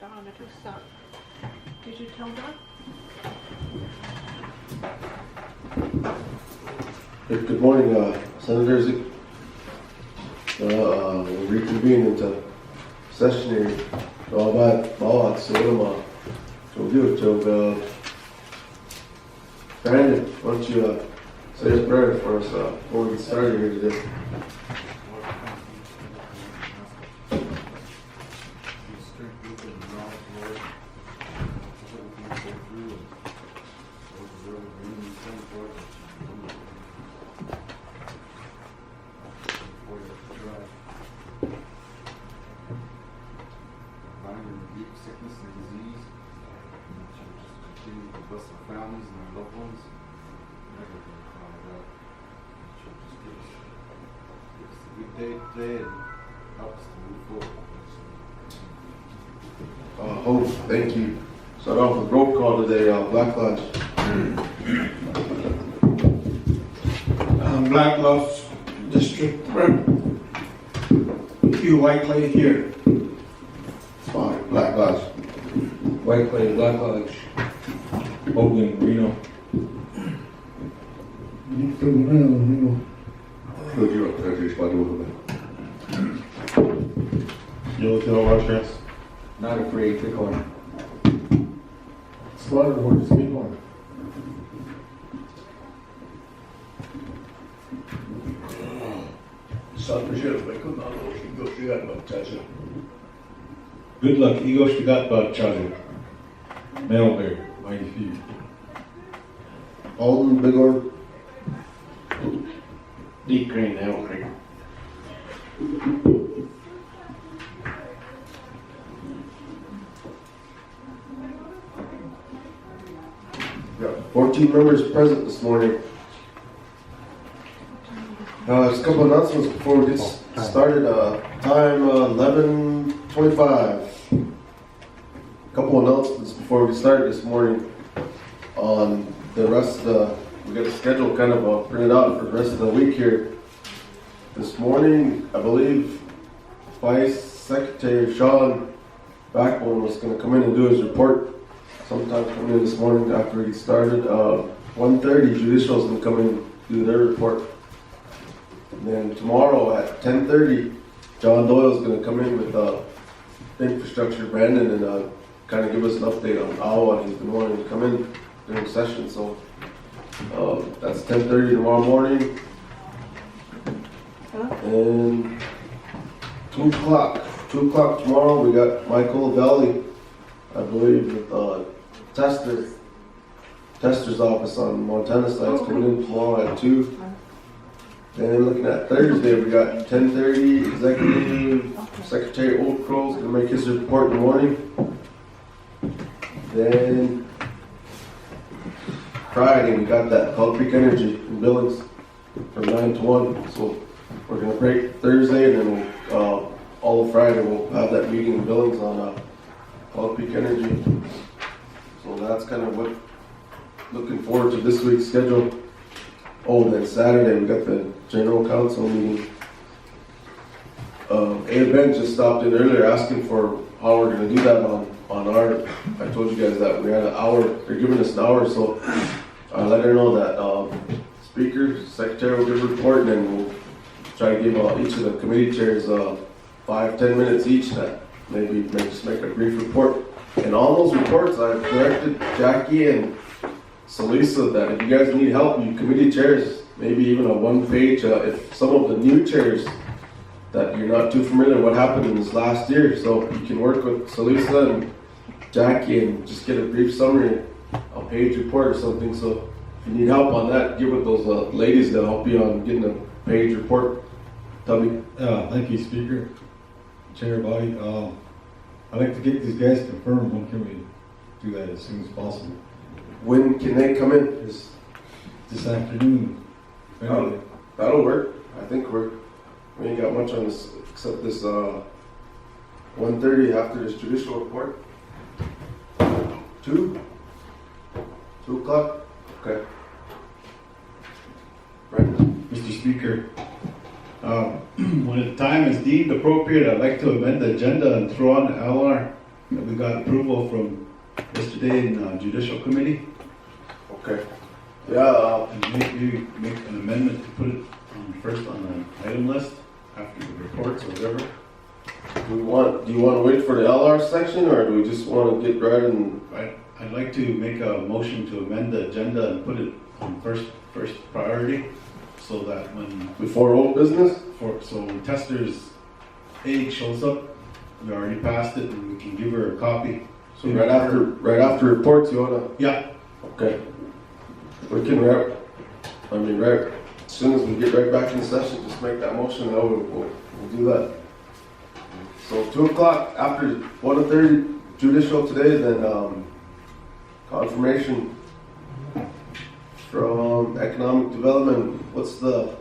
Don, it was sucked. Did you tell Don? Good morning, Senators. We'll reconvene into session here. Brandon, why don't you say a prayer for us before we get started here today? Hope, thank you. Start off with roll call today, Black Lodge. Black Lodge District Rep. Hugh Whiteley here. Fine, Black Lodge. Whiteley, Black Lodge. Hogan, Reno. Yellowtail Rush. Not afraid, pick one. Slaughter horse, speak one. Good luck, Igor Stigat Charlie. Male bear, mighty few. Alden, Bighorn. Deep green, Elk Creek. Yeah, 14 members present this morning. Just a couple announcements before we get started. Time 11:25. A couple announcements before we start this morning. On the rest of we got a schedule kind of printed out for the rest of the week here. This morning, I believe Vice Secretary Shawn Backbone was going to come in and do his report. Sometime coming in this morning after he started. 1:30, Judicial is going to come in and do their report. And then tomorrow at 10:30, John Doyle is going to come in with infrastructure, Brandon, and kind of give us an update on Iowa. He's been wanting to come in during session, so that's 10:30 tomorrow morning. And 2 o'clock. 2 o'clock tomorrow, we got Michael Valley, I believe, with Tester's office on Montana side is coming in tomorrow at 2. Then looking at Thursday, we got 10:30, Executive Secretary Old Crow's going to make his report in the morning. Then Friday, we got that Cloud Creek Energy in Billings from 9 to 1. So we're going to break Thursday, and then all of Friday we'll have that meeting in Billings on Cloud Creek Energy. So that's kind of what looking forward to this week's schedule. Oh, then Saturday we got the General Council meeting. Ben just stopped in earlier asking for how we're going to do that on our. I told you guys that we had an hour. They're giving us an hour, so I let her know that Speaker, Secretary will give a report, and then we'll try to give each of the committee chairs 5-10 minutes each. That maybe just make a brief report. And all those reports, I've directed Jackie and Salisa that if you guys need help, you committee chairs, maybe even a one-page, if some of the new chairs that you're not too familiar with what happened in this last year, so you can work with Salisa and Jackie and just get a brief summary, a page report or something. So if you need help on that, get with those ladies that help you on getting a page report. Tubby. Thank you, Speaker, Chair, Body. I'd like to get these guys confirmed. When can we do that as soon as possible? When can they come in? This afternoon. That'll work. I think we ain't got much on this except this 1:30 after this judicial report. 2 o'clock. Okay. Right. Mr. Speaker, when the time is deemed appropriate, I'd like to amend the agenda and throw on LR We got approval from yesterday in judicial committee. Okay. Yeah, And maybe make an amendment to put it first on the item list after the reports or whatever. do you want to wait for the LR section, or do we just want to get right in? I'd like to make a motion to amend the agenda and put it on first priority, so that Before old business? so when Tester's aide shows up, we already passed it and we can give her a copy. So right after reports, you wanna? Yeah, Okay. We can right as soon as we get right back in session, just make that motion, and we'll do that. So 2 o'clock after 1:30 judicial today, then confirmation from economic development. What's the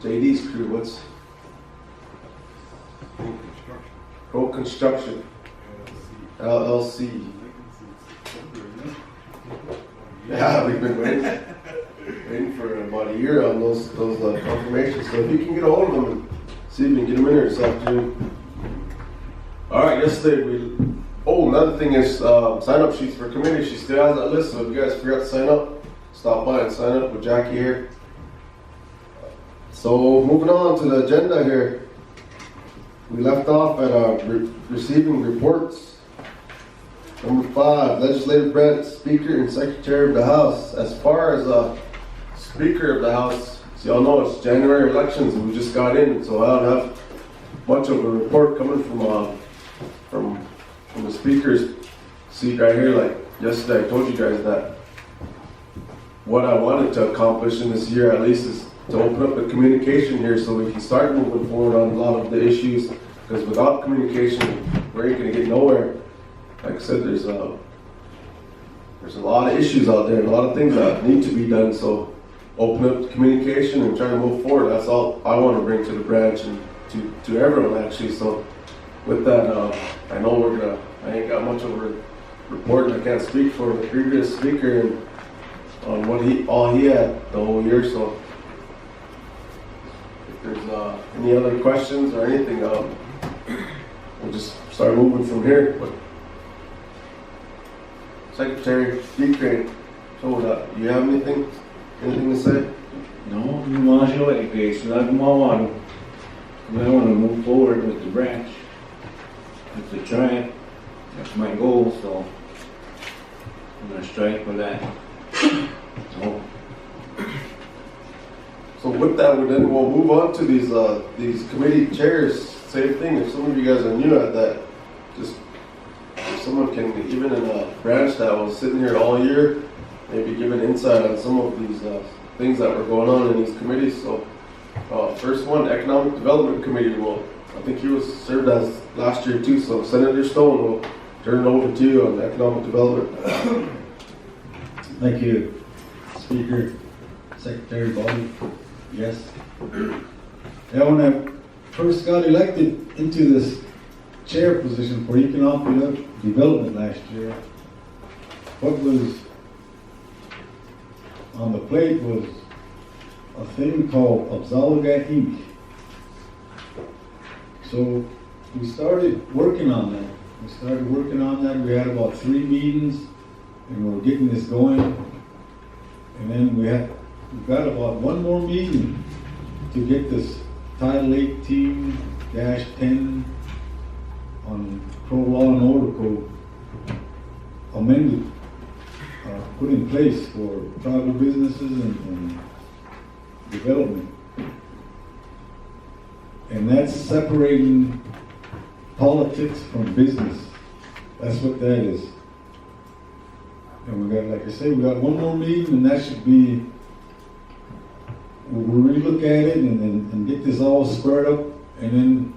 JD's crew? What's Pro Construction LLC. Yeah, we've been waiting for about a year on those confirmations. So if you can get a hold of them and see if you can get them in here this afternoon. All right, yesterday another thing is sign up sheets for committee. She still has that list, so if you guys forgot to sign up, stop by and sign up with Jackie here. So moving on to the agenda here. We left off at receiving reports. Number 5, legislative branch, Speaker and Secretary of the House. As far as Speaker of the House, as y'all know, it's January elections and we just got in, so I don't have much of a report coming from the Speaker's seat right here. Like yesterday, I told you guys that what I wanted to accomplish in this year at least is to open up the communication here so we can start moving forward on a lot of the issues, because without communication, we ain't gonna get nowhere. Like I said, there's a lot of issues out there, a lot of things that need to be done. So open up the communication and try to move forward. That's all I want to bring to the branch and to everyone actually. So with that, I know I ain't got much of a report, and I can't speak for the previous speaker and on what he had the whole year. So if there's any other questions or anything, we'll just start moving from here. But Secretary Decrane, so do you have anything to say? No, martial education, that's my one. I want to move forward with the branch. It's a tribe. That's my goal, so I'm going to strive for that. So with that, we'll move on to these committee chairs. Same thing, if some of you guys are new at that, just if someone can, even in a branch that was sitting here all year, maybe give an insight on some of these things that were going on in these committees. So first one, Economic Development Committee. Well, I think he was served as last year too, so Senator Stone will turn it over to you on economic development. Thank you, Speaker, Secretary Bobby. Yes. Yeah, when I first got elected into this chair position for economic development last year, what was on the plate was a thing called Absolga Inc. So we started working on that. We had about 3 meetings and we were getting this going. And then we got about 1 more meeting to get this Title 18-10 on Pro Law and Order Code amended, put in place for tribal businesses and development. And that's separating politics from business. That's what that is. And we got, like I say, we got 1 more meeting, and that should be, we'll relook at it and get this all squared up, and then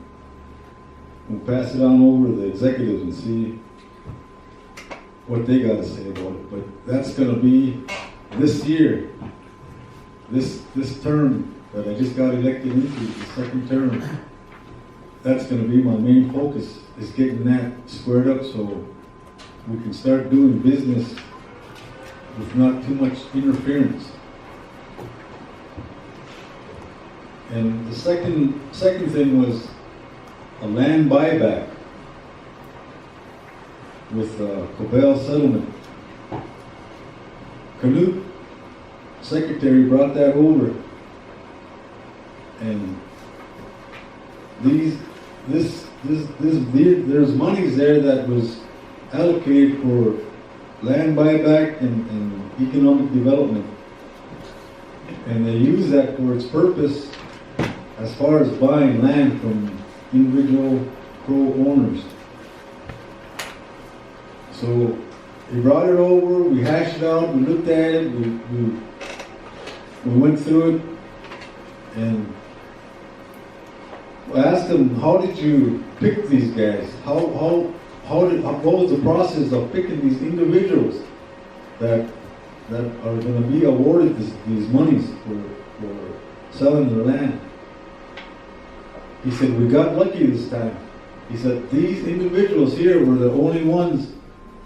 we'll pass it on over to the executives and see what they got to say about it. But that's going to be this year, this term that I just got elected into, the 2nd term. That's going to be my main focus, is getting that squared up so we can start doing business with not too much interference. And the second thing was a land buyback. with Cobell Settlement. Canute secretary brought that over, and there's monies there that was allocated for land buyback and economic development, and they use that for its purpose as far as buying land from individual co-owners. So he brought it over, we hashed it out, we looked at it, we went through it, and I asked him, how did you pick these guys? What was the process of picking these individuals that are going to be awarded these monies for selling their land? He said, we got lucky this time. He said, these individuals here were the only ones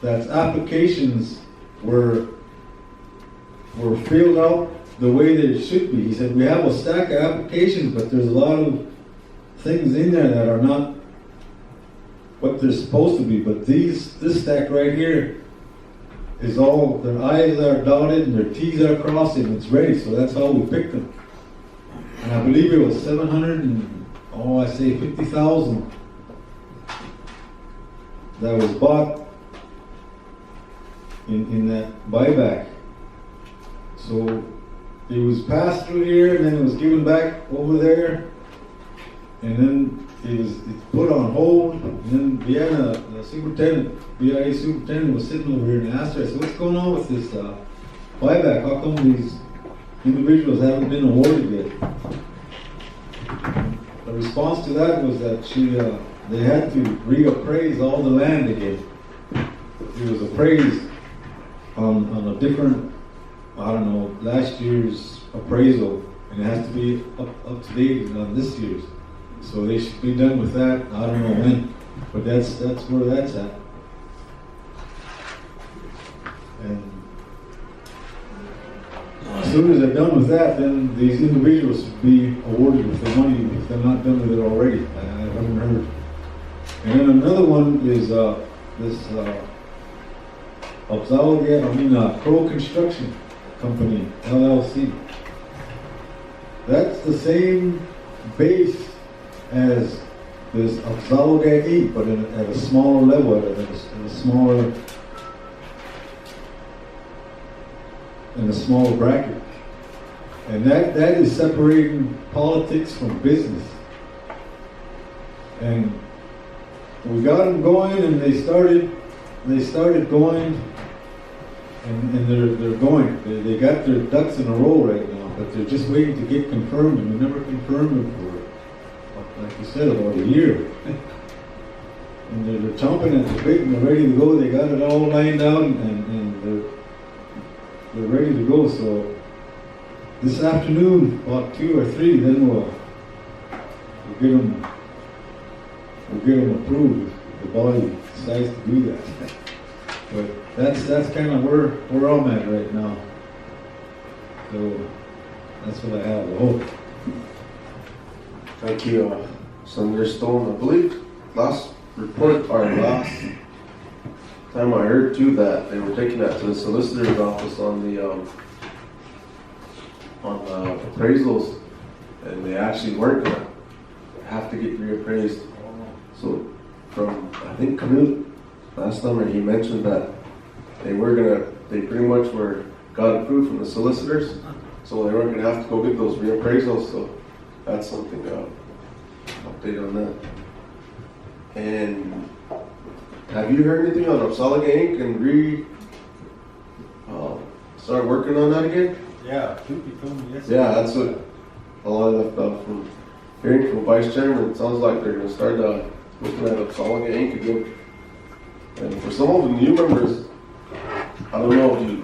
that applications were filled out the way they should be. He said, we have a stack of applications, but there's a lot of things in there that are not what they're supposed to be. But this stack right here is all, their I's are dotted and their T's are crossed and it's ready. So that's how we picked them. And I believe it was 50,000 that was bought in that buyback. So it was passed through here and then it was given back over there, and then it's put on hold. And then Vienna, the superintendent, BIA superintendent, was sitting over here and asked her, I said, what's going on with this buyback? How come these individuals haven't been awarded yet? The response to that was that they had to reappraise all the land again. It was appraised on a different, I don't know, last year's appraisal, and it has to be up to date on this year's. So they should be done with that. I don't know when, but that's where that's at. And as soon as they're done with that, then these individuals should be awarded with the money if they're not done with it already. I haven't heard. And then another one is this Pro Construction Company, LLC. That's the same base as this Oxalogat 8, but at a smaller level, in a smaller bracket. And that is separating politics from business. And we got them going, and they started going, and they're going. They got their ducks in a row right now, but they're just waiting to get confirmed, and we never confirmed them for, like you said, about a year. And they're chomping at the bit, and they're ready to go. They got it all lined out, and they're ready to go. So this afternoon, about 2 or 3, then we'll get them approved if the body decides to do that. But that's kind of where I'm at right now. So that's what I have. I hope. Thank you, Senator Stone. I believe last time I heard too that they were taking that to the solicitor's office on the appraisals, and they actually weren't gonna have to get reappraised. So from, I think, Canute last summer, he mentioned that they pretty much got approved from the solicitors, so they weren't gonna have to go get those reappraisals. So that's something, update on that. And have you heard anything on Oxalogat Inc. and start working on that again? Yeah, you told me yesterday. Yeah, that's what a lot of from hearing from Vice Chairman. It sounds like they're going to start looking at Oxalogat Inc. again. And for some of the new members, I don't know if you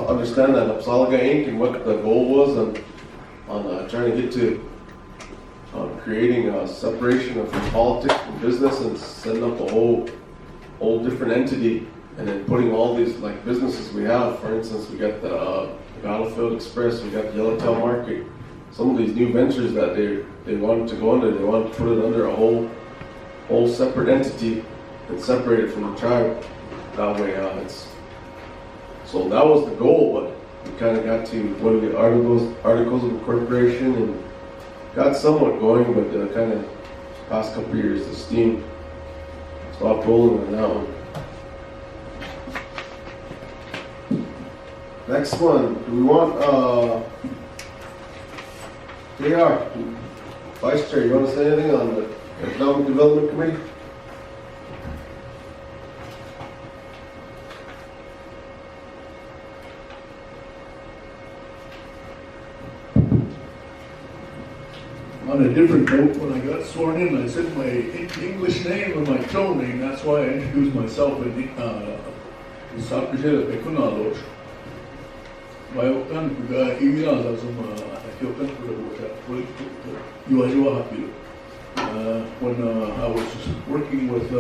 understand that Oxalogat Inc. and what the goal was on trying to get to creating a separation of politics and business and setting up a whole different entity, and then putting all these like businesses we have. For instance, we got the Battlefield Express, we got the Yellowtail Market. Some of these new ventures that they wanted to go under, they wanted to put it under a whole separate entity, and separated from the tribe. That way, so that was the goal, but we kind of got to articles of incorporation and got somewhat going, but kind of past couple of years the steam stopped rolling on that one. Next one, do we want JR, Vice Chair, you want to say anything on the Economic Development Committee? On a different note, when I got sworn in, I said my English name and my Crow name. That's why I introduced myself in Sakujela Pekunalos. Bayokan Puga Ivina Zazuma, Ethiopian Yuajua Hapilu. When I was working with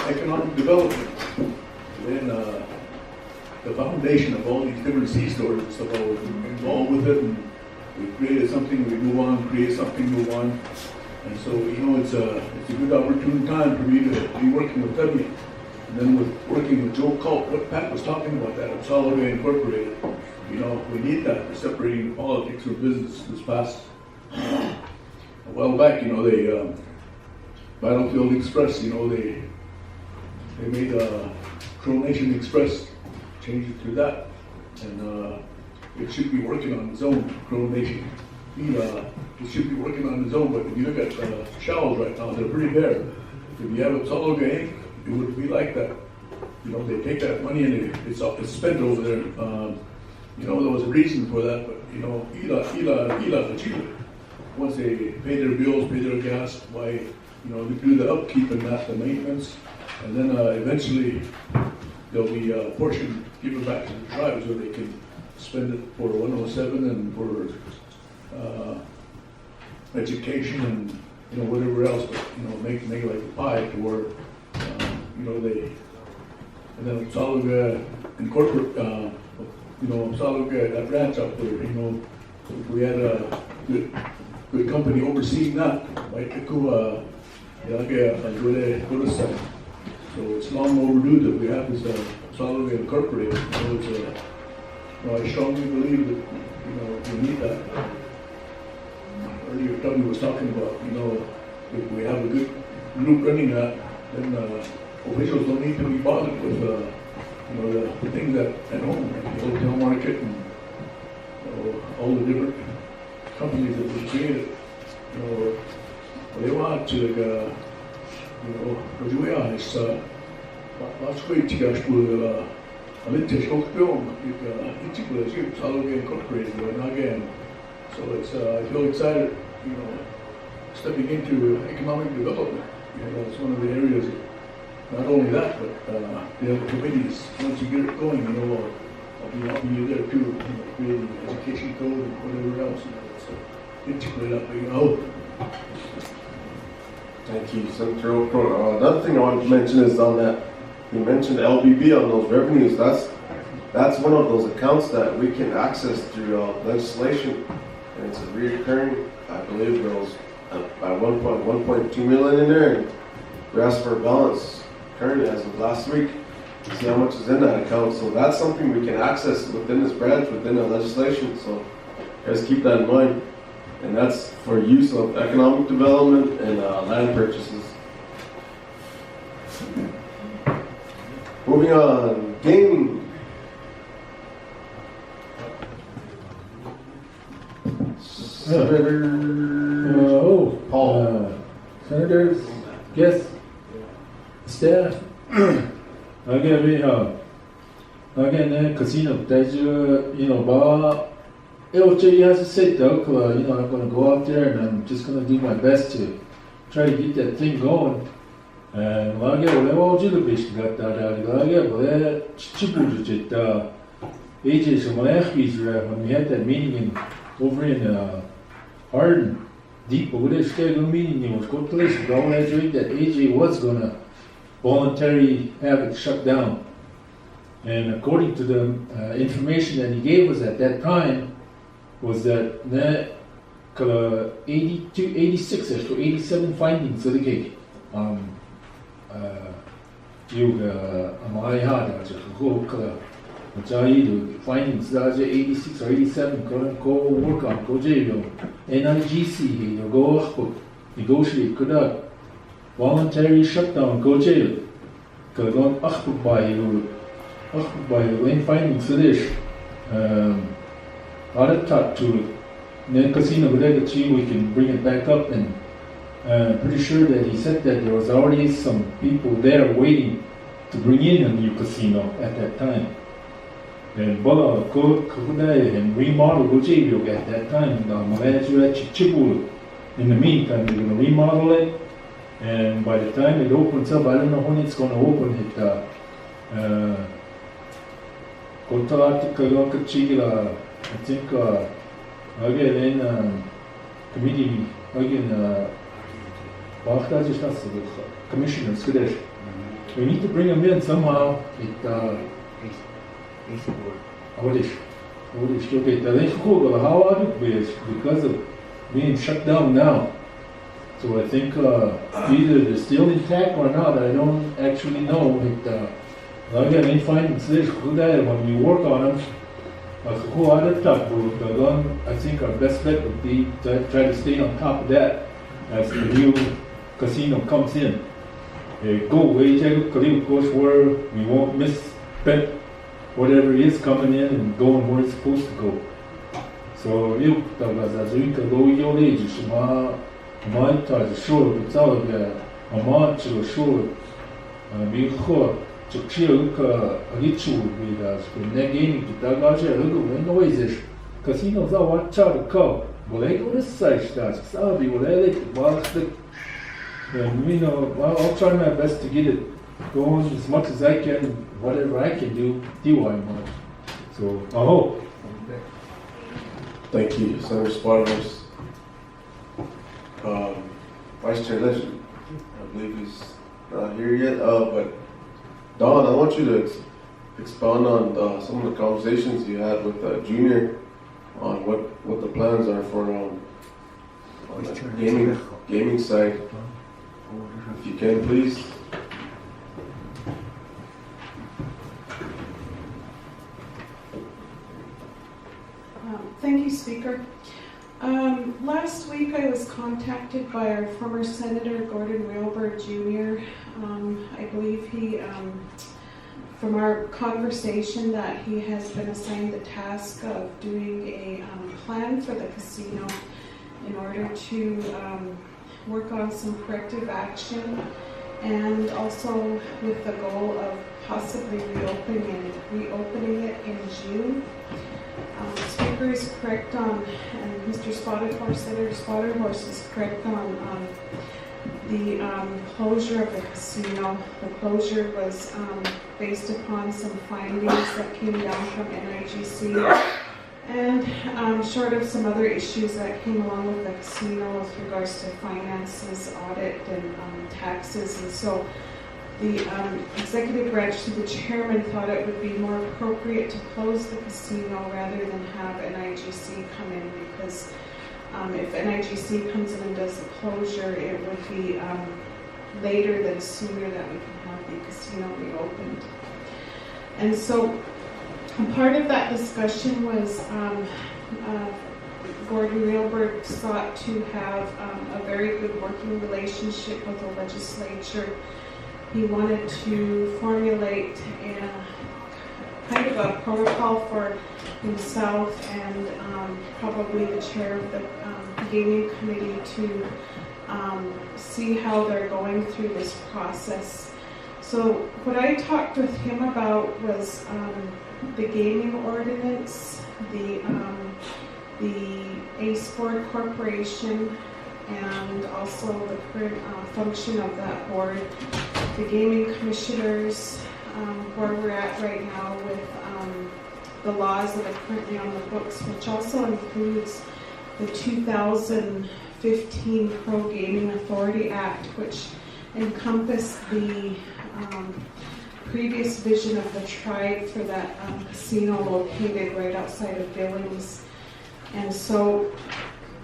economic development, then the foundation of all these different sea stores and stuff, I was involved with it. And we created something, we move on, create something, move on. And so, it's a good opportune time for me to be working with Debbie. And then with working with Joe Culp, what Pat was talking about that, Soloway Incorporated. We need that for separating politics from business this past. A while back, they, Battlefield Express, they made Crow Nation Express, changed it to that. And it should be working on its own, Crow Nation. It should be working on its own, but if you look at shells right now, they're pretty bare. If you have a solo game, it would be like that. They take that money and it's spent over there. There was a reason for that, but once they pay their bills, pay their gas, they do the upkeep and not the maintenance, and then eventually there'll be a portion given back to the tribes where they can spend it for 107 and for education and whatever else, but make like a pie to where they, and then Salaga incorporate Salaga, that ranch up there, if we had a good company overseeing that, so it's long overdue that we have this Salaga Incorporated. I strongly believe that we need that. Earlier, Tubby was talking about if we have a good group running that, then officials don't need to be bothered with the things that at home, like the hotel market and all the different companies that we created. They want to what do we are? It's last week you guys will. I lived in Stockholm, Salaga Incorporated, again. So I feel excited, stepping into economic development. It's one of the areas, not only that, but the other committees, once you get it going, I'll be there too, creating education code and whatever else, so integrate up, Thank you, Senator O'Connor. Another thing I wanted to mention is on that, you mentioned LBB on those revenues. That's one of those accounts that we can access through legislation, and it's a reoccurring. I believe there was by 1.2 million in there, and we asked for a balance currently as of last week to see how much is in that account. So that's something we can access within this branch, within the legislation. So guys, keep that in mind, and that's for use of economic development and land purchases. Moving on, gaming. Senator Paul. Senators, guests, staff. Again, casino, LJ has said, I'm going to go out there and I'm just going to do my best to try to get that thing going. And when we had that meeting over in Arden, deep over there, meeting, that AJ was going to voluntarily have it shut down. And according to the information that he gave us at that time, was that 82, 86, 87 findings of the cake. yoga Amaya, Jaidu, findings 86 or 87, go work on, go jail, NIGC, go up, negotiate, could voluntary shutdown, go jail, could go up by when findings to this, other talk to the casino, we can bring it back up, and pretty sure that he said that there was already some people there waiting to bring in a new casino at that time. And Bola and remodel Gojibio at that time. In the meantime, they're going to remodel it, and by the time it opens up, I don't know when it's going to open. I think again committee again. Commissioners, we need to bring them in somehow. Because of being shut down now. So I think either they're still intact or not. I don't actually know. Again, when we work on them, I think our best bet would be to try to stay on top of that as the new casino comes in. Go away, of course, where we won't misspend whatever is coming in and going where it's supposed to go. So you go age, my touch sure, it's all a month or sure. To chill a ritual with us, with negating to Dagaja, look, noises. Casinos are what child to call. Well, I go to such tasks. I'll be what I like to and I'll try my best to get it going as much as I can, whatever I can do, much. So I hope. Thank you, Senator Spartans. Vice Chair Legend, I believe he's not here yet, but Don, I want you to expound on some of the conversations you had with Junior on what the plans are for on the gaming side. If you can, please. Thank you, Speaker. Last week I was contacted by our former Senator Gordon Railbird Jr. I believe he, from our conversation, that he has been assigned the task of doing a plan for the casino in order to work on some corrective action, and also with the goal of possibly reopening it in June. Speaker is correct on, and Mr. Senator Spotterhorse is correct on the closure of the casino. The closure was based upon some findings that came down from NIGC, and short of some other issues that came along with the casino with regards to finances, audit, and taxes. And so the executive branch to the chairman thought it would be more appropriate to close the casino rather than have NIGC come in, because if NIGC comes in and does the closure, it would be later than sooner that we can have the casino reopened. And so part of that discussion was Gordon Railbird sought to have a very good working relationship with the legislature. He wanted to formulate kind of a protocol for himself and probably the chair of the gaming committee to see how they're going through this process. So what I talked with him about was the gaming ordinance, the ACE Board Corporation, and also the current function of that board, the gaming commissioners, where we're at right now with the laws that are currently on the books, which also includes the 2015 Pro Gaming Authority Act, which encompassed the previous vision of the tribe for that casino located right outside of Billings. And so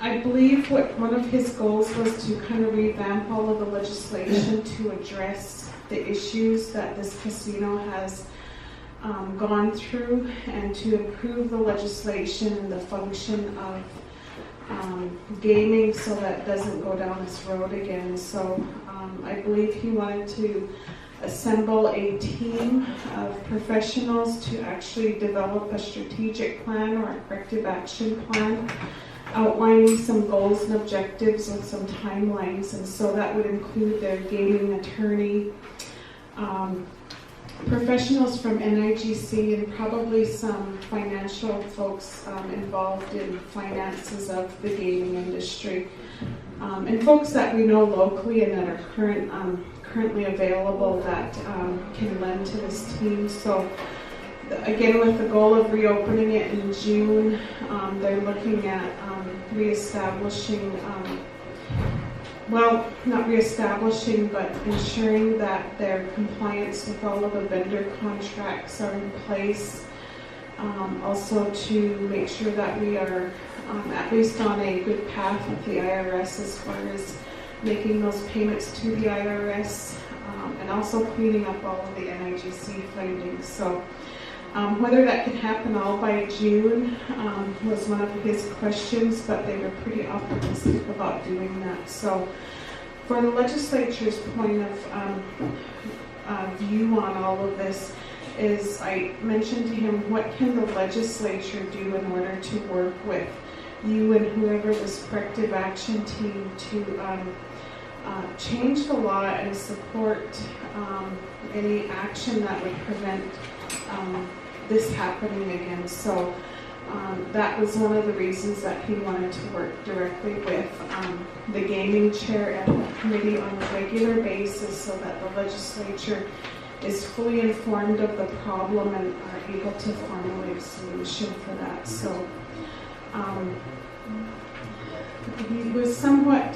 I believe what one of his goals was to kind of revamp all of the legislation to address the issues that this casino has gone through, and to improve the legislation and the function of gaming so that it doesn't go down this road again. So I believe he wanted to assemble a team of professionals to actually develop a strategic plan or a corrective action plan, outlining some goals and objectives with some timelines. And so that would include their gaming attorney, professionals from NIGC, and probably some financial folks involved in finances of the gaming industry, and folks that we know locally and that are currently available that can lend to this team. So again, with the goal of reopening it in June, they're looking at reestablishing, well, not reestablishing, but ensuring that their compliance with all of the vendor contracts are in place. Also to make sure that we are at least on a good path with the IRS as far as making those payments to the IRS, and also cleaning up all of the NIGC findings. So whether that can happen all by June was one of his questions, but they were pretty optimistic about doing that. So for the legislature's point of view on all of this is, I mentioned to him, what can the legislature do in order to work with you and whoever this corrective action team to change the law and support any action that would prevent this happening again. So that was one of the reasons that he wanted to work directly with the gaming chair and the committee on a regular basis, so that the legislature is fully informed of the problem and are able to formulate a solution for that. So he was somewhat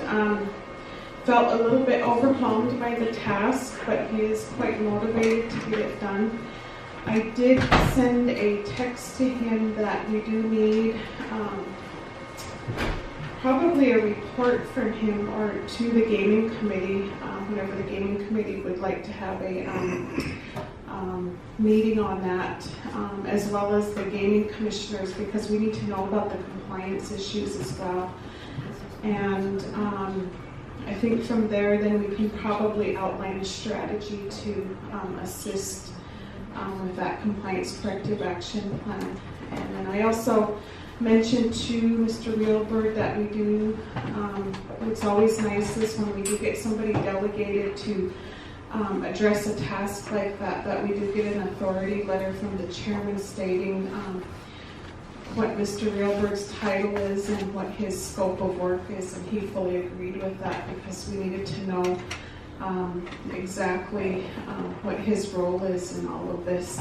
felt a little bit overwhelmed by the task, but he is quite motivated to get it done. I did send a text to him that we do need probably a report from him or to the gaming committee, whenever the gaming committee would like to have a meeting on that, as well as the gaming commissioners, because we need to know about the compliance issues as well. And I think from there, then we can probably outline a strategy to assist with that compliance corrective action plan. And then I also mentioned to Mr. Realbird that we do, what's always nice is when we do get somebody delegated to address a task like that, that we do get an authority letter from the chairman stating what Mr. Realbird's title is and what his scope of work is, and he fully agreed with that because we needed to know exactly what his role is in all of this.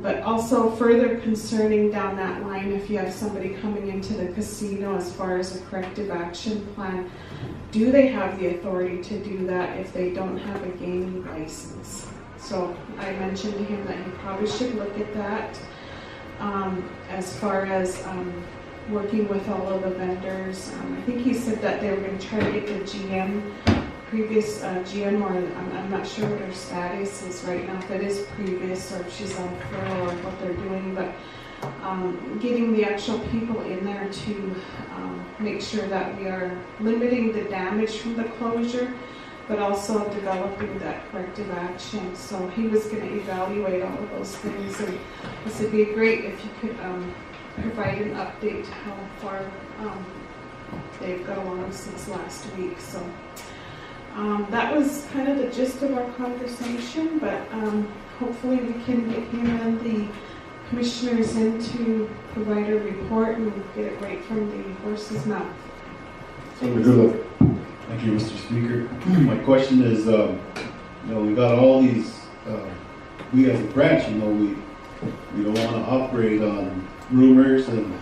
But also further concerning down that line, if you have somebody coming into the casino as far as a corrective action plan, do they have the authority to do that if they don't have a gaming license? So I mentioned to him that he probably should look at that as far as working with all of the vendors. I think he said that they were going to try to get the previous GM, or I'm not sure what her status is right now, if it is previous or if she's on furlough or what they're doing, but getting the actual people in there to make sure that we are limiting the damage from the closure, but also developing that corrective action. So he was going to evaluate all of those things, and this would be great if you could provide an update how far they've got along since last week. So that was kind of the gist of our conversation, but hopefully we can get him and the commissioners in to provide a report and get it right from the horse's mouth. Good luck. Thank you, Mr. Speaker. My question is, we got all these, we as a branch, we don't want to operate on rumors and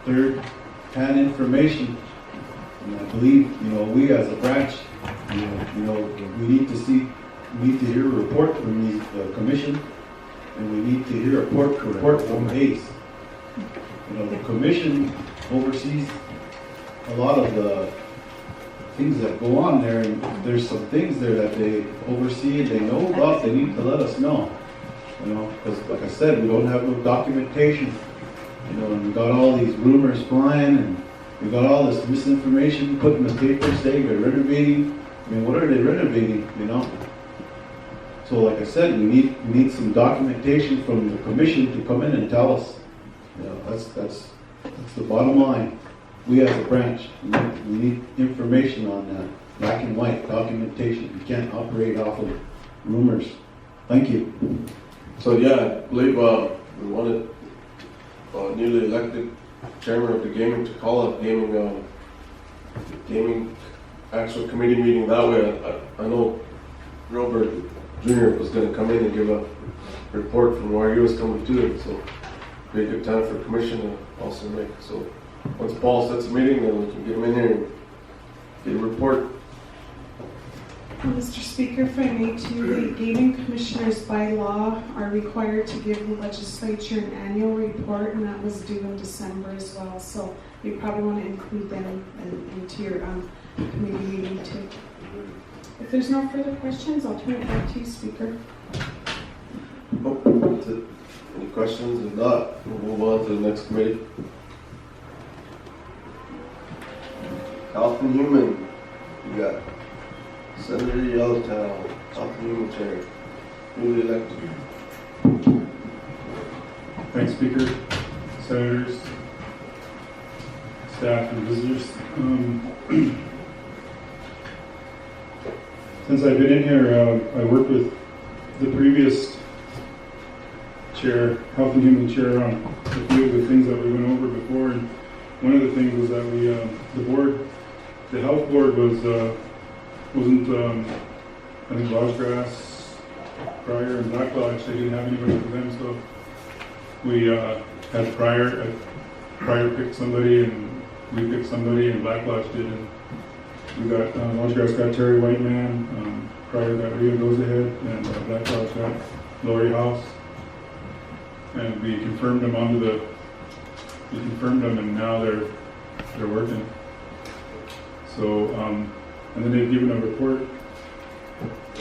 third-hand information. And I believe, we as a branch, we need to hear a report from the commission, and we need to hear a report from ACE. The commission oversees a lot of the things that go on there, and there's some things there that they oversee and they know about, they need to let us know. You know, because like I said, we don't have no documentation. You know, and we got all these rumors flying, and we got all this misinformation put in the paper saying they're renovating. I mean, what are they renovating, you know? So like I said, we need some documentation from the commission to come in and tell us. You know, that's the bottom line. We as a branch, we need information on that, black and white documentation. We can't operate off of rumors. Thank you. So yeah, I believe we wanted newly elected chairman of the gaming to call a gaming actual committee meeting that way. I know Robert Jr. was going to come in and give a report from where he was coming to it, so be a good time for commission to also make. So once Paul sets a meeting, then we can get him in here and get a report. Mr. Speaker, if I may, too, the gaming commissioners by law are required to give the legislature an annual report, and that was due in December as well. So you probably want to include them into your committee meeting too. If there's no further questions, I'll turn it back to you, Speaker. Oh, that's it. Any questions? If not, we'll move on to the next committee. Health and Human. We got Senator Yellowtown, Health and Human Chair, newly elected. Thanks, Speaker, Senators, staff, and visitors. Since I've been in here, I worked with the previous chair, Health and Human Chair, on a few of the things that we went over before. And one of the things was that we, the health board wasn't, I think Lodgegrass prior and Black Lodge, they didn't have anybody for them, so we had prior picked somebody, and we picked somebody, and Black Lodge did, and we got, Lodgegrass got Terry Whiteman, prior got Rio Goes Ahead, and Black Lodge got Lori House, and we confirmed them and now they're working. So, and then they've given a report,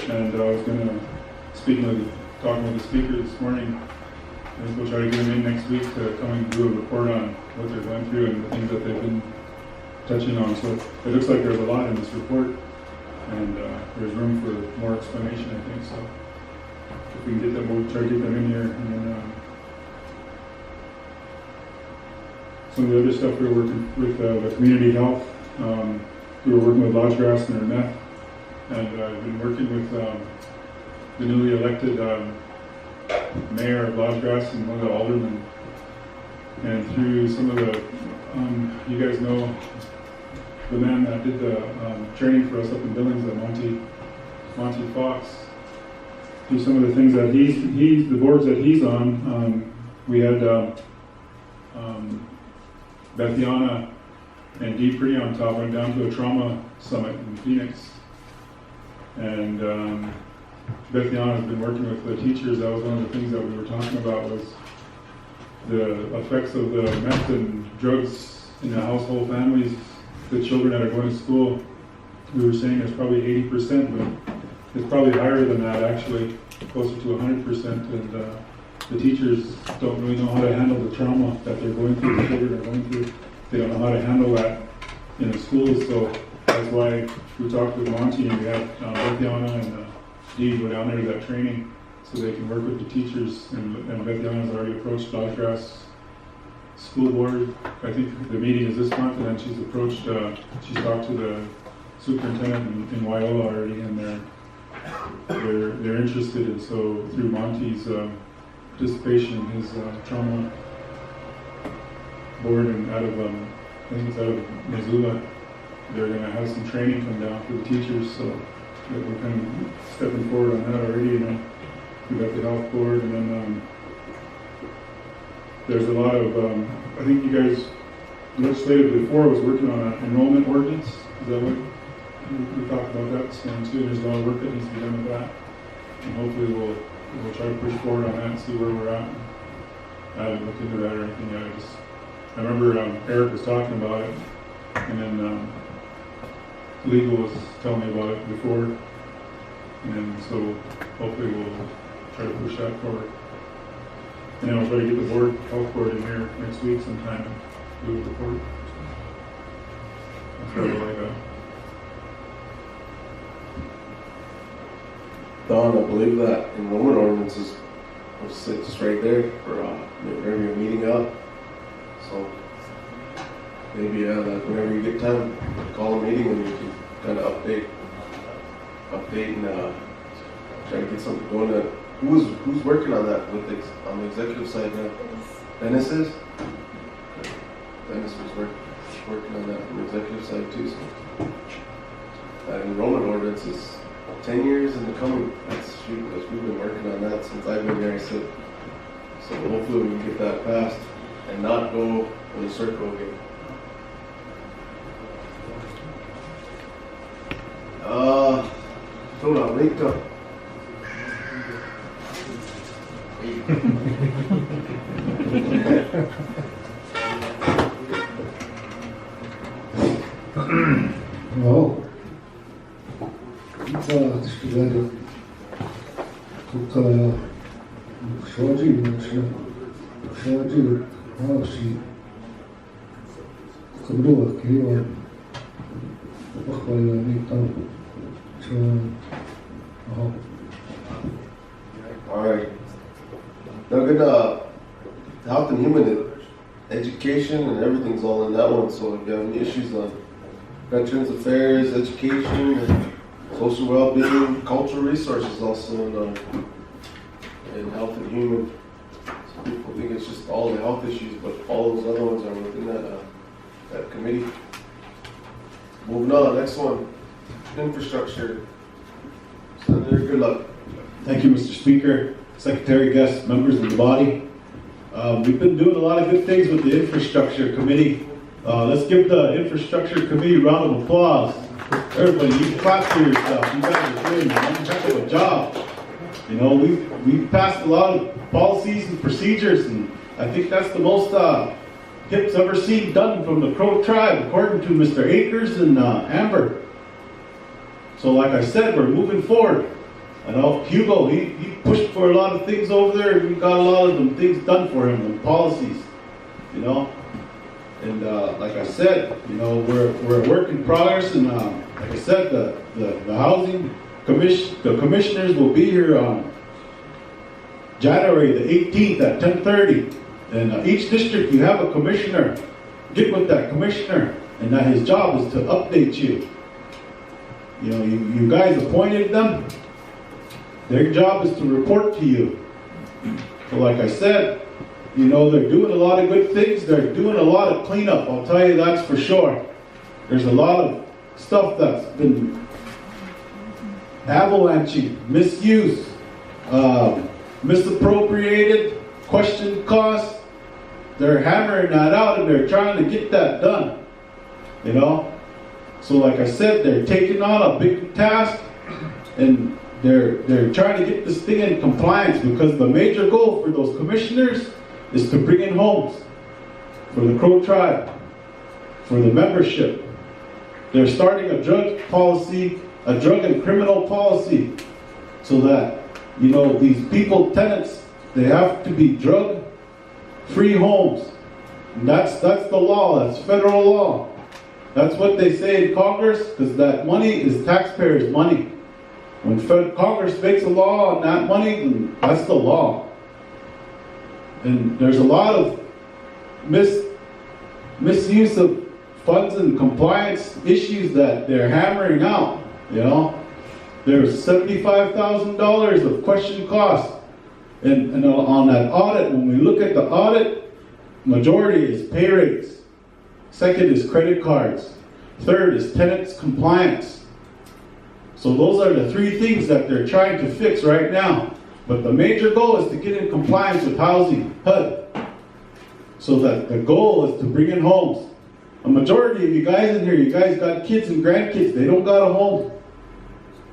and I was talking with the speaker this morning, and we'll try to get them in next week to come and do a report on what they're going through and the things that they've been touching on. So it looks like there's a lot in this report, and there's room for more explanation, I think. So if we can get them, we'll try to get them in here. And then some of the other stuff we were working with the community health. We were working with Lodgegrass and their meth, and I've been working with the newly elected mayor of Lodgegrass and one of the aldermen, and through some of the, you guys know the man that did the training for us up in Billings, Monty Fox. Through some of the things that the boards that he's on, we had Bethiana and Dee Pretty on top went down to a trauma summit in Phoenix, and Bethiana has been working with the teachers. That was one of the things that we were talking about, was the effects of the meth and drugs in the household families, the children that are going to school. We were saying there's probably 80%, but it's probably higher than that, actually, closer to 100%, and the teachers don't really know how to handle the trauma that they're going through, the children are going through. They don't know how to handle that in the schools, so that's why we talked with Monty, and we had Bethiana and Dee go down there to that training so they can work with the teachers, and Bethiana's already approached Lodgegrass School Board. I think the meeting is this month, and then she's talked to the superintendent in Wyola already, and they're interested, and so through Monty's participation in his trauma board, and out of I think it's out of Missoula, they're going to have some training come down for the teachers, so we're kind of stepping forward on that already. And then we got the health board, and then there's a lot of I think you guys legislative before was working on an enrollment ordinance. Is that what we talked about that this morning too? There's a lot of work that needs to be done with that, and hopefully we'll try to push forward on that and see where we're at. I haven't looked into that or anything yet. I just I remember Eric was talking about it, and then legal was telling me about it before, and so hopefully we'll try to push that forward. And then we'll try to get the health board in here next week sometime and do a report. That's what I got. Don, I believe that enrollment ordinance is just right there for whenever you're meeting out. So maybe that whenever you get time, call a meeting and you can kind of update and try to get something going. Who's working on that on the executive side now? Dennis is. Dennis was working on that on the executive side too. So that enrollment ordinance is 10 years in the coming. We've been working on that since I've been there. So hopefully we can get that passed and not go in a circle again. Hold on, wait up. No. Szkoda, tylko przychodził małszy kobruła kryła pochwalony tam czy Alright. Now good, health and human education and everything's all in that one, so if you have any issues on Veterans Affairs, education, and social well-being, cultural resources also in health and human. So people think it's just all the health issues, but all those other ones are within that committee. Moving on, next one, infrastructure. Senator, good luck. Thank you, Mr. Speaker, Secretary, guests, members of the body. We've been doing a lot of good things with the Infrastructure Committee. Let's give the Infrastructure Committee a round of applause. Everybody, you clap for yourself. You guys are doing a heck of a job. You know, we've passed a lot of policies and procedures, and I think that's the most HIP's ever seen done from the Crow tribe, according to Mr. Akers and Amber. So like I said, we're moving forward. I know Hugo, he pushed for a lot of things over there, and we got a lot of them things done for him, and policies, you know. And like I said, you know, we're a work in progress, and like I said, the housing commission, the commissioners will be here on January the 18th at 10:30. And each district, you have a commissioner. Get with that commissioner, and that his job is to update you. You know, you guys appointed them. Their job is to report to you. So like I said, you know, they're doing a lot of good things. They're doing a lot of cleanup, I'll tell you that's for sure. There's a lot of stuff that's been avalanching, misused, misappropriated, questioned costs. They're hammering that out and they're trying to get that done, you know. So like I said, they're taking on a big task, and they're trying to get this thing in compliance, because the major goal for those commissioners is to bring in homes for the Crow tribe, for the membership. They're starting a drug policy, a drug and criminal policy, so that, you know, these people, tenants, they have to be drug-free homes. And that's the law, that's federal law. That's what they say in Congress, because that money is taxpayers' money. When Congress makes a law on that money, then that's the law. And there's a lot of misuse of funds and compliance issues that they're hammering out, you know. There's $75,000 of question costs. And on that audit, when we look at the audit, majority is pay rates. Second is credit cards. Third is tenants compliance. So those are the three things that they're trying to fix right now. But the major goal is to get in compliance with housing, HUD. So that the goal is to bring in homes. A majority of you guys in here, you guys got kids and grandkids, they don't got a home.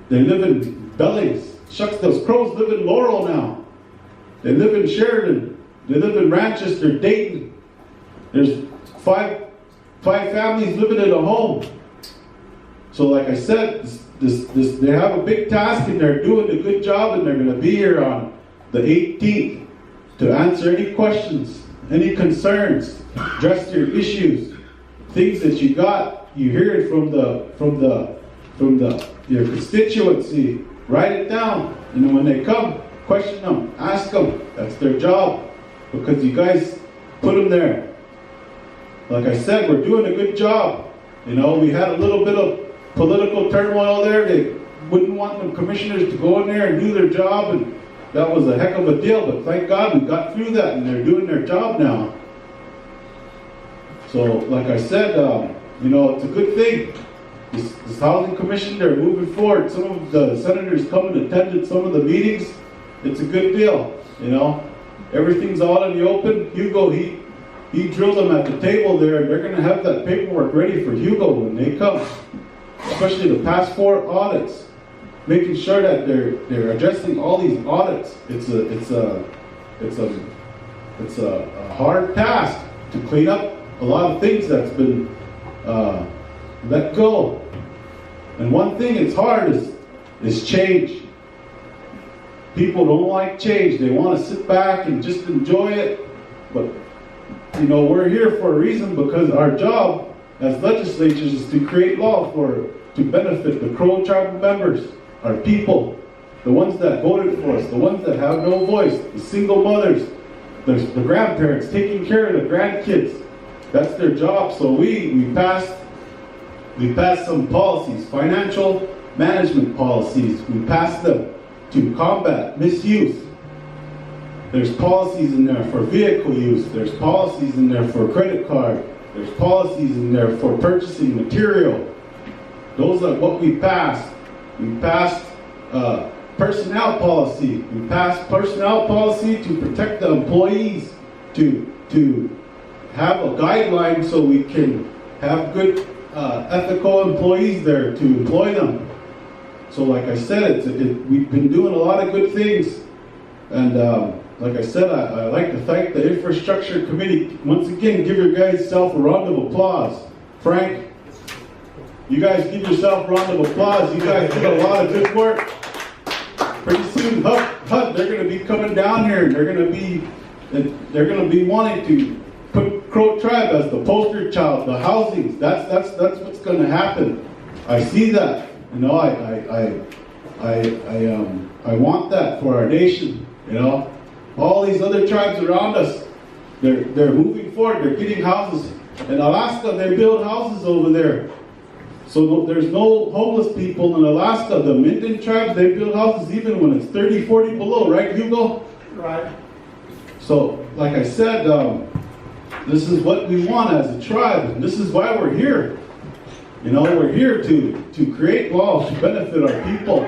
They live in Billings. Shucks, those Crows live in Laurel now. They live in Sheridan. They live in Manchester, Dayton. There's five families living in a home. So like I said, they have a big task and they're doing a good job, and they're going to be here on the 18th to answer any questions, any concerns, address your issues, things that you got. You hear it from your constituency. Write it down, and then when they come, question them, ask them. That's their job, because you guys put them there. Like I said, we're doing a good job. You know, we had a little bit of political turmoil there. They wouldn't want the commissioners to go in there and do their job, and that was a heck of a deal. But thank God we got through that, and they're doing their job now. So, like I said, you know, it's a good thing. This housing commission, they're moving forward. Some of the senators come and attended some of the meetings. It's a good deal, you know. Everything's all in the open. Hugo, he drilled them at the table there, and they're going to have that paperwork ready for Hugo when they come. Especially the past 4 audits, making sure that they're addressing all these audits. It's a hard task to clean up a lot of things that's been let go. And one thing that's hard is change. People don't like change. They want to sit back and just enjoy it. But, you know, we're here for a reason, because our job as legislatures is to create law to benefit the Crow tribal members, our people, the ones that voted for us, the ones that have no voice, the single mothers, the grandparents taking care of the grandkids. That's their job. So we passed some policies, financial management policies. We passed them to combat misuse. There's policies in there for vehicle use. There's policies in there for credit card. There's policies in there for purchasing material. Those are what we passed. We passed personnel policy. We passed personnel policy to protect the employees, to have a guideline so we can have good ethical employees there to employ them. So like I said, we've been doing a lot of good things. And like I said, I like to thank the Infrastructure Committee. Once again, give your guys self a round of applause. Frank, you guys give yourself a round of applause. You guys did a lot of good work. Pretty soon, HUD, they're going to be coming down here, and they're going to be wanting to put Crow Tribe as the poster child, the housings. That's what's going to happen. I see that. You know, I want that for our nation. You know, all these other tribes around us, they're moving forward. They're getting houses. In Alaska, they build houses over there. So there's no homeless people in Alaska. The Minden tribes, they build houses even when it's 30, 40 below, right, Hugo? Right. So, like I said, this is what we want as a tribe, and this is why we're here. You know, we're here to create laws to benefit our people.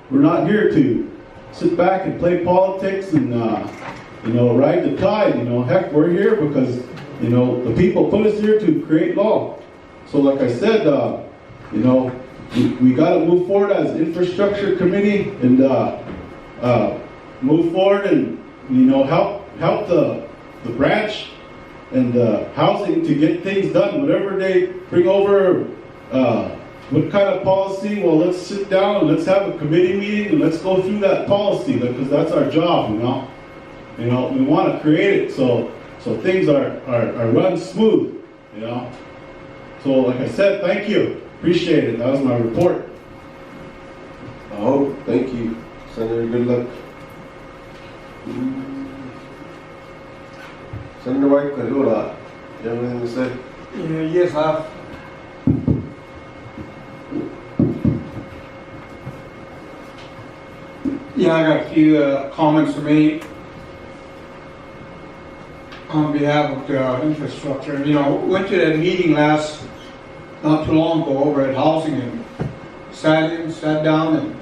We're not here to sit back and play politics and, you know, ride the tide. You know, heck, we're here because, you know, the people put us here to create law. So, like I said, you know, we got to move forward as an infrastructure committee and move forward and, you know, help the branch and housing to get things done. Whatever they bring over, what kind of policy, well, let's sit down and let's have a committee meeting and let's go through that policy, because that's our job, you know. You know, we want to create it so things are run smooth, you know. So, like I said, thank you. Appreciate it. That was my report. Oh, thank you, Senator. Good luck. Senator White, you have anything to say? Yes, I have. Yeah, I got a few comments to make on behalf of the infrastructure. You know, went to that meeting not too long ago over at housing, and sat down, and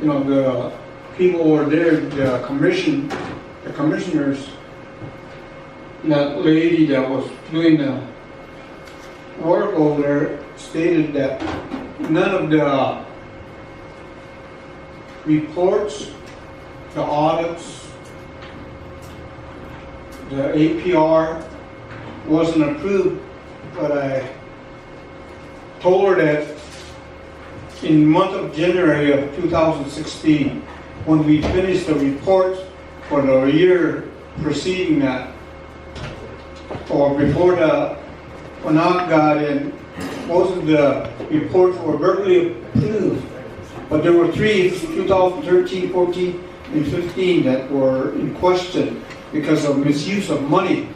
you know, the people over there, the commissioners, that lady that was doing the work over there stated that none of the reports, the audits, the APR wasn't approved but I told her that in the month of January of 2016, when we finished the report for the year preceding that, or before when I got in, most of the reports were verbally approved, but there were 3, 2013, 14, and 15 that were in question because of misuse of money.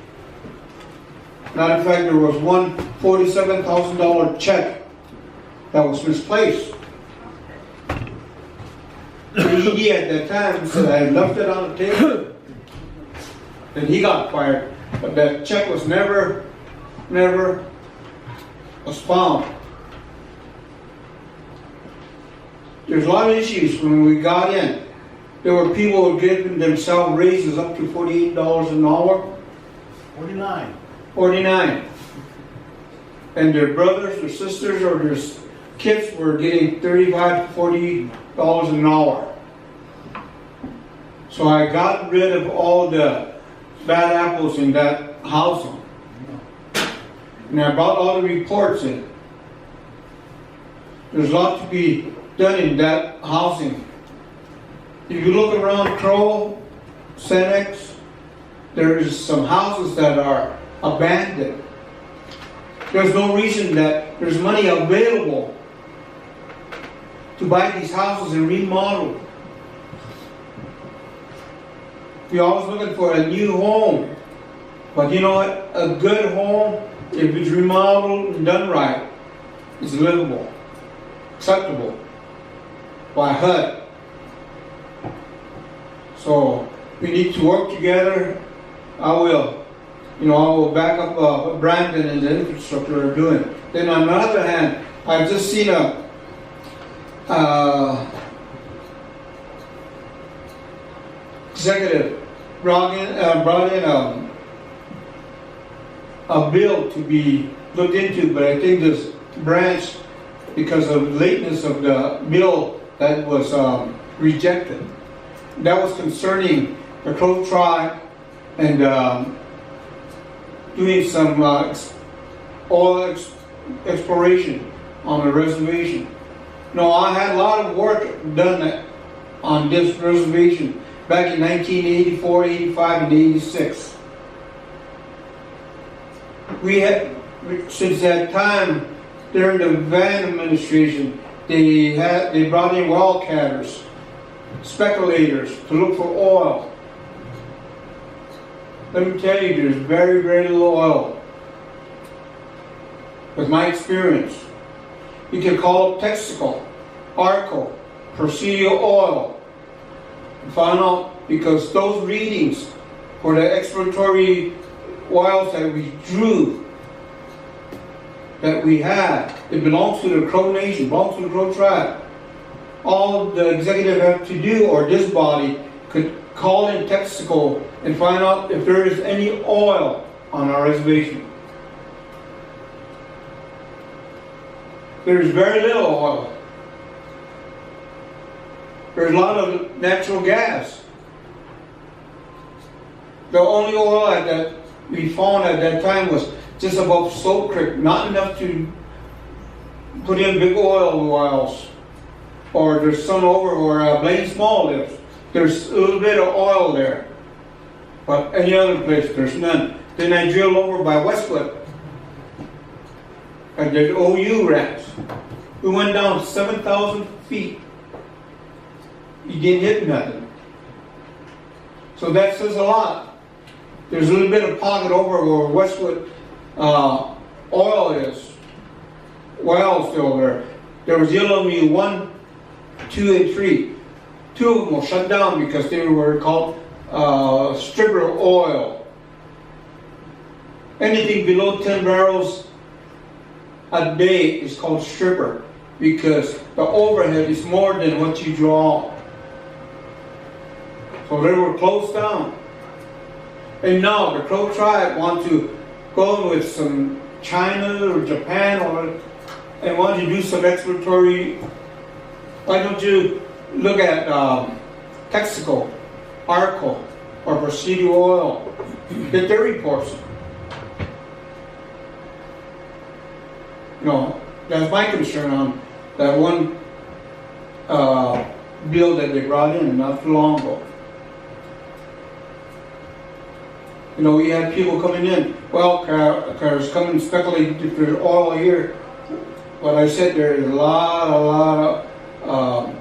Matter of fact, there was one $47,000 check that was misplaced. The ED at that time said I had left it on the table. Then he got fired, but that check was never was found. There's a lot of issues when we got in. There were people who were giving themselves raises up to $48 an hour. 49. And their brothers or sisters or their kids were getting $35 to $40 an hour. So I got rid of all the bad apples in that housing. And I brought all the reports in. There's a lot to be done in that housing. If you look around Crow, Senex, there's some houses that are abandoned. There's no reason that there's money available to buy these houses and remodel. We're always looking for a new home. But you know what? A good home, if it's remodeled and done right, is livable, acceptable by HUD. So we need to work together. I will back up Brandon and the infrastructure are doing. Then on the other hand, I've just seen executive brought in a bill to be looked into, but I think this branch, because of the lateness of the bill, that was rejected. That was concerning the Crow tribe and doing some oil exploration on the reservation. No, I had a lot of work done on this reservation back in 1984, 85, and 86. We had, since that time, during the Van administration, they brought in wildcatters, speculators to look for oil. Let me tell you, there's very, very little oil. With my experience, you can call up Texaco, Arco, Presidio Oil, and find out, because those readings for the exploratory oils that we drew, that we had, it belongs to the Crow Nation, belongs to the Crow tribe. All the executive have to do, or this body, could call in Texaco and find out if there is any oil on our reservation. There is very little oil. There's a lot of natural gas. The only oil that we found at that time was just above Salt Creek, not enough to put in big oil wells. Or there's some over where Blaine Small lives. There's a little bit of oil there. But any other place, there's none. Then I drilled over by Westwood at the OU ranch. We went down 7,000 feet. You didn't hit nothing. So that says a lot. There's a little bit of pocket over where Westwood oil is. Well, still there. There was Yellow Mew 1, 2, and 3. 2 of them were shut down because they were called stripper oil. Anything below 10 barrels a day is called stripper because the overhead is more than what you draw. So they were closed down. And now the Crow tribe want to go with some China or Japan and want to do some exploratory. Why don't you look at Texaco, Arco, or Presidio Oil? Get their reports. You know, that's my concern on that one bill that they brought in not too long ago. You know, we had people coming in, well, cars coming speculating if there's oil here. What I said, there is a lot of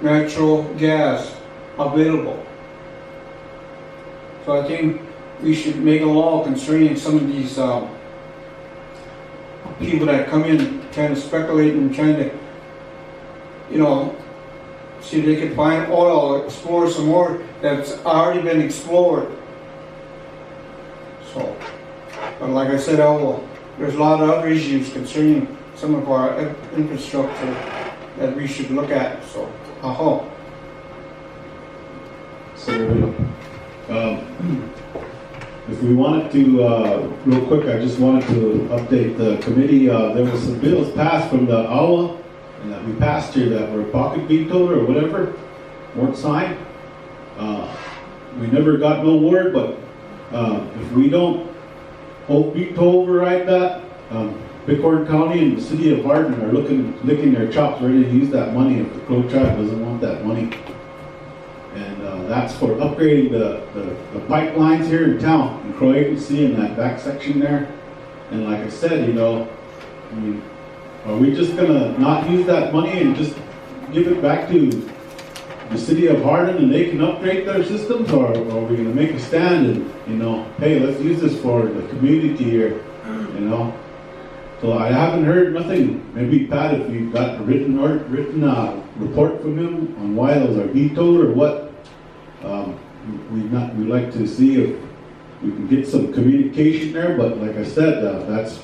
natural gas available. So I think we should make a law concerning some of these people that come in trying to speculate and trying to, you know, see if they can find oil or explore some more that's already been explored. So, but like I said, there's a lot of other issues concerning some of our infrastructure that we should look at. So, I hope. So, if we wanted to, real quick, I just wanted to update the committee. There was some bills passed from the AWA and that we passed here that were pocket vetoed or whatever, weren't signed. We never got no word, but if we don't veto override that, Bighorn County and the city of Hardin are licking their chops, ready to use that money if the Crow tribe doesn't want that money. And that's for upgrading the pipelines here in town, in Crow Agency and that back section there. And like I said, you know, I mean, are we just gonna not use that money and just give it back to the city of Hardin and they can upgrade their systems, or are we gonna make a stand and, you know, hey, let's use this for the community here, you know? So I haven't heard nothing. Maybe Pat, if you've got a written report from him on why those are vetoed or what, we'd like to see if we can get some communication there. But like I said, that's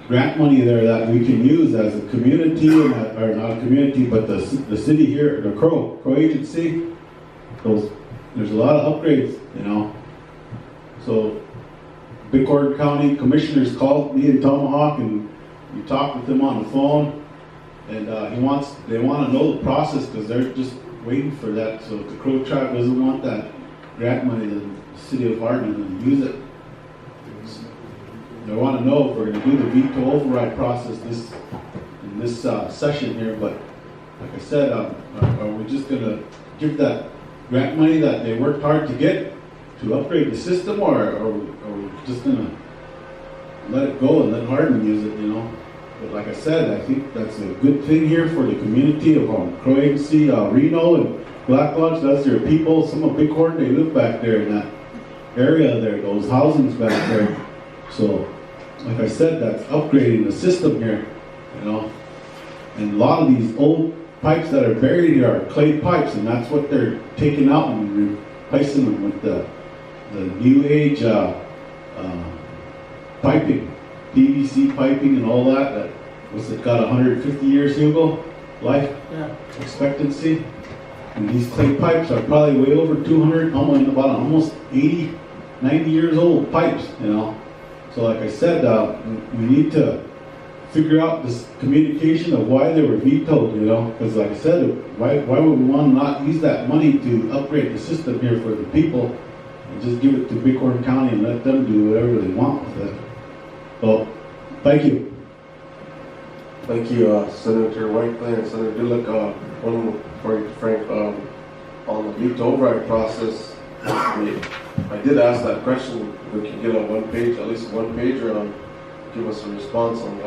grant money there that we can use as a community, or not a community, but the city here, the Crow Agency. There's a lot of upgrades, you know. So Bighorn County commissioners called me in Tomahawk, and we talked with them on the phone, and they want to know the process because they're just waiting for that. So if the Crow tribe doesn't want that grant money, then the city of Hardin will use it. They want to know if we're going to do the veto override process in this session here. But like I said, are we just going to give that grant money that they worked hard to get to upgrade the system, or are we just going to let it go and let Hardin use it, you know? But like I said, I think that's a good thing here for the community of Crow Agency, Reno and Black Lodge. That's their people. Some of Bighorn, they live back there in that area there, those housings back there. So, like I said, that's upgrading the system here, you know. And a lot of these old pipes that are buried here are clay pipes, and that's what they're taking out and replacing them with the new age piping, PVC piping and all that. That was it got 150 years, Hugo, life expectancy. And these clay pipes are probably way over 200, almost 80, 90 years old pipes, you know. So like I said, we need to figure out this communication of why they were vetoed, you know, because like I said, why would we want to not use that money to upgrade the system here for the people and just give it to Bighorn County and let them do whatever they want with it? So, thank you. Thank you, Senator Whiteclay and Senator Dulac. One for you, Frank, on the veto override process. I did ask that question. We can get a one-page, at least one pager on, give us a response on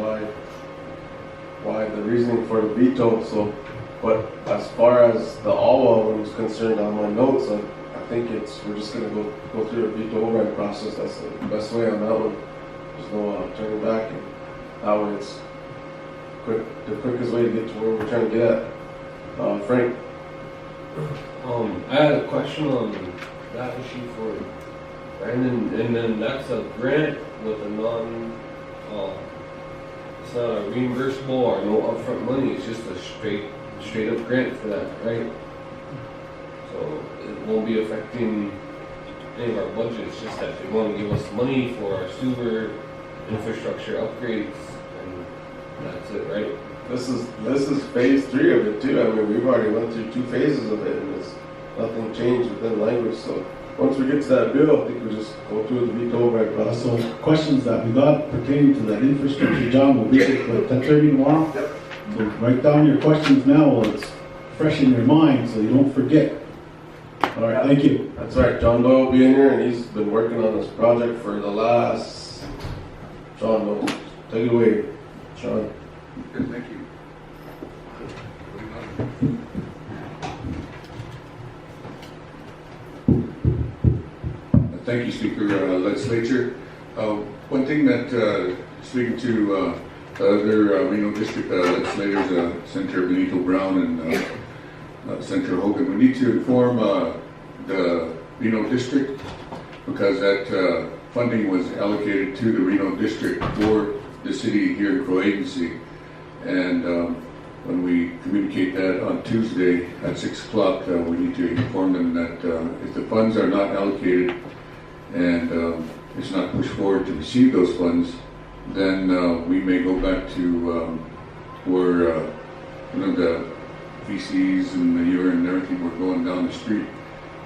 why the reasoning for the veto. So, but as far as the AWA was concerned, on my notes, I think we're just going to go through the veto override process. That's the best way on that one. There's no turning back, and that way it's the quickest way to get to where we're trying to get at. Frank. I had a question on that issue for Brandon, and then that's a grant with a it's not a reimbursable or no upfront money, it's just a straight up grant for that, right? So it won't be affecting any of our budget, it's just that they want to give us money for our sewer infrastructure upgrades, and that's it, right? This is phase 3 of it too. I mean, we've already went through 2 phases of it, and nothing changed within language. So once we get to that bill, I think we just go through the veto right process. So questions that we got pertaining to that infrastructure, John, will be at 10:30 tomorrow. Yep. So write down your questions now while it's fresh in your mind so you don't forget. All right, thank you. That's right, John Doyle will be in here, and he's been working on this project for the last, Shawn knows. Take it away, Shawn. Good, thank you. Thank you, Speaker, Legislature. One thing that, speaking to other Reno District legislators, Senator Benito Brown and Senator Hogan, we need to inform the Reno District because that funding was allocated to the Reno District for the city here in Crow Agency. And when we communicate that on Tuesday at 6 o'clock, we need to inform them that if the funds are not allocated and it's not pushed forward to receive those funds, then we may go back to where the feces and the urine and everything were going down the street,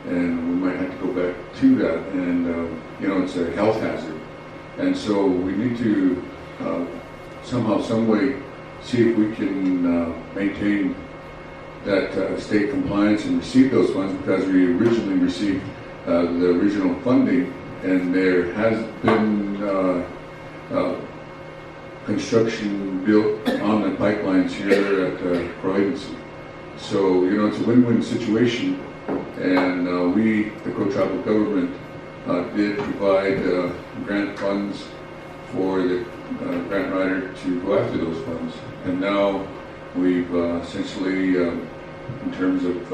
and we might have to go back to that, and it's a health hazard, and so we need to somehow, some way, see if we can maintain that state compliance and receive those funds, because we originally received the original funding, and there has been construction built on the pipelines here at Crow Agency. So, it's a win-win situation, and we, the Crow Tribal Government, did provide grant funds for the grant writer to go after those funds. And now we've essentially, in terms of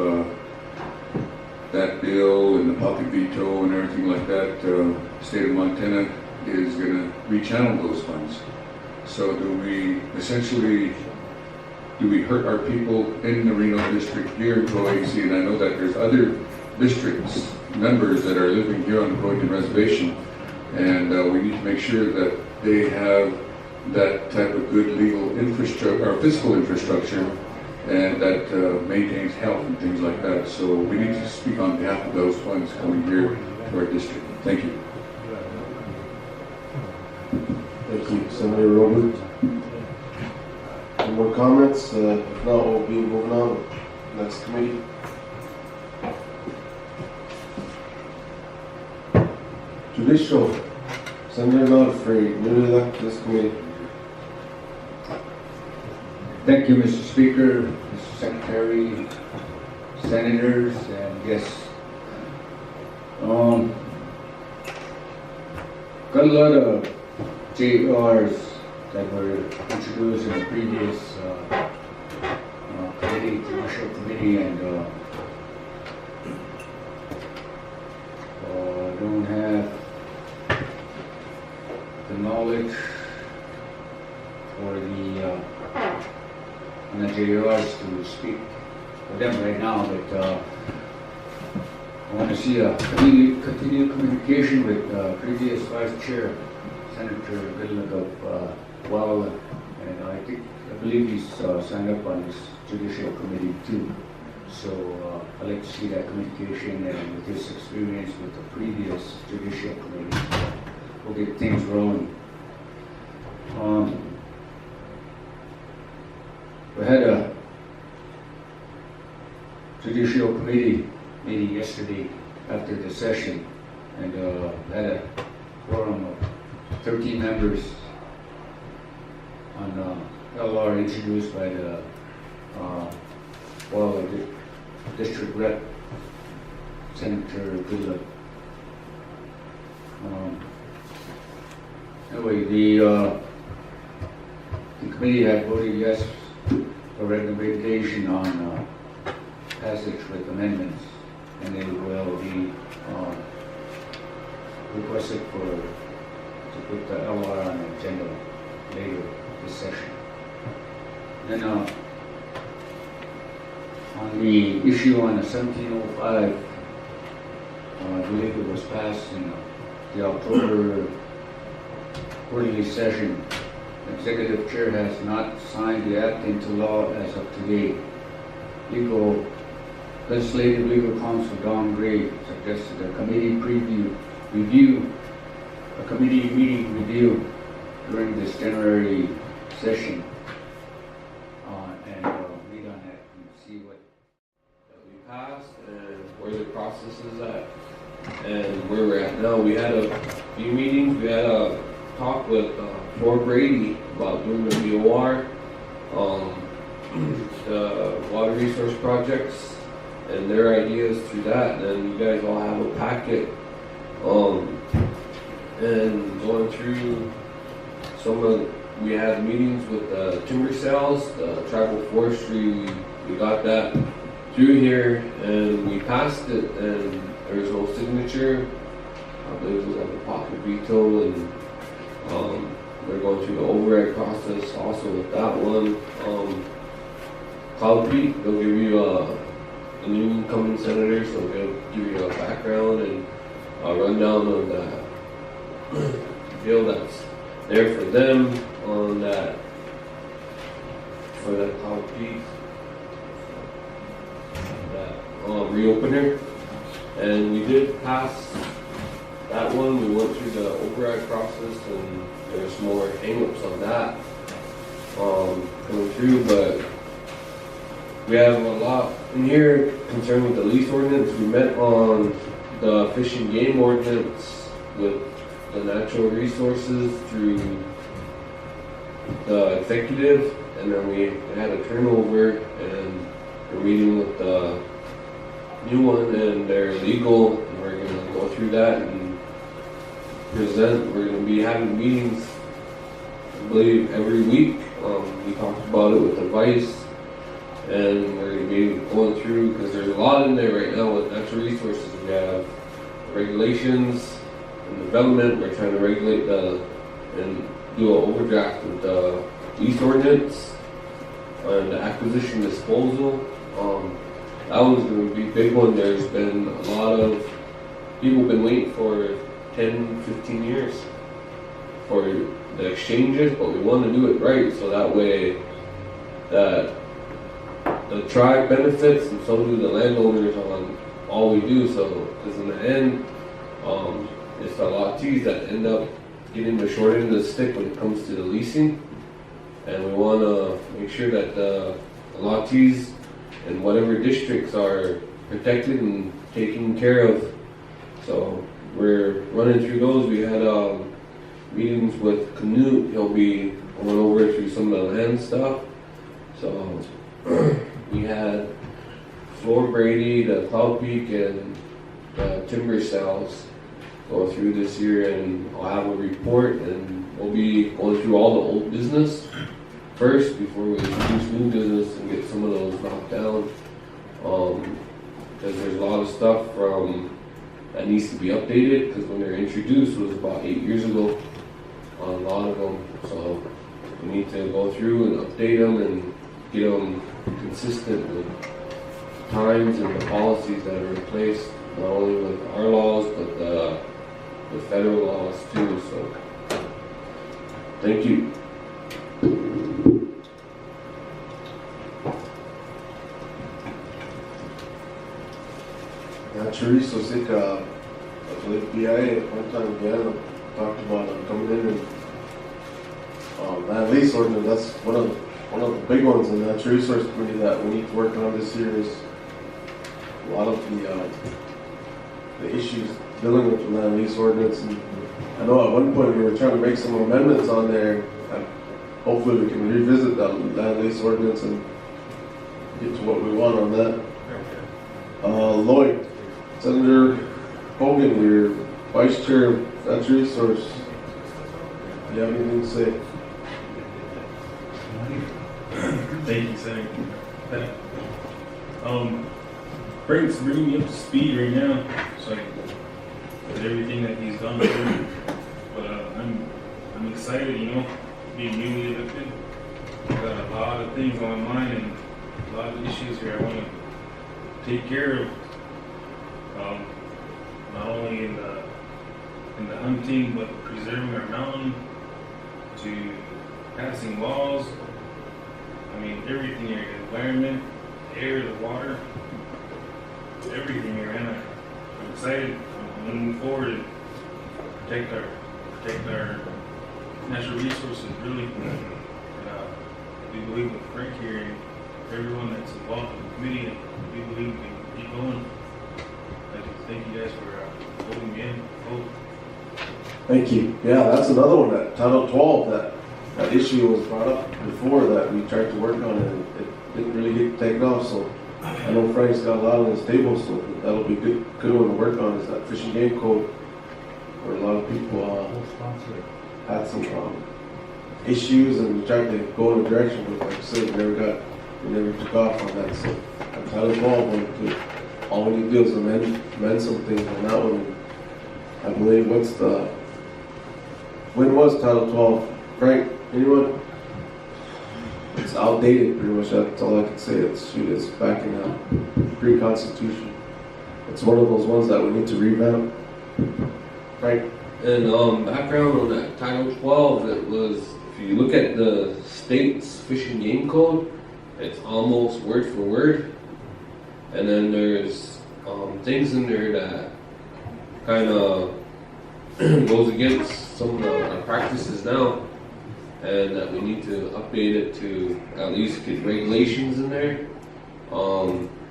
that bill and the pocket veto and everything like that, the state of Montana is going to rechannel those funds. So do we hurt our people in the Reno District here in Crow Agency? And I know that there's other districts, members that are living here on the Crow Indian Reservation, and we need to make sure that they have that type of good legal infrastructure, or physical infrastructure, and that maintains health and things like that. So we need to speak on behalf of those funds coming here to our district. Thank you. Thank you, Senator Robert. Any more comments? If not, we'll be moving on. Next committee. Judicial. Senator Godfrey, newly elected to this committee. Thank you, Mr. Speaker, Mr. Secretary, Senators, and guests. Got a lot of JRs that were introduced in the previous committee, Judicial Committee, and don't have the knowledge or the JRs to speak for them right now, but I want to see a continued communication with previous Vice Chair, Senator Goodluck of Walla, and I believe he's signed up on this Judicial Committee too. So I'd like to see that communication, and with his experience with the previous Judicial Committee, we'll get things rolling. We had a Judicial Committee meeting yesterday after the session, and had a quorum of 13 members on LR introduced by the District Rep, Senator Goodluck. Anyway, the committee had voted yes for recommendation on passage with amendments, and they will be requested to put the LR on the agenda later this session. Then on the issue on the 1705, I believe it was passed in the October quarterly session. The Executive Chair has not signed the act into law as of today. Legal Legislative Legal Counsel Don Gray suggested a committee meeting review during this January session. And read on that and see what we passed and where the process is at and where we're at now. We had a few meetings. We had a talk with Fort Brady about doing the BOR, the water resource projects, and their ideas through that. And you guys all have a packet, and going through some of. We had meetings with the timber sales, the tribal forestry. We got that through here, and we passed it, and there was no signature. I believe it was like a pocket veto, and we're going through the override process also with that one. Cloud Peak, they'll give you a new incoming senator, so they'll give you a background and a rundown of that bill that's there for them on that, for that Cloud Peak, that reopener. And we did pass that one. We went through the override process, and there's more hang-ups on that coming through, but we have a lot in here concerned with the lease ordinance. We met on the fish and game ordinance with the natural resources through the executive, and then we had a turnover, and we're meeting with the new one, and they're legal, and we're going to go through that and present. We're going to be having meetings, I believe, every week. We talked about it with the vice, and we're going to be going through, because there's a lot in there right now with natural resources. We have regulations and development. We're trying to regulate and do an overdraft with the lease ordinance and the acquisition disposal. That one's going to be a big one. There's been a lot of people been waiting for 10, 15 years for the exchanges, but we want to do it right, so that way that the tribe benefits and so do the landowners on all we do. So, because in the end, it's the lottees that end up getting the short end of the stick when it comes to the leasing, and we want to make sure that the lottees in whatever districts are protected and taken care of. So we're running through those. We had meetings with Canute. He'll be going over through some of the land stuff. So we had Fort Brady, the Cloud Peak, and the timber sales go through this year, and I'll have a report, and we'll be going through all the old business first before we introduce new business and get some of those knocked down. Because there's a lot of stuff that needs to be updated, because when they were introduced it was about 8 years ago on a lot of them. So we need to go through and update them and get them consistent with times and the policies that are in place, not only with our laws, but the federal laws too. So thank you. Natural resource, I believe BIA at one time again talked about coming in and land lease ordinance. That's one of the big ones in the natural resource committee that we need to work on this year. Is a lot of the issues dealing with the land lease ordinance. And I know at one point we were trying to make some amendments on there. Hopefully we can revisit that land lease ordinance and get to what we want on that. Lloyd, Senator Hogan, your Vice Chair of Natural Resource. Do you have anything to say? Thank you, Senator. Bringing me up to speed right now, so with everything that he's done. But I'm excited, being newly elected. I've got a lot of things on my mind and a lot of issues here I want to take care of. Not only in the hunting, but preserving our mountain, to passing laws. I mean, everything here, the environment, the air, the water. everything here, and I'm excited. I'm gonna move forward and protect our natural resources, really. And, we believe with Frank here and everyone that's involved in the committee, and we believe we can keep going. I just thank you guys for holding me in. Thank you. Yeah, that's another one, that Title 12, that issue was brought up before that we tried to work on and it didn't really get taken off. So I know Frank's got a lot on his table, so that'll be good one to work on, is that fishing game code, where a lot of people had some issues and we tried to go in a direction, but like I said, we never took off on that. So Title 12 went to, all we need to do is amend some things on that one. I believe when was Title 12? Frank, anyone? It's outdated, pretty much. That's all I can say. It's back in pre-Constitution. It's one of those ones that we need to revamp. Frank? And background on that Title 12, it was, if you look at the state's Fish and Game Code, it's almost word for word. And then there's things in there that kind of goes against some of our practices now, and that we need to update it to at least get regulations in there,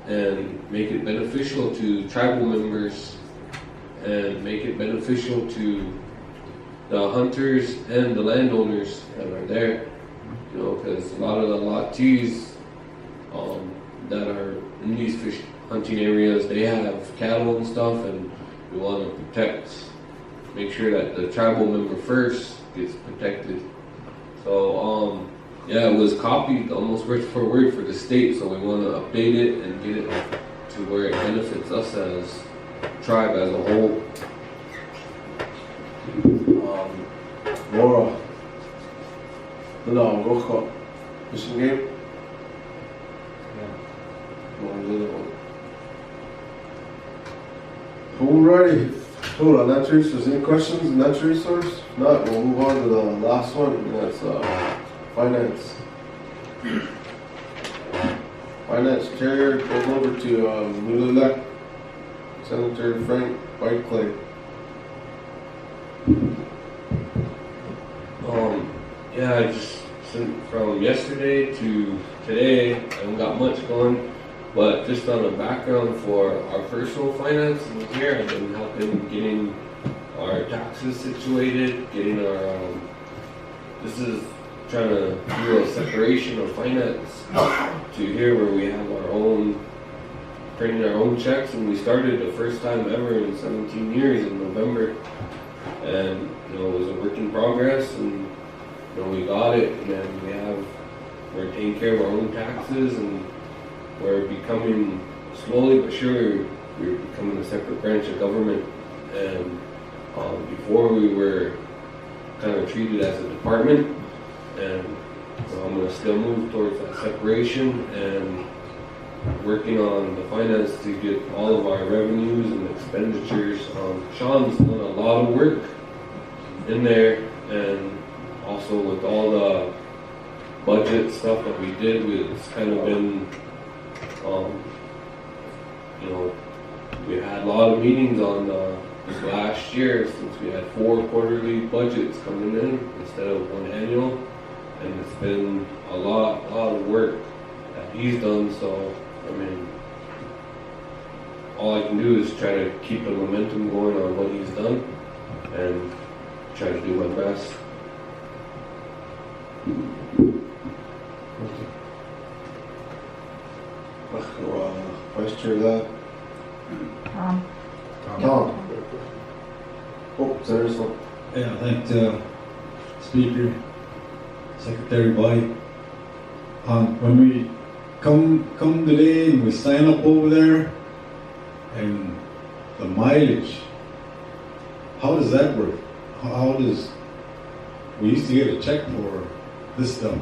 and make it beneficial to tribal members, and make it beneficial to the hunters and the landowners that are there. You know, because a lot of the lottees that are in these fish hunting areas, they have cattle and stuff, and we want to protect, make sure that the tribal member first gets protected. So, yeah, it was copied almost word for word for the state, so we want to update it and get it to where it benefits us as a tribe as a whole. Laura, Rojo, fishing game? Alrighty. Cool, on natural resource. Any questions on natural resource? If not, we'll move on to the last one, and that's finance. Finance chair goes over to newly elected Senator Frank Whiteclay. Yeah, I just from yesterday to today, I haven't got much going, but just on a background for our personal finances here, I've been helping getting our taxes situated, getting our, this is trying to do a separation of finance to here where we have our own, printing our own checks, and we started the first time ever in 17 years in November, and you know, it was a work in progress, and you know, we got it, and then we're taking care of our own taxes, and we're becoming, slowly but surely, we're becoming a separate branch of government. And before we were kind of treated as a department, and so I'm going to still move towards that separation and working on the finance to get all of our revenues and expenditures. Shawn's done a lot of work in there, and also with all the budget stuff that we did, it's kind of been, you know, we had a lot of meetings on this last year, since we had 4 quarterly budgets coming in instead of 1 annual, and it's been a lot of work that he's done. So I mean, all I can do is try to keep the momentum going on what he's done and try to do my best. Vice Chair that. Tom. Oh, Senator Sloan. Yeah, thank the Speaker, Secretary White. When we come today and we sign up over there, and the mileage, how does that work? How does, we used to get a check for this stuff.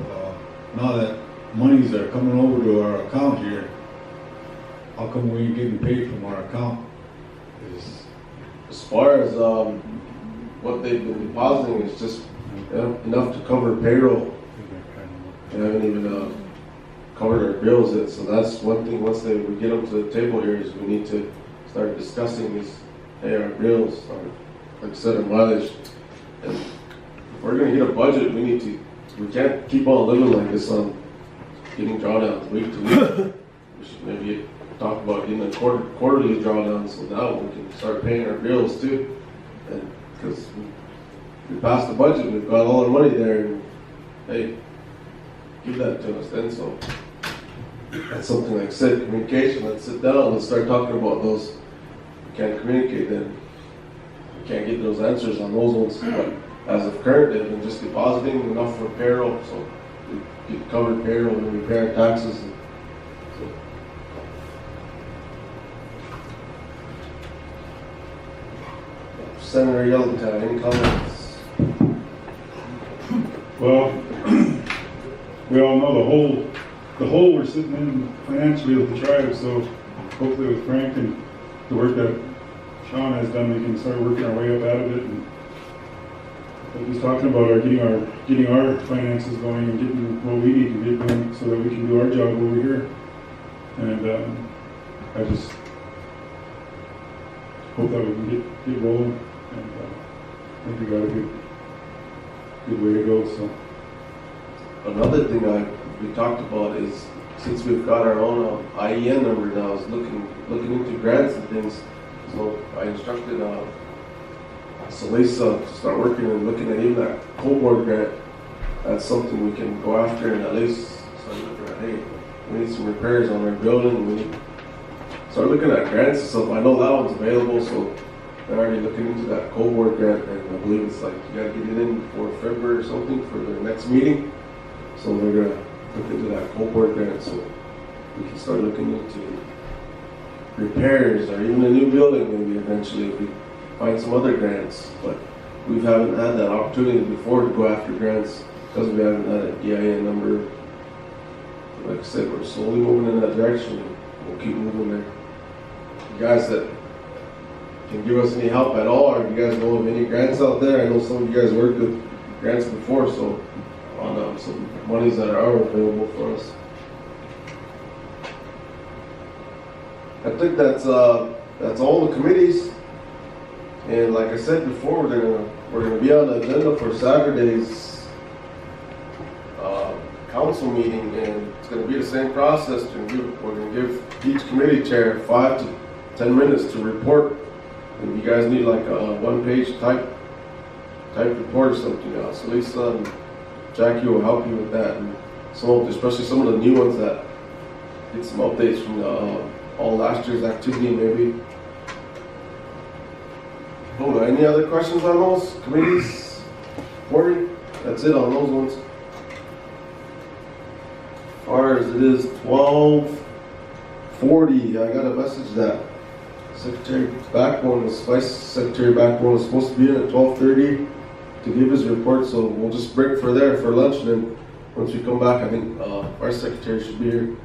Now that monies are coming over to our account here, how come we ain't getting paid from our account? As far as what they've been depositing is just enough to cover payroll. They haven't even covered our bills yet. So that's one thing. Once we get them to the table here, is we need to start discussing is, hey, our bills, our, like I said, our mileage. And if we're gonna get a budget, we can't keep on living like this on getting drawdowns week to week. We should maybe talk about getting a quarterly drawdown, so now we can start paying our bills too. And because we passed the budget, we've got all our money there, and hey, give that to us then. So that's something like I said, communication. Let's sit down and start talking about those. We can't communicate, then we can't get those answers on those ones. But as of current, they've been just depositing enough for payroll, so we get covered payroll and we pay our taxes. And so. Senator Yellowtown, any comments? Well, we all know the hole we're sitting in financially with the tribe, so hopefully with Frank and the work that Shawn has done, we can start working our way up out of it. And like he's talking about getting our finances going and getting what we need to get going so that we can do our job over here. And I just hope that we can get rolling. And I think we got a good way to go. So another thing we talked about is, since we've got our own IEN number now, is looking into grants and things. So I instructed Salisa to start working and looking at even that cold grant. That's something we can go after and at least start looking at, hey, we need some repairs on our building. We need to start looking at grants and stuff. I know that one's available, so they're already looking into that cold grant, and I believe it's like you gotta get it in before February or something for their next meeting. So they're gonna look into that cold grant, so we can start looking into repairs or even a new building maybe eventually if we find some other grants. But we haven't had that opportunity before to go after grants because we haven't had an EIN number. Like I said, we're slowly moving in that direction, and we'll keep moving there. You guys that can give us any help at all, or if you guys know of any grants out there, I know some of you guys worked with grants before, so on some monies that are available for us. I think that's all the committees. And like I said before, we're gonna be on the agenda for Saturday's council meeting, and it's gonna be the same process. We're gonna give each committee chair 5 to 10 minutes to report. And if you guys need like a one-page type report or something, so Lisa and Jackie will help you with that, and especially some of the new ones that get some updates from all last year's activity maybe. Oh, any other questions on those committees? Morning? That's it on those ones. As far as it is 12:40, I got a message that Secretary Backbone, Vice Secretary Backbone, is supposed to be in at 12:30 to give his report, so we'll just break for lunch, and then once we come back, I think our Secretary should be here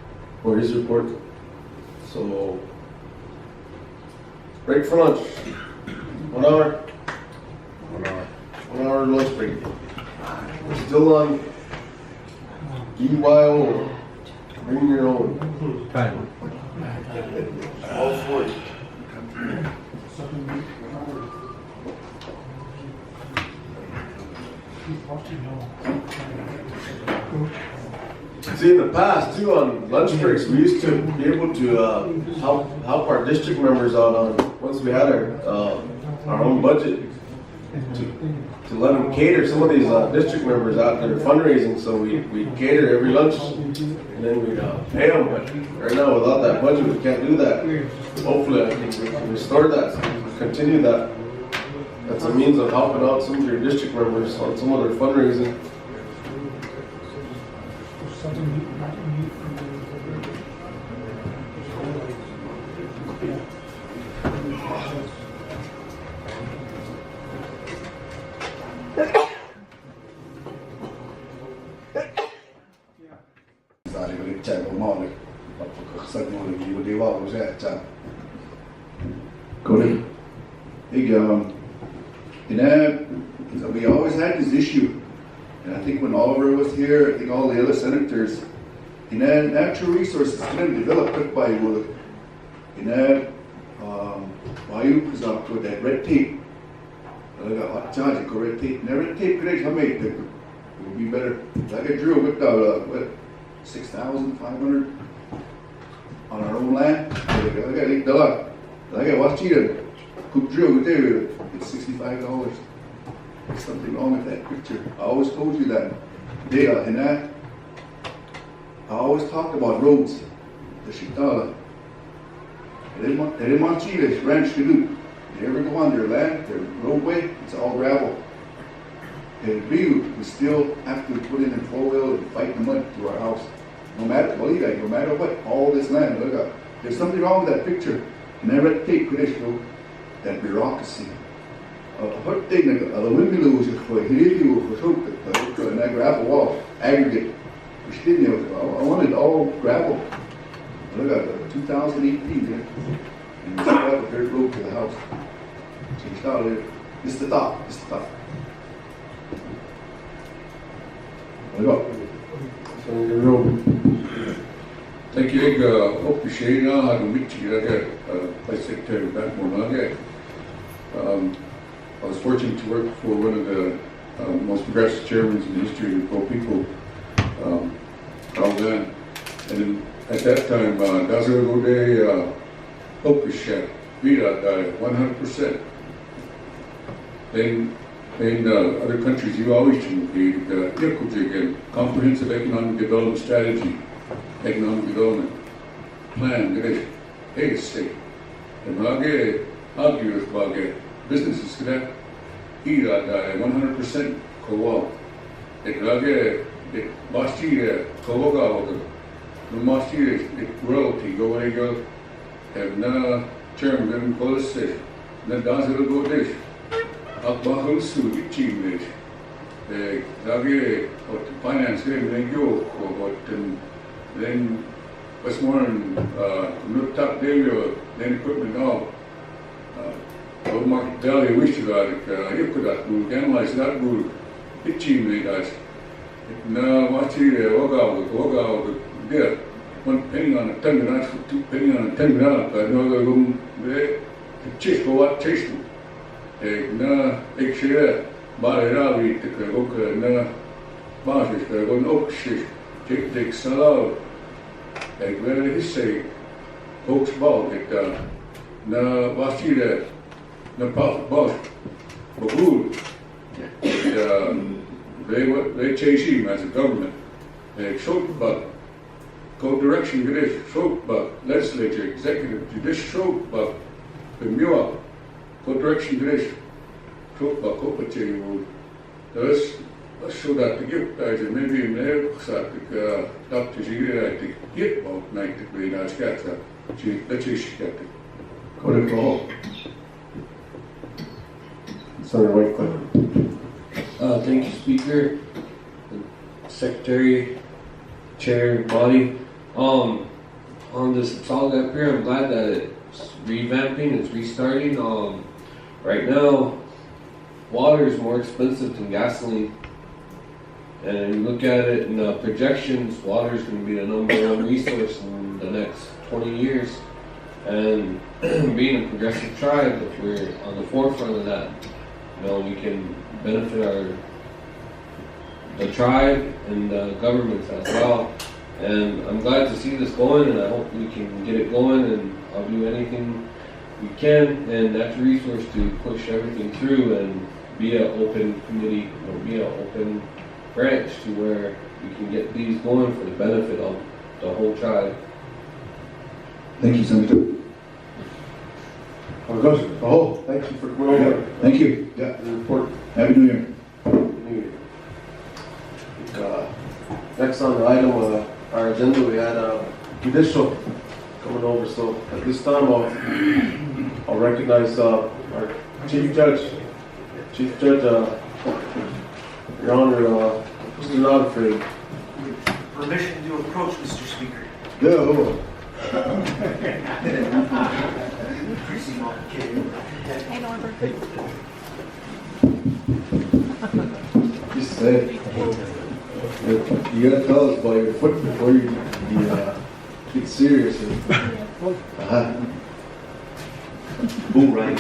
for his report. So, break for lunch. 1 hour. 1 hour lunch break. We're still on EYO. Bring your own. Time. 12:40. See, in the past too, on lunch breaks, we used to be able to help our district members out on, once we had our own budget, to let them cater some of these district members out there fundraising. So we'd cater every lunch, and then we'd pay them. But right now, without that budget, we can't do that. Hopefully, I think we can restore that, continue that. That's a means of helping out some of your district members on some of their fundraising. Cody? Hey, we always had this issue, and I think when Oliver was here, I think all the other senators, natural resources couldn't develop quick by wood. Bayou is up with that red tape. I got hot charge go red tape. And that red tape today, how many? It would be better. I got drill with what 6,500 on our own land. I got $8. I got watch it. Cook drill with there. It's $65. There's something wrong with that picture. I always told you that. Data and that. I always talked about roads. The Shitala. They didn't want Chile ranch to do. They ever go on their land, their roadway, it's all gravel. And we still have to put in 4-wheel and fight the mud to our house. No matter what, all this land, look up. There's something wrong with that picture. And I read tape show that bureaucracy. What thing the windmills for Hiridu for and that gravel wall, aggregate. I wanted all gravel. Look at 2018 there. And we got a dirt road to the house. So we started, this is the top. Look up. So your road. Thank you, hope you share now how to meet you. I got Vice Secretary Backmore. I was fortunate to work for one of the most progressive chairmen in the history of Pro People, Carl Van. And at that time, Dazo Gode, Hokusha, Vida, 100%. Then in other countries, you always should be the comprehensive economic development strategy, economic development plan, hey, state. And Mage, argue with businesses that Ira, 100% co-op. It Lage, it Bastille, co-op. The master is royalty, go away, go. Have no term, then policy. Then does it go this. Akbahul Sud, achieve this. Zage, what the finance, then go, what then Westmoreland, not top there, then equipment all. Market value, wish to that, you could analyze that good, achieve that. Now, what's here, Oga, yeah, 1 penny on a 10 minutes, 2 penny on a 10 minutes, I know the room there, chase for what chase to. Na, share, Barravi, the Kagoka, na, Marsh, the one oak take salad. Where he say, Oaks ball, na, what's here, na, puff, boss, but good. They chase him as a government. They showed about co-direction Gadish, showed about legislature, executive, judicial, showed about the Mua, co-direction Gadish, showed about Kopache. Let's show that the gift guys, and maybe in there, Dr. Zira, I think, get about 90 grade, I got that. Let's just get it. Go to call. Senator Whitecliff. Thank you, Speaker, Secretary, Chair, body. On this solid up here, I'm glad that it's revamping, it's restarting. Right now, water is more expensive than gasoline. And you look at it in the projections, water is going to be the #1 resource in the next 20 years. And being a progressive tribe, if we're on the forefront of that, we can benefit the tribe and the governments as well. And I'm glad to see this going, and I hope we can get it going, and I'll do anything we can, and that's a resource to push everything through and be an open committee, or be an open branch to where we can get these going for the benefit of the whole tribe. Thank you, Senator. Oh, thank you for coming over. Thank you. Yeah, the report. Happy New Year. Next on the item, our agenda, we had judicial coming over. So at this time, I'll recognize our Chief Judge. Chief Judge, Your Honor, Mr. Nodfrey. Permission to approach, Mr. Speaker. Yeah, hold on. Hey, Norbert. Just say, you gotta tell us about your foot before you get serious. Boo, Ryan.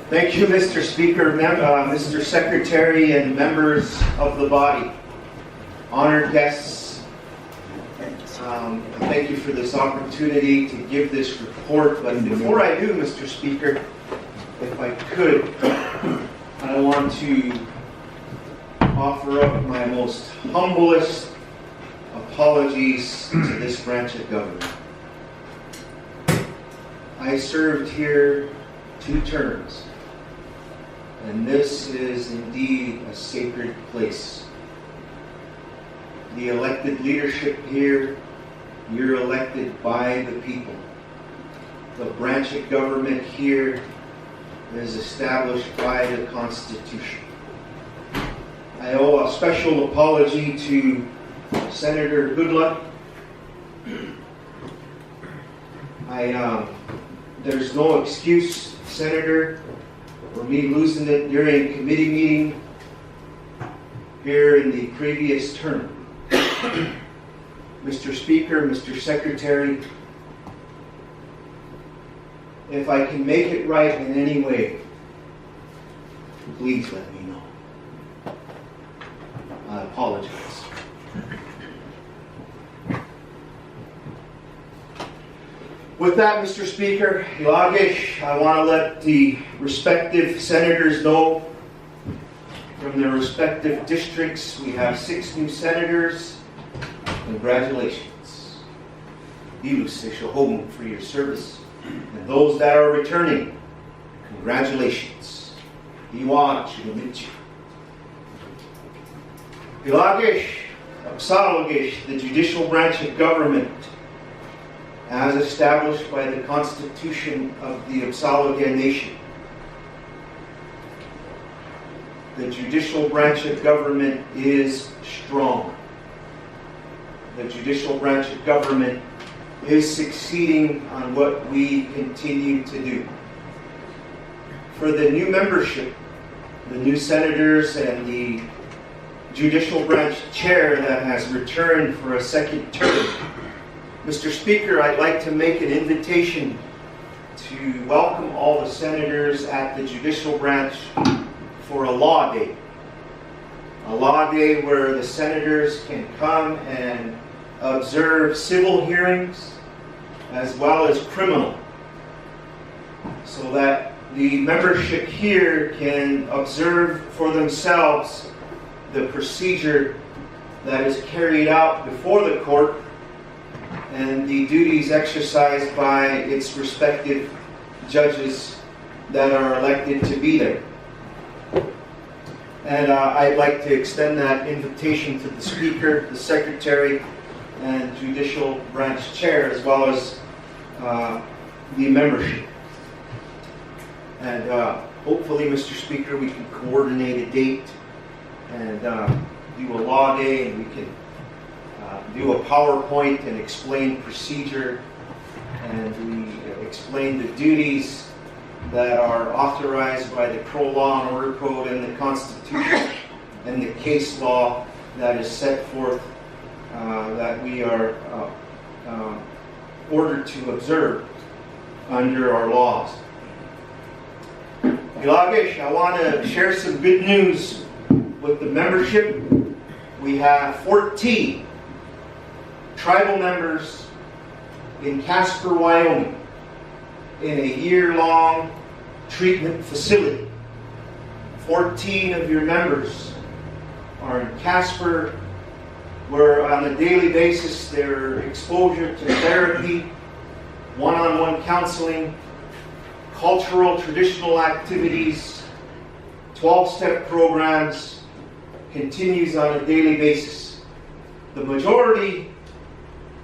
Thank you, Mr. Speaker, Mr. Secretary, and members of the body. Honored guests, thank you for this opportunity to give this report. But before I do, Mr. Speaker, if I could, I want to offer up my most humblest apologies to this branch of government. I served here 2 terms, and this is indeed a sacred place. The elected leadership here, you're elected by the people. The branch of government here is established by the Constitution. I owe a special apology to Senator Goodluck. There's no excuse, Senator, for me losing it during committee meeting here in the previous term. Mr. Speaker, Mr. Secretary, if I can make it right in any way, please let me know. I apologize. With that, Mr. Speaker, Ilagish, I want to let the respective senators know from their respective districts. We have 6 new senators. Congratulations. Ilus Ishohom for your service. And those that are returning, congratulations. Iwa Chilumichi. Ilagish, Apsalogish, the judicial branch of government, as established by the Constitution of the Apsalogia Nation. The judicial branch of government is strong. The judicial branch of government is succeeding on what we continue to do. For the new membership, the new senators and the judicial branch chair that has returned for a 2nd term, Mr. Speaker, I'd like to make an invitation to welcome all the senators at the judicial branch for a law day. A law day where the senators can come and observe civil hearings as well as criminal, so that the membership here can observe for themselves the procedure that is carried out before the court and the duties exercised by its respective judges that are elected to be there. And I'd like to extend that invitation to the Speaker, the Secretary, and Judicial Branch Chair, as well as the membership. And hopefully, Mr. Speaker, we can coordinate a date and do a law day, and we can do a PowerPoint and explain procedure, and we explain the duties that are authorized by the Pro Law and Order Code and the Constitution and the case law that is set forth that we are ordered to observe under our laws. Ilagish, I want to share some good news with the membership. We have 14 tribal members in Casper, Wyoming, in a year-long treatment facility. 14 of your members are in Casper, where on a daily basis their exposure to therapy, one-on-one counseling, cultural traditional activities, 12-step programs continues on a daily basis. The majority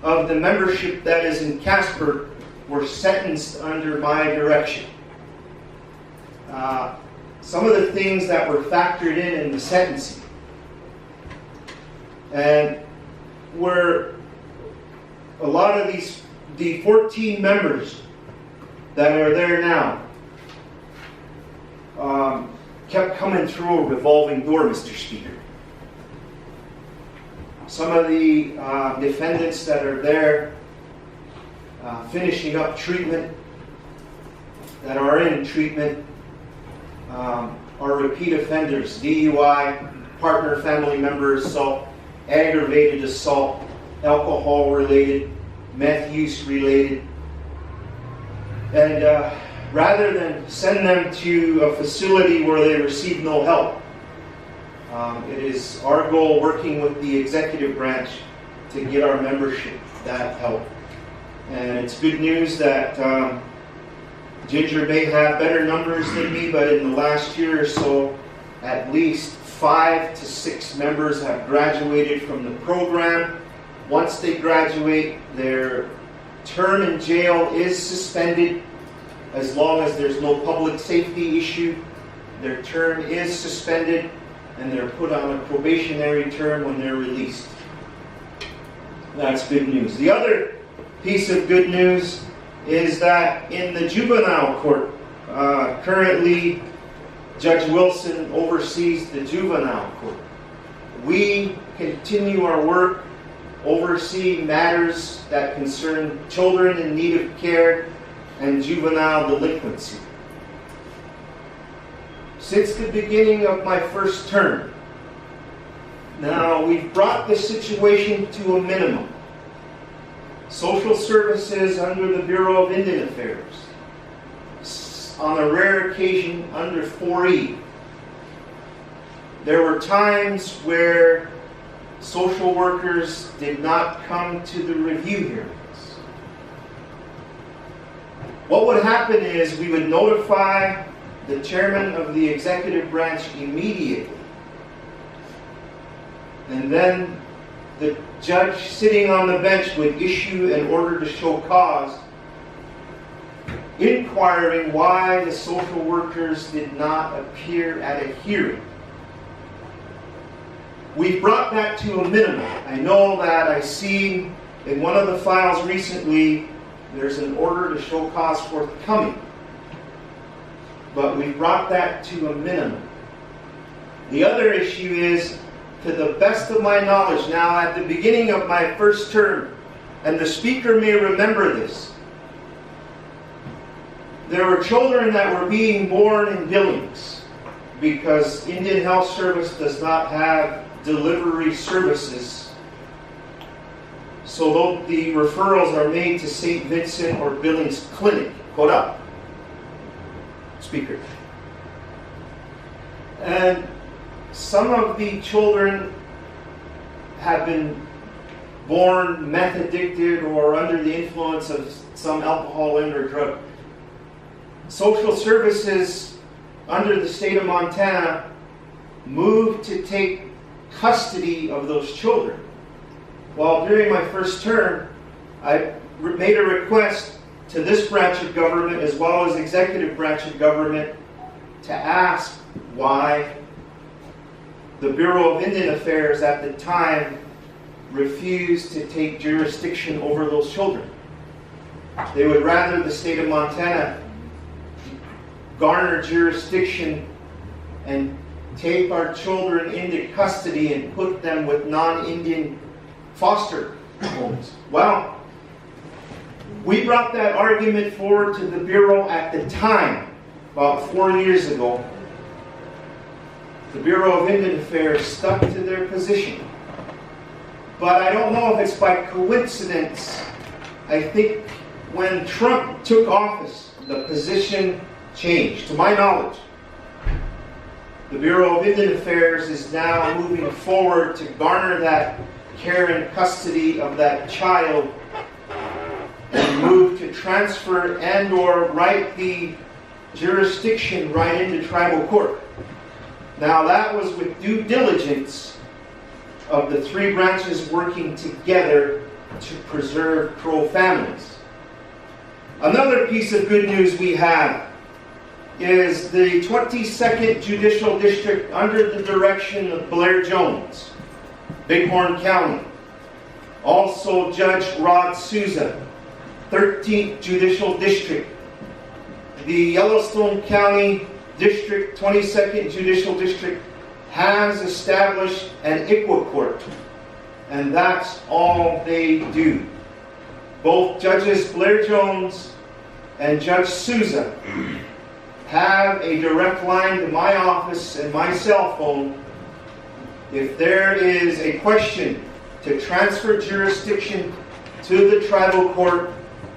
of the membership that is in Casper were sentenced under my direction. Some of the things that were factored in the sentencing and were a lot of the 14 members that are there now kept coming through a revolving door, Mr. Speaker. Some of the defendants that are there finishing up treatment, that are in treatment, are repeat offenders, DUI, partner, family member assault, aggravated assault, alcohol-related, meth use-related. And rather than send them to a facility where they receive no help, it is our goal, working with the executive branch, to get our membership that help. And it's good news that Ginger may have better numbers than me, but in the last year or so, at least 5 to 6 members have graduated from the program. Once they graduate, their term in jail is suspended as long as there's no public safety issue. Their term is suspended, and they're put on a probationary term when they're released. That's good news. The other piece of good news is that in the juvenile court, currently Judge Wilson oversees the juvenile court. We continue our work overseeing matters that concern children in need of care and juvenile delinquency. Since the beginning of my first term, now we've brought the situation to a minimum. Social services under the Bureau of Indian Affairs, on a rare occasion under 4E. There were times where social workers did not come to the review hearings. What would happen is we would notify the chairman of the executive branch immediately, and then the judge sitting on the bench would issue an order to show cause, inquiring why the social workers did not appear at a hearing. We brought that to a minimum. I know that I see in one of the files recently there's an order to show cause forthcoming, but we brought that to a minimum. The other issue is, to the best of my knowledge, now at the beginning of my first term, and the speaker may remember this, there were children that were being born in Billings because Indian Health Service does not have delivery services. So the referrals are made to St. Vincent or Billings Clinic. Koda. Speaker. And some of the children have been born meth addicted or under the influence of some alcohol or drug. Social services under the state of Montana moved to take custody of those children. Well, during my first term, I made a request to this branch of government as well as executive branch of government to ask why the Bureau of Indian Affairs at the time refused to take jurisdiction over those children. They would rather the state of Montana garner jurisdiction and take our children into custody and put them with non-Indian foster homes. Well, we brought that argument forward to the Bureau at the time, about 4 years ago. The Bureau of Indian Affairs stuck to their position. But I don't know if it's by coincidence. I think when Trump took office, the position changed. To my knowledge, the Bureau of Indian Affairs is now moving forward to garner that care and custody of that child and move to transfer and or write the jurisdiction right into tribal court. Now that was with due diligence of the three branches working together to preserve Crow families. Another piece of good news we have is the 22nd Judicial District under the direction of Blair Jones, Bighorn County. Also Judge Rod Souza, 13th Judicial District. The Yellowstone County District, 22nd Judicial District, has established an ICWA court, and that's all they do. both Judges Blair Jones and Judge Souza have a direct line to my office and my cell phone. If there is a question to transfer jurisdiction to the tribal court,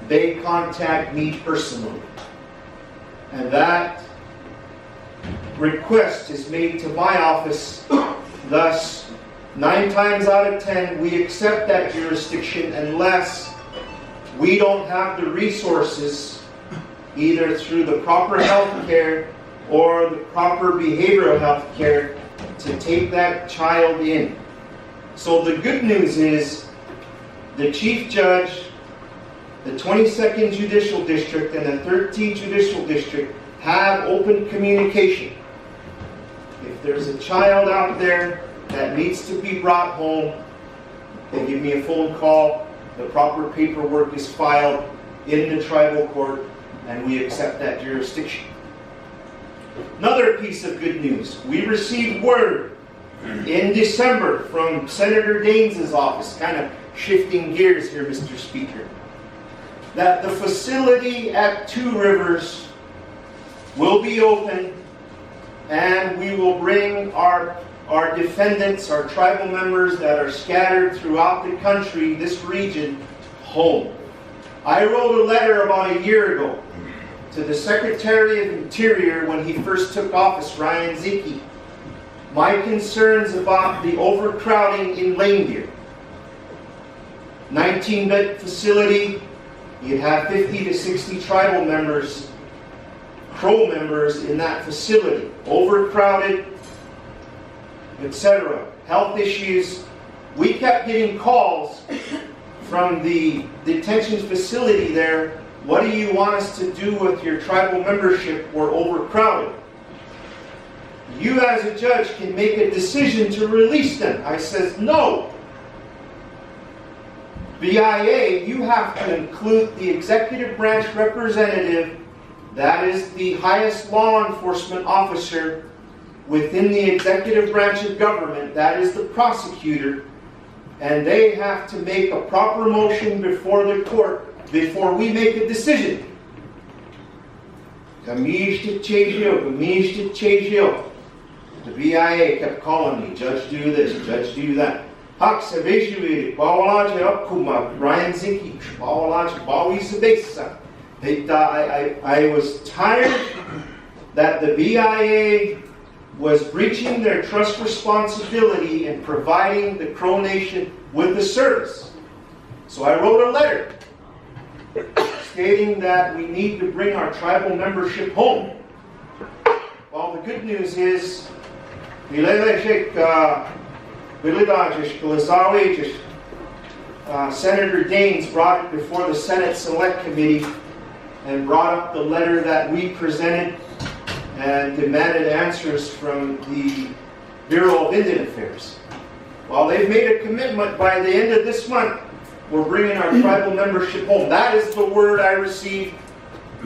they contact me personally. And that request is made to my office. Thus, 9 times out of 10, we accept that jurisdiction unless we don't have the resources, either through the proper health care or the proper behavioral health care, to take that child in. So the good news is the Chief Judge, the 22nd Judicial District, and the 13th Judicial District have open communication. If there's a child out there that needs to be brought home, they give me a phone call, the proper paperwork is filed in the tribal court, and we accept that jurisdiction. Another piece of good news, we received word in December from Senator Daines' office, kind of shifting gears here, Mr. Speaker, that the facility at Two Rivers will be open, and we will bring our defendants, our tribal members that are scattered throughout the country, this region, home. I wrote a letter about a year ago to the Secretary of Interior when he first took office, Ryan Zicke, my concerns about the overcrowding in Langeview. 19-bed facility, you'd have 50 to 60 tribal members, Crow members in that facility. Overcrowded, etc. Health issues. We kept getting calls from the detention facility there. What do you want us to do with your tribal membership? We're overcrowded. You as a judge can make a decision to release them. I says, no. BIA, you have to include the executive branch representative, that is the highest law enforcement officer within the executive branch of government, that is the prosecutor, and they have to make a proper motion before the court before we make a decision. The BIA kept calling me, Judge do this, Judge do that. Ryan Zicke, I was tired that the BIA was breaching their trust responsibility in providing the Crow Nation with the service. So I wrote a letter stating that we need to bring our tribal membership home. Well, the good news is, Senator Daines brought it before the Senate Select Committee and brought up the letter that we presented and demanded answers from the Bureau of Indian Affairs. Well, they've made a commitment by the end of this month, we're bringing our tribal membership home. That is the word I received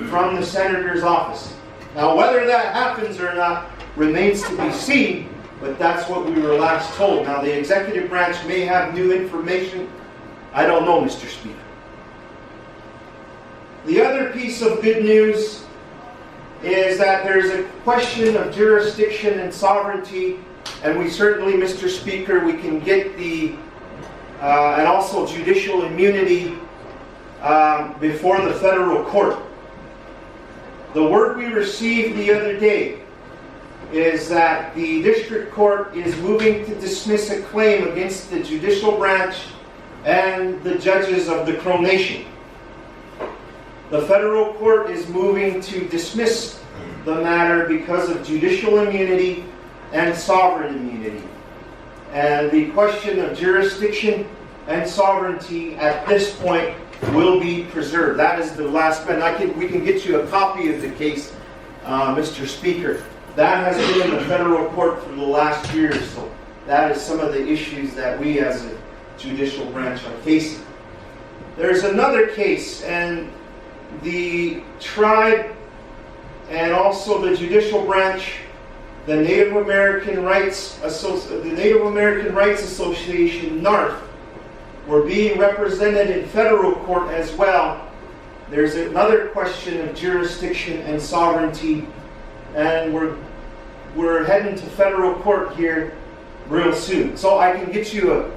from the Senator's office. Now, whether that happens or not remains to be seen, but that's what we were last told. Now, the executive branch may have new information. I don't know, Mr. Speaker. The other piece of good news is that there's a question of jurisdiction and sovereignty, and we certainly, Mr. Speaker, we can get the, and also judicial immunity before the federal court. The word we received the other day is that the district court is moving to dismiss a claim against the judicial branch and the judges of the Crow Nation. The federal court is moving to dismiss the matter because of judicial immunity and sovereign immunity. And the question of jurisdiction and sovereignty at this point will be preserved. That is the last bit. We can get you a copy of the case, Mr. Speaker. That has been in the federal court for the last year or so. That is some of the issues that we as a judicial branch are facing. There's another case, and the tribe and also the judicial branch, the Native American Rights Association, North, we're being represented in federal court as well. There's another question of jurisdiction and sovereignty, and we're heading to federal court here real soon. So I can get you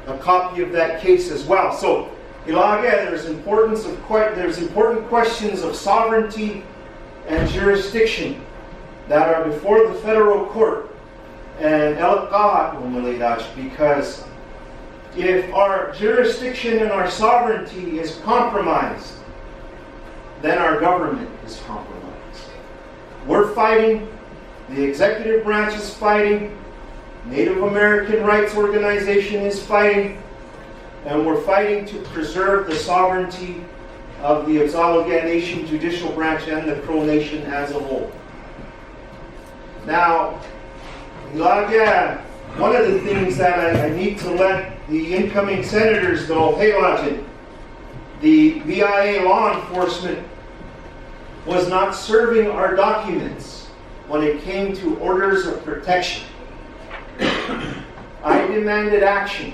a copy of that case as well. So Ilaga, there's important questions of sovereignty and jurisdiction that are before the federal court and because if our jurisdiction and our sovereignty is compromised, then our government is compromised. We're fighting, the executive branch is fighting, Native American Rights Organization is fighting, and we're fighting to preserve the sovereignty of the Otsauga Nation judicial branch and the Crow Nation as a whole. Now, one of the things that I need to let the incoming senators know, hey Lajin, the BIA law enforcement was not serving our documents when it came to orders of protection. I demanded action.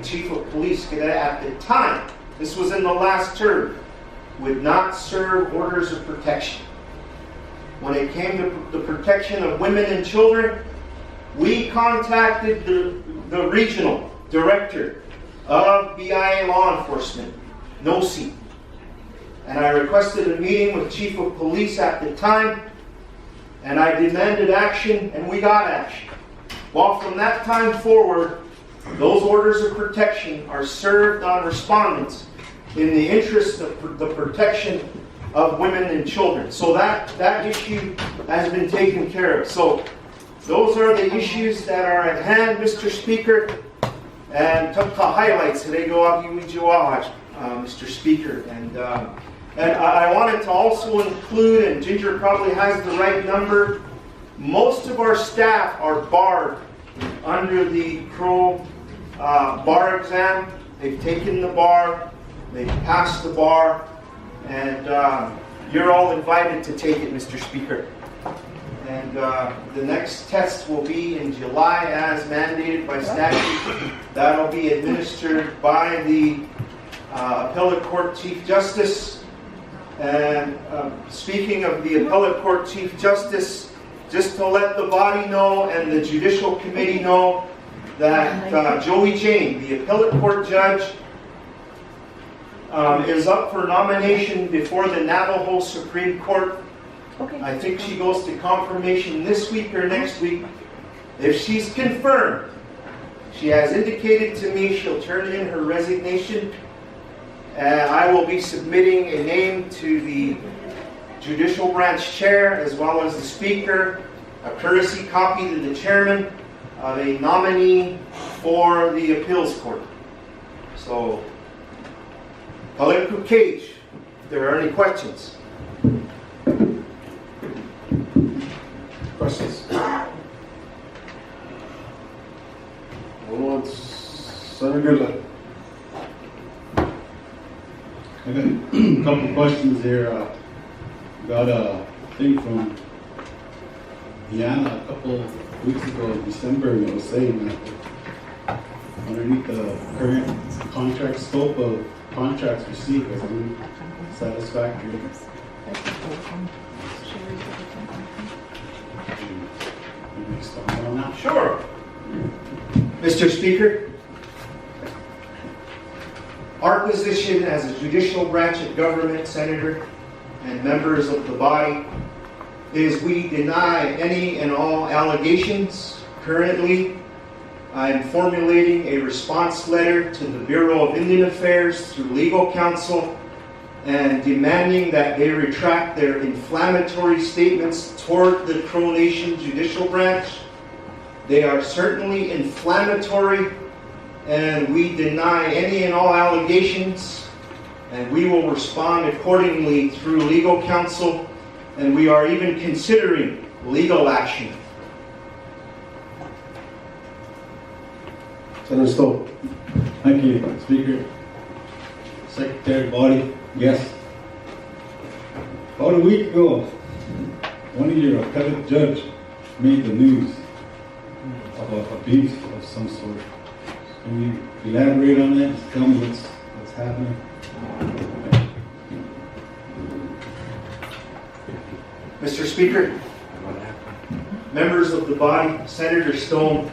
Chief of Police at the time, this was in the last term, would not serve orders of protection. When it came to the protection of women and children, we contacted the regional director of BIA law enforcement, NOSI, and I requested a meeting with Chief of Police at the time, and I demanded action, and we got action. Well, from that time forward, those orders of protection are served on respondents in the interest of the protection of women and children. So that issue has been taken care of. So those are the issues that are at hand, Mr. Speaker. And the highlights today go out Mr. Speaker. And I wanted to also include, and Ginger probably has the right number, most of our staff are barred under the Crow bar exam. They've taken the bar, they've passed the bar, and you're all invited to take it, Mr. Speaker. And the next test will be in July as mandated by statute. That'll be administered by the Appellate Court Chief Justice. And speaking of the Appellate Court Chief Justice, just to let the body know and the Judicial Committee know that Joey Jane, the Appellate Court Judge, is up for nomination before the Navajo Supreme Court. Okay. I think she goes to confirmation this week or next week. If she's confirmed, she has indicated to me she'll turn in her resignation, and I will be submitting a name to the Judicial Branch Chair as well as the Speaker, a courtesy copy to the Chairman of a nominee for the Appeals Court. So, Kaleku Cage, if there are any questions. Questions? Senator Goodland. I got a couple questions here. Got a thing from Diana a couple of weeks ago in December, and it was saying that underneath the current contract scope of contracts received was unsatisfactory. Can you expound on that? Sure. Mr. Speaker, our position as a judicial branch of government, Senator, and members of the body is we deny any and all allegations. Currently, I'm formulating a response letter to the Bureau of Indian Affairs through legal counsel and demanding that they retract their inflammatory statements toward the Crow Nation judicial branch. They are certainly inflammatory, and we deny any and all allegations, and we will respond accordingly through legal counsel, and we are even considering legal action. Senator Stowe. Thank you, Speaker. Secretary, body, yes. About a week ago, one of your appellate judge made the news about abuse of some sort. Can you elaborate on that? Just tell me what's happening. Mr. Speaker, members of the body, Senator Stone,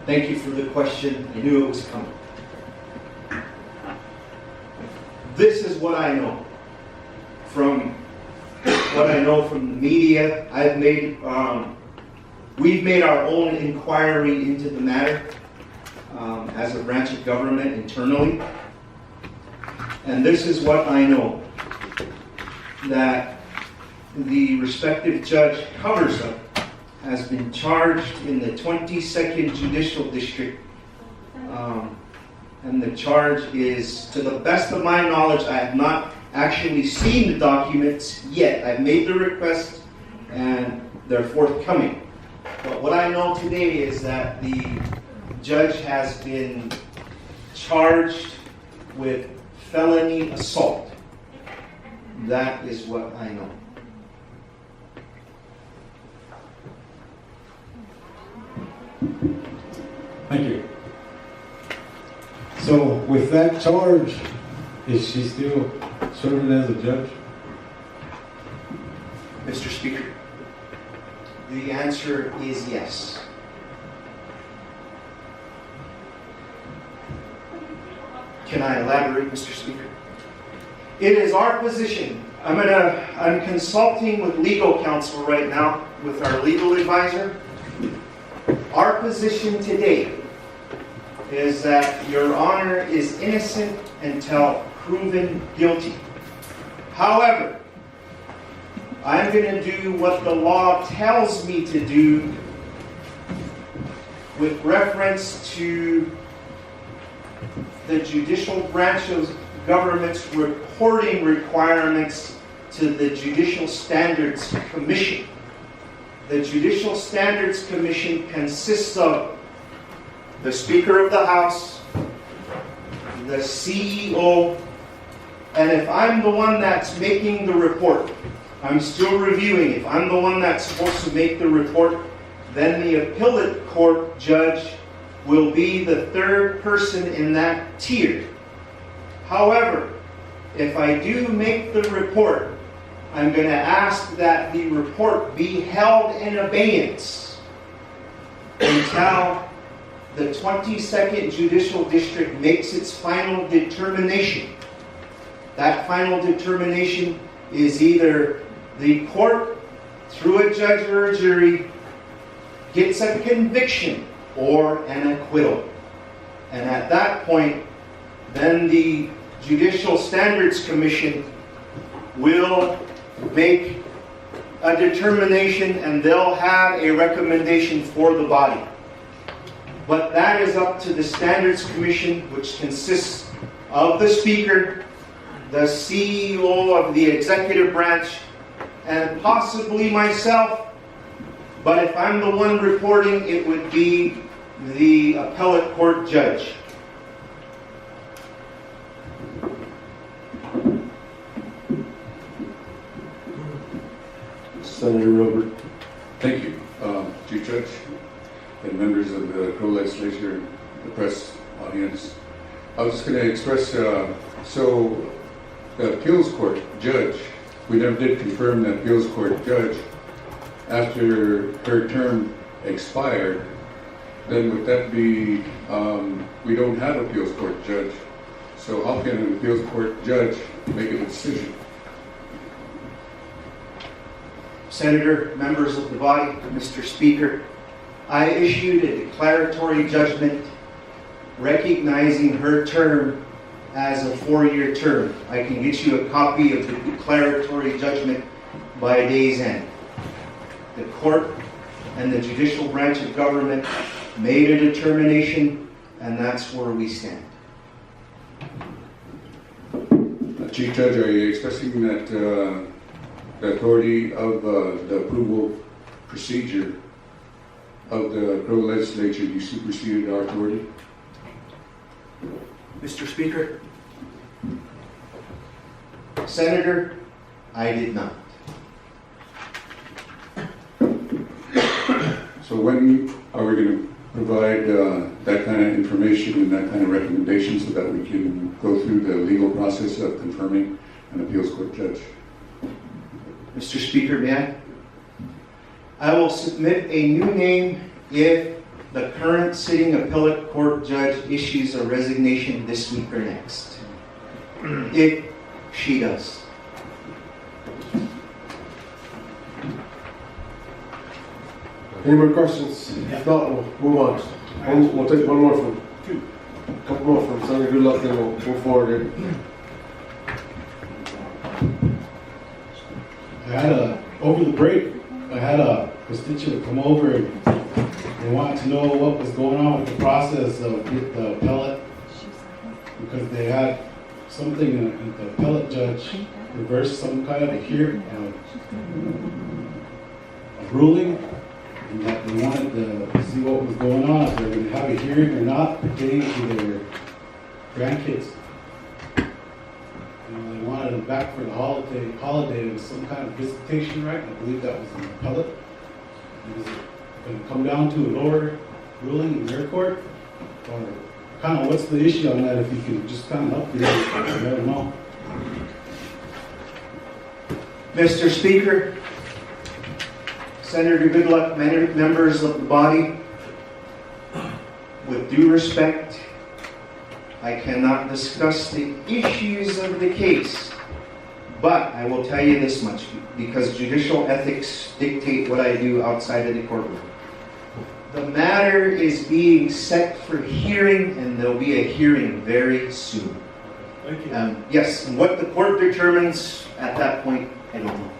thank you for the question. I knew it was coming. This is what I know from the media. We've made our own inquiry into the matter as a branch of government internally. And this is what I know, that the respective judge covers up has been charged in the 22nd Judicial District. And the charge is, to the best of my knowledge, I have not actually seen the documents yet. I've made the request and they're forthcoming. But what I know today is that the judge has been charged with felony assault. That is what I know. Thank you. So with that charge, is she still serving as a judge? Mr. Speaker, the answer is yes. Can I elaborate, Mr. Speaker? It is our position. I'm consulting with legal counsel right now with our legal advisor. Our position today is that Your Honor is innocent until proven guilty. However, I'm going to do what the law tells me to do with reference to the judicial branch of government's reporting requirements to the Judicial Standards Commission. The Judicial Standards Commission consists of the Speaker of the House, the CEO, and if I'm the one that's making the report, I'm still reviewing. If I'm the one that's supposed to make the report, then the appellate court judge will be the third person in that tier. However, if I do make the report, I'm going to ask that the report be held in abeyance until the 22nd Judicial District makes its final determination. That final determination is either the court, through a judge or a jury, gets a conviction or an acquittal. And at that point, then the Judicial Standards Commission will make a determination and they'll have a recommendation for the body. But that is up to the Standards Commission, which consists of the Speaker, the CEO of the executive branch, and possibly myself. But if I'm the one reporting, it would be the appellate court judge. Senator Robert. Thank you, Chief Judge, and members of the Crow Legislature, the press audience. I was just going to express, so the appeals court judge, we never did confirm that appeals court judge, after her term expired, then would that be, we don't have appeals court judge, so how can an appeals court judge make a decision? Senator, members of the body, Mr. Speaker, I issued a declaratory judgment recognizing her term as a 4-year term. I can get you a copy of the declaratory judgment by day's end. The court and the judicial branch of government made a determination, and that's where we stand. Chief Judge, are you expressing that the authority of the approval procedure of the Crow Legislature, you superseded our authority? Mr. Speaker, Senator, I did not. So when are we going to provide that kind of information and that kind of recommendation so that we can go through the legal process of confirming an appeals court judge. Mr. Speaker, may I? I will submit a new name if the current sitting appellate court judge issues a resignation this week or next. If she does. Any more questions? If not, we'll move on. We'll take one more from, a couple more from Senator Goodluck, then we'll move forward here. Over the break, I had a constituent come over and they wanted to know what was going on with the process of the appellate, because they had something in the appellate judge reversed some kind of a ruling, and that they wanted to see what was going on, if they were going to have a hearing or not pertaining to their grandkids. They wanted them back for the holiday. It was some kind of visitation right. I believe that was an appellate. Was it going to come down to a lower ruling in their court? Or kind of what's the issue on that, if you can just kind of update it, let them know. Mr. Speaker, Senator Goodluck, members of the body, with due respect, I cannot discuss the issues of the case, but I will tell you this much, because judicial ethics dictate what I do outside of the courtroom. The matter is being set for hearing, and there'll be a hearing very soon. Thank you. Yes, and what the court determines at that point, I don't know.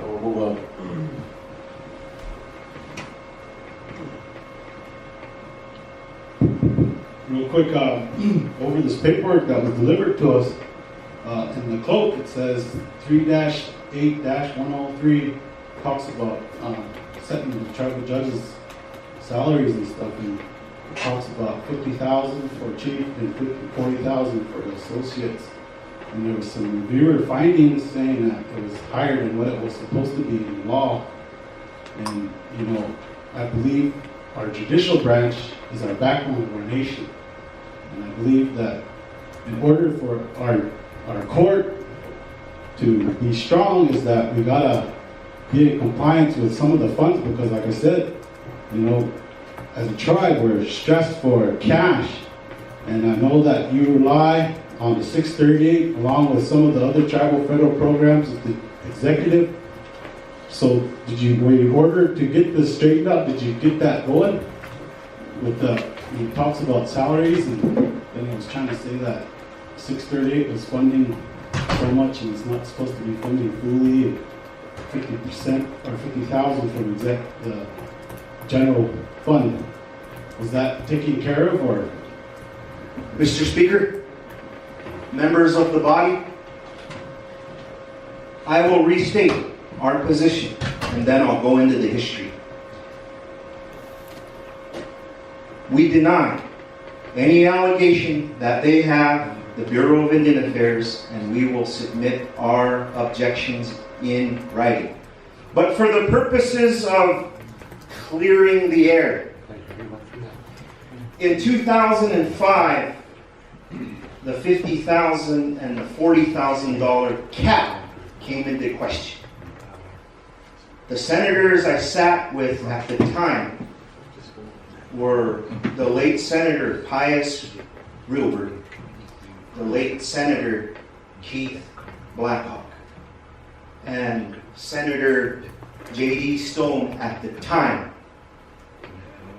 We'll move on. Real quick, over this paperwork that was delivered to us, in the cloak it says 3-8-103 talks about setting the tribal judges' salaries and stuff, and it talks about $50,000 for chief and $40,000 for the associates. And there was some reviewer findings saying that it was higher than what it was supposed to be in law. And I believe our judicial branch is our backbone of our nation. And I believe that in order for our court to be strong is that we gotta be in compliance with some of the funds, because like I said, as a tribe, we're stressed for cash. And I know that you rely on the 638 along with some of the other tribal federal programs of the executive. So were you ordered to get this straightened out? Did you get that going? He talks about salaries, and then he was trying to say that 638 was funding so much and it's not supposed to be funding fully, and 50% or 50,000 from the general fund. Was that taken care of, or? Mr. Speaker, members of the body, I will restate our position, and then I'll go into the history. We deny any allegation that they have the Bureau of Indian Affairs, and we will submit our objections in writing. But for the purposes of clearing the air, in 2005, the $50,000 and the $40,000 cap came into question. The senators I sat with at the time were the late Senator Pius Reilbert, the late Senator Keith Blackhawk, and Senator J.D. Stone at the time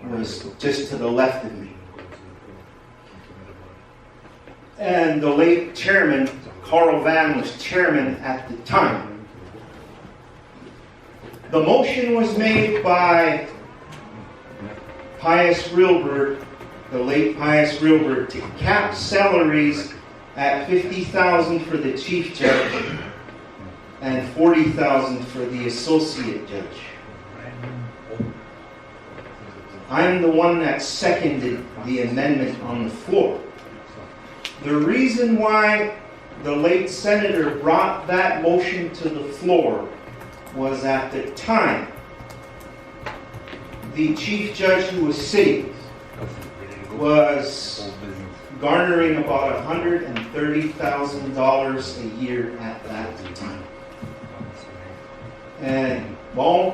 was just to the left of me. And the late chairman, Carl Van, was chairman at the time. The motion was made by Pius Reilbert, the late Pius Reilbert, to cap salaries at $50,000 for the chief judge and $40,000 for the associate judge. I'm the one that seconded the amendment on the floor. The reason why the late senator brought that motion to the floor was at the time the chief judge who was sitting was garnering about $130,000 a year at that time. And I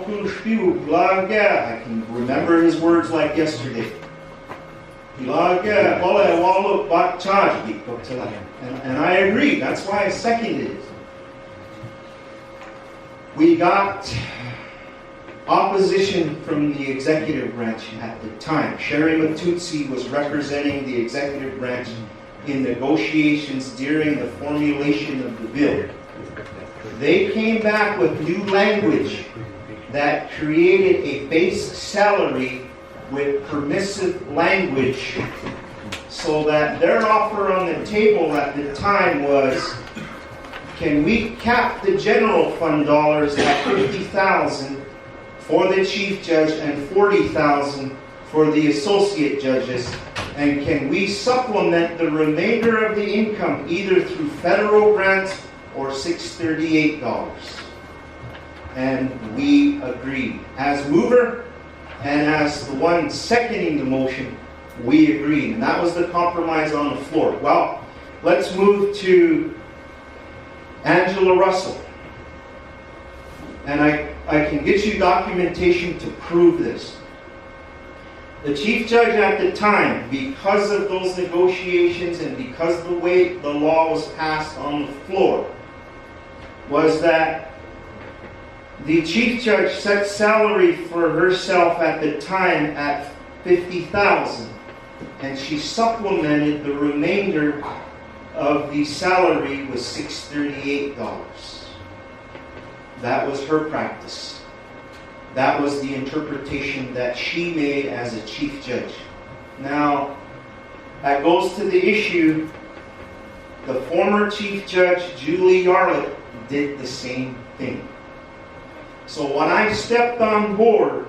can remember his words like yesterday. And I agree, that's why I seconded it. We got opposition from the executive branch at the time. Sherry Matutsi was representing the executive branch in negotiations during the formulation of the bill. They came back with new language that created a base salary with permissive language, so that their offer on the table at the time was, can we cap the general fund dollars at $50,000 for the chief judge and $40,000 for the associate judges, and can we supplement the remainder of the income either through federal grants or $638? And we agreed. As mover and as the one seconding the motion, we agreed. And that was the compromise on the floor. Well, let's move to Angela Russell. And I can get you documentation to prove this. The chief judge at the time, because of those negotiations and because of the way the law was passed on the floor, was that the chief judge set salary for herself at the time at $50,000, and she supplemented the remainder of the salary with $638. That was her practice. That was the interpretation that she made as a chief judge. Now, that goes to the issue, the former chief judge, Julie Yarlett, did the same thing. So when I stepped on board,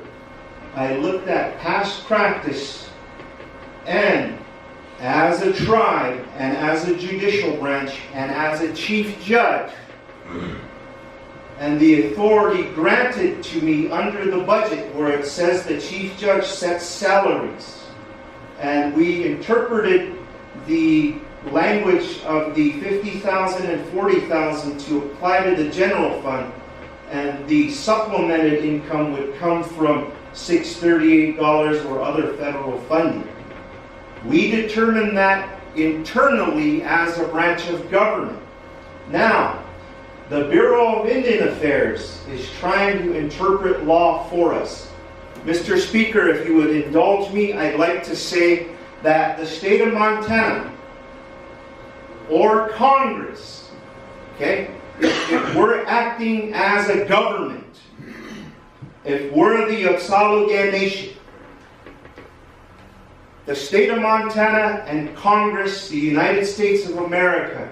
I looked at past practice, and as a tribe, and as a judicial branch, and as a chief judge, and the authority granted to me under the budget where it says the chief judge sets salaries, and we interpreted the language of the $50,000 and $40,000 to apply to the general fund, and the supplemented income would come from $638 or other federal funding. We determined that internally as a branch of government. Now, the Bureau of Indian Affairs is trying to interpret law for us. Mr. Speaker, if you would indulge me, I'd like to say that the state of Montana or Congress, okay, if we're acting as a government, if we're the Otsauliga Nation, the state of Montana and Congress, the United States of America,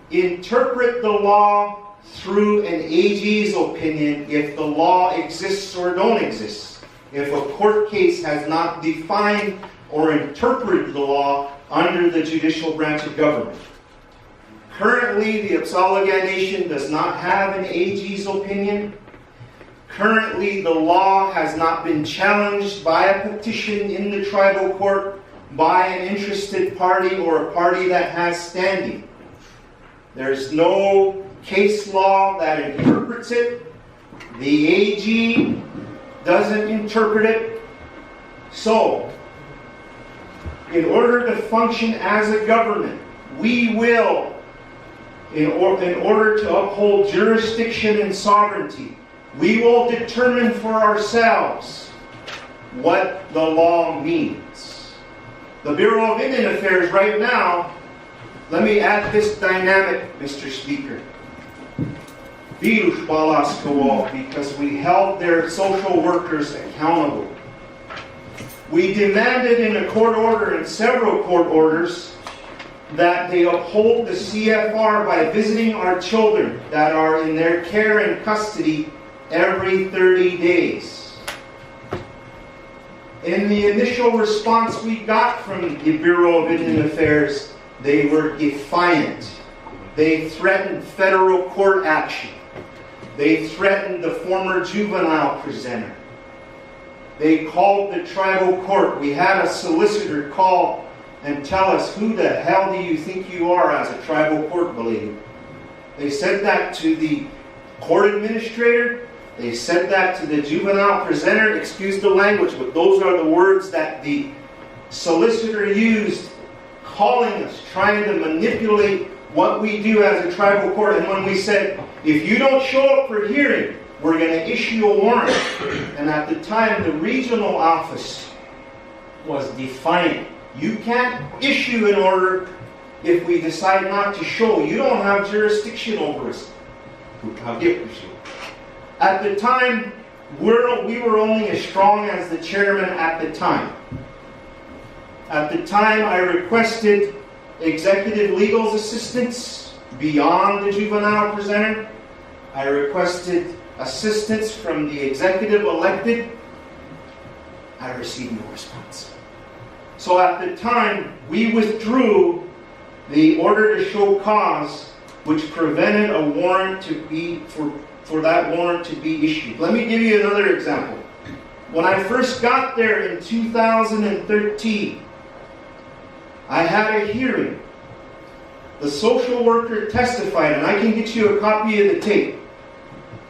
interpret the law through an AG's opinion if the law exists or don't exist. If a court case has not defined or interpreted the law under the judicial branch of government. Currently, the Otsauliga Nation does not have an AG's opinion. Currently, the law has not been challenged by a petition in the tribal court by an interested party or a party that has standing. There's no case law that interprets it. The AG doesn't interpret it. So, in order to function as a government, we will, in order to uphold jurisdiction and sovereignty, we will determine for ourselves what the law means. The Bureau of Indian Affairs right now, let me add this dynamic, Mr. Speaker. Because we held their social workers accountable. We demanded in a court order, in several court orders, that they uphold the CFR by visiting our children that are in their care and custody every 30 days. In the initial response we got from the Bureau of Indian Affairs, they were defiant. They threatened federal court action. They threatened the former juvenile presenter. They called the tribal court. We had a solicitor call and tell us, who the hell do you think you are as a tribal court believer? They said that to the court administrator. They said that to the juvenile presenter. Excuse the language, but those are the words that the solicitor used, calling us, trying to manipulate what we do as a tribal court. And when we said, if you don't show up for hearing, we're going to issue a warrant. And at the time, the regional office was defiant. You can't issue an order if we decide not to show. You don't have jurisdiction over us. I'll get with you. At the time, we were only as strong as the chairman at the time. At the time, I requested executive legal assistance beyond the juvenile presenter. I requested assistance from the executive elected. I received no response. So at the time, we withdrew the order to show cause, which prevented a warrant to be for that warrant to be issued. Let me give you another example. When I first got there in 2013, I had a hearing. The social worker testified, and I can get you a copy of the tape.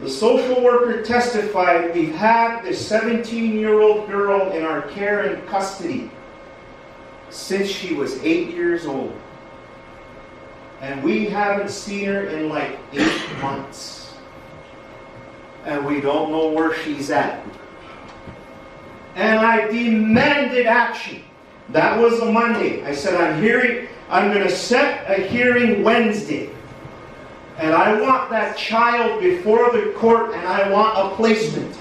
The social worker testified, we've had this 17-year-old girl in our care and custody since she was 8 years old. And we haven't seen her in like 8 months. And we don't know where she's at. And I demanded action. That was a Monday. I said, I'm going to set a hearing Wednesday. And I want that child before the court, and I want a placement.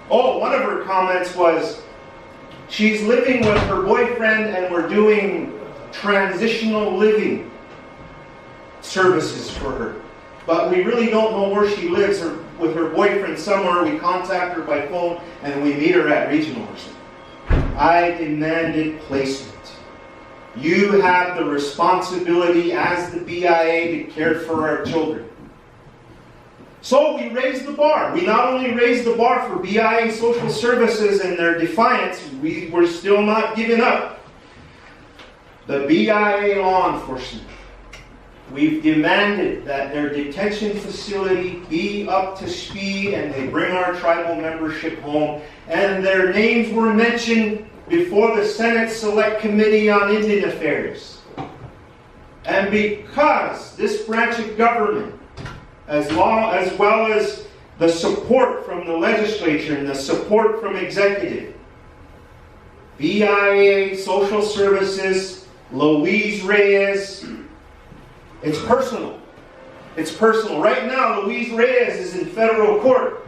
Oh, one of her comments was, she's living with her boyfriend and we're doing transitional living services for her. But we really don't know where she lives with her boyfriend somewhere. We contact her by phone and we meet her at regional or something. I demanded placement. You have the responsibility as the BIA to care for our children. So we raised the bar. We not only raised the bar for BIA social services and their defiance, we were still not giving up. The BIA law enforcement, we've demanded that their detention facility be up to speed and they bring our tribal membership home. And their names were mentioned before the Senate Select Committee on Indian Affairs. And because this branch of government, as well as the support from the legislature and the support from executive, BIA, Social Services, Louise Reyes, it's personal. It's personal. Right now, Louise Reyes is in federal court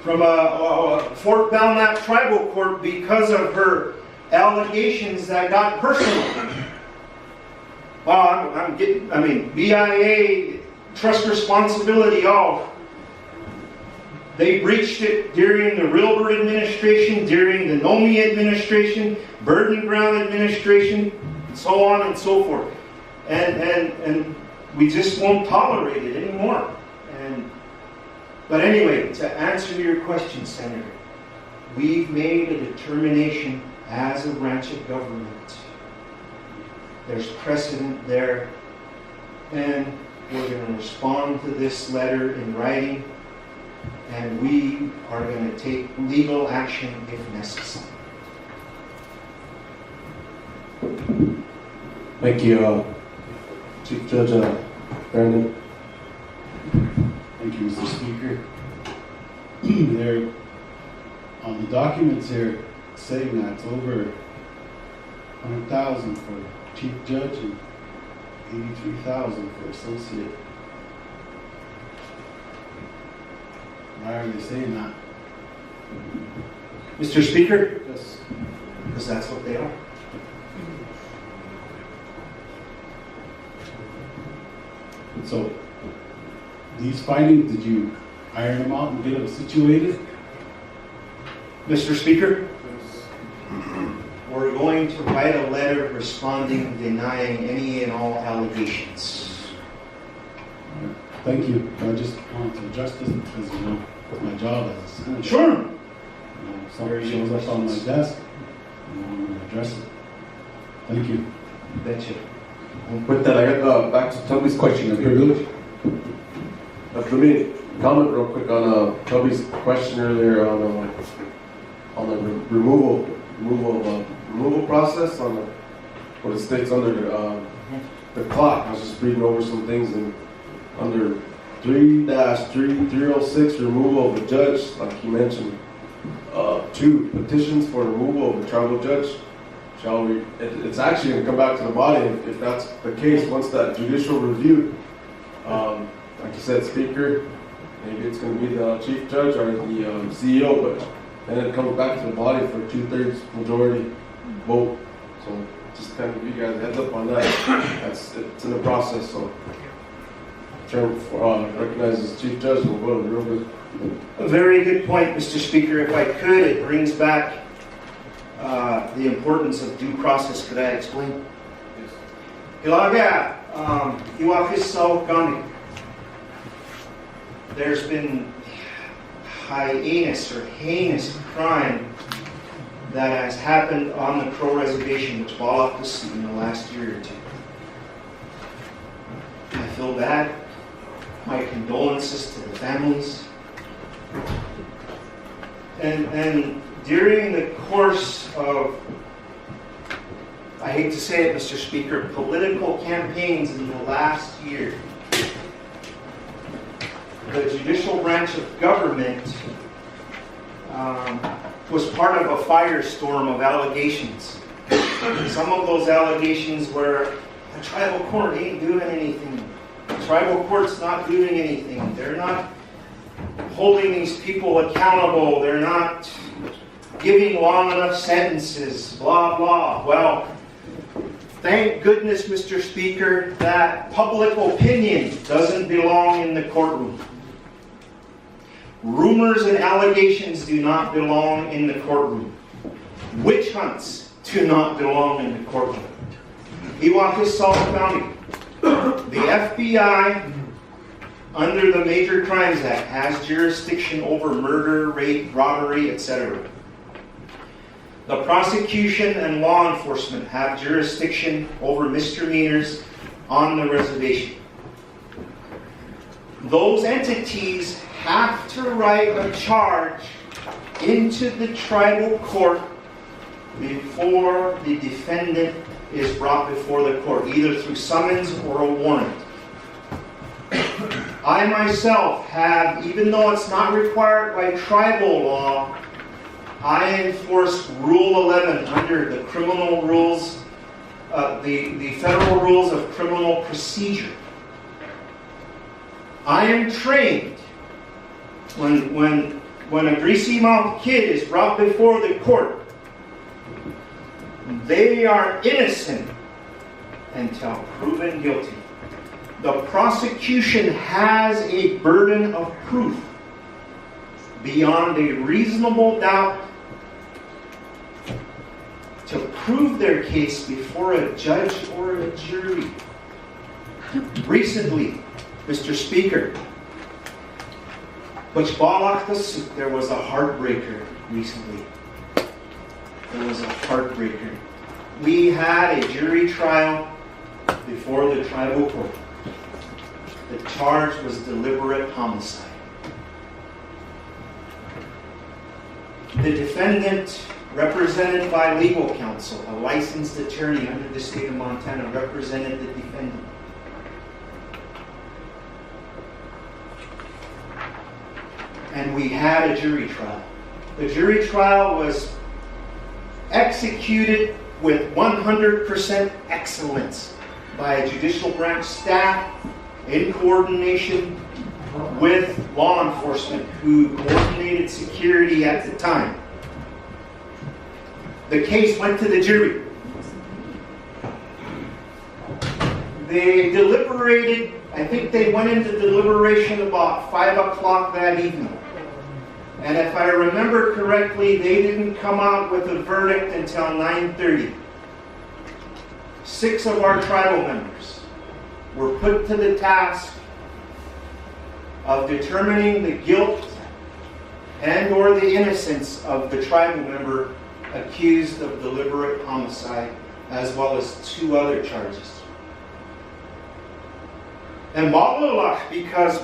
from a Fort Belknap tribal court because of her allegations that got personal. Well, BIA, trust responsibility, they breached it during the Rilbert administration, during the Nomi administration, Burden Ground administration, so on and so forth. And we just won't tolerate it anymore. But anyway, to answer your question, Senator, we've made a determination as a branch of government. There's precedent there, and we're going to respond to this letter in writing, and we are going to take legal action if necessary. Thank you, Chief Judge Brandon. Thank you, Mr. Speaker. There, on the documents here, saying that it's over 100,000 for Chief Judge and 83,000 for Associate. Why are they saying that? Mr. Speaker? Yes. Because that's what they are. So, these findings, did you iron them out and get them situated? Mr. Speaker? We're going to write a letter responding, denying any and all allegations. Thank you. I just wanted to address this because, it's my job as a senator. Sure. Something shows up on my desk, I'm gonna address it. Thank you. Betcha. With that, I got back to Tubby's question. Let me comment real quick on Tubby's question earlier on the removal process on what it states under the clock. I was just reading over some things and under 3-306 removal of a judge, like you mentioned. 2 petitions for removal of a tribal judge. It's actually going to come back to the body if that's the case once that judicial review, like you said, Speaker, maybe it's going to be the Chief Judge or the CEO, but then it comes back to the body for 2/3 majority vote. So just kind of give you guys a heads up on that. It's in the process. So term recognizes Chief Judge and we'll go to the real good. A very good point, Mr. Speaker. If I could, it brings back the importance of due process. Could I explain? Yes. Ilaga, Iwakis Gandhi. There's been heinous crime that has happened on the Crow Reservation, which Balak was in the last year or 2. I feel bad. My condolences to the families. And during the course of, I hate to say it, Mr. Speaker, political campaigns in the last year, the judicial branch of government was part of a firestorm of allegations. Some of those allegations were, the tribal court ain't doing anything. The tribal court's not doing anything. They're not holding these people accountable. They're not giving long enough sentences, blah, blah. Well, thank goodness, Mr. Speaker, that public opinion doesn't belong in the courtroom. Rumors and allegations do not belong in the courtroom. Witch hunts do not belong in the courtroom. Iwakis Salt County. The FBI, under the Major Crimes Act, has jurisdiction over murder, rape, robbery, etc. The prosecution and law enforcement have jurisdiction over misdemeanors on the reservation. Those entities have to write a charge into the tribal court before the defendant is brought before the court, either through summons or a warrant. I myself have, even though it's not required by tribal law, I enforce Rule 11 under the criminal rules, the federal rules of criminal procedure. I am trained when a greasy mouthed kid is brought before the court, they are innocent until proven guilty. The prosecution has a burden of proof beyond a reasonable doubt to prove their case before a judge or a jury. Recently, Mr. Speaker, there was a heartbreaker recently. There was a heartbreaker. We had a jury trial before the tribal court. The charge was deliberate homicide. The defendant, represented by legal counsel, a licensed attorney under the state of Montana, represented the defendant. And we had a jury trial. The jury trial was executed with 100% excellence by a judicial branch staff in coordination with law enforcement who coordinated security at the time. The case went to the jury. They deliberated, I think they went into deliberation about 5 o'clock that evening. And if I remember correctly, they didn't come out with a verdict until 9:30. 6 of our tribal members were put to the task of determining the guilt and/or the innocence of the tribal member accused of deliberate homicide, as well as 2 other charges. And because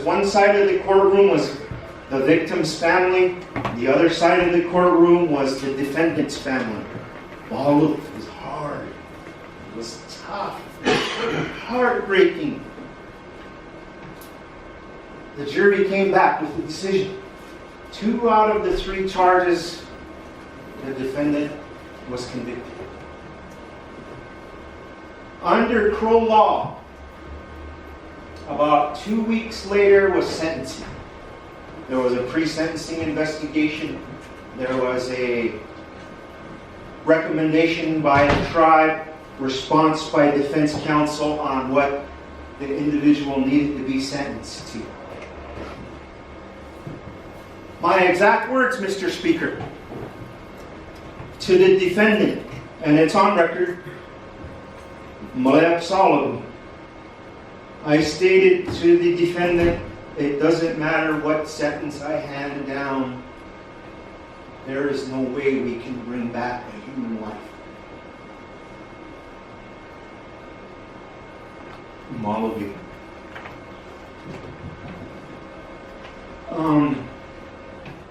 one side of the courtroom was the victim's family, the other side of the courtroom was the defendant's family. It was hard. It was tough. Heartbreaking. The jury came back with a decision. 2 out of the 3 charges, the defendant was convicted. Under Crow law, about 2 weeks later was sentencing. There was a pre-sentencing investigation. There was a recommendation by the tribe, response by defense counsel on what the individual needed to be sentenced to. My exact words, Mr. Speaker, to the defendant, and it's on record, Malep Sullivan, I stated to the defendant, it doesn't matter what sentence I hand down, there is no way we can bring back a human life. Malawi.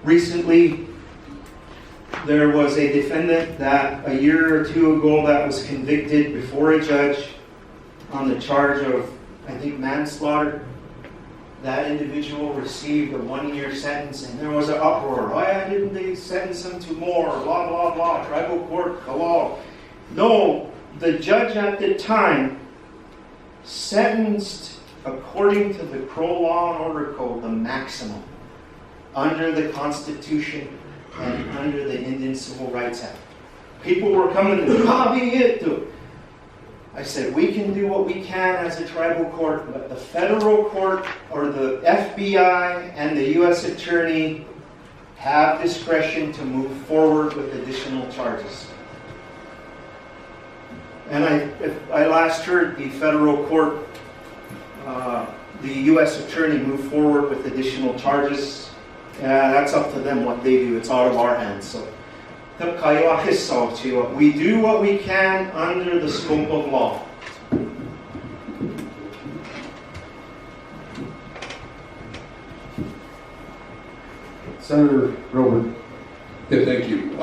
Recently, there was a defendant that a year or 2 ago that was convicted before a judge on the charge of, I think, manslaughter. That individual received a 1-year sentence, and there was an uproar. Why didn't they sentence him to more? Blah, blah, blah. Tribal court, hello. No, the judge at the time sentenced, according to the Crow Law and Order Code, the maximum under the Constitution and under the Indian Civil Rights Act. People were coming to lobby it. I said, we can do what we can as a tribal court, but the federal court or the FBI and the U.S. Attorney have discretion to move forward with additional charges. And I last heard the federal court, the U.S. Attorney move forward with additional charges. That's up to them what they do. It's out of our hands. So, we do what we can under the scope of law. Senator Robert. Yeah, thank you.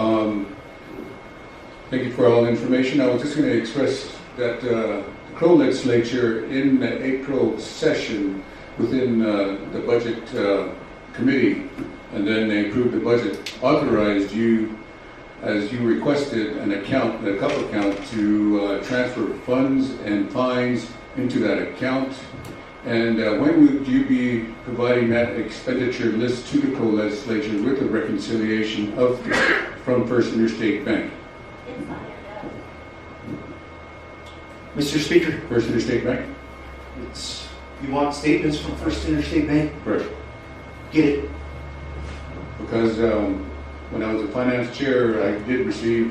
Thank you for all the information. I was just going to express that the Crow legislature in the April session within the budget committee, and then they approved the budget, authorized you, as you requested, a couple account to transfer funds and fines into that account. And when would you be providing that expenditure list to the Crow legislature with a reconciliation from First Interstate Bank? Mr. Speaker. First Interstate Bank? You want statements from First Interstate Bank? Right. Get it. Because when I was a finance chair, I did receive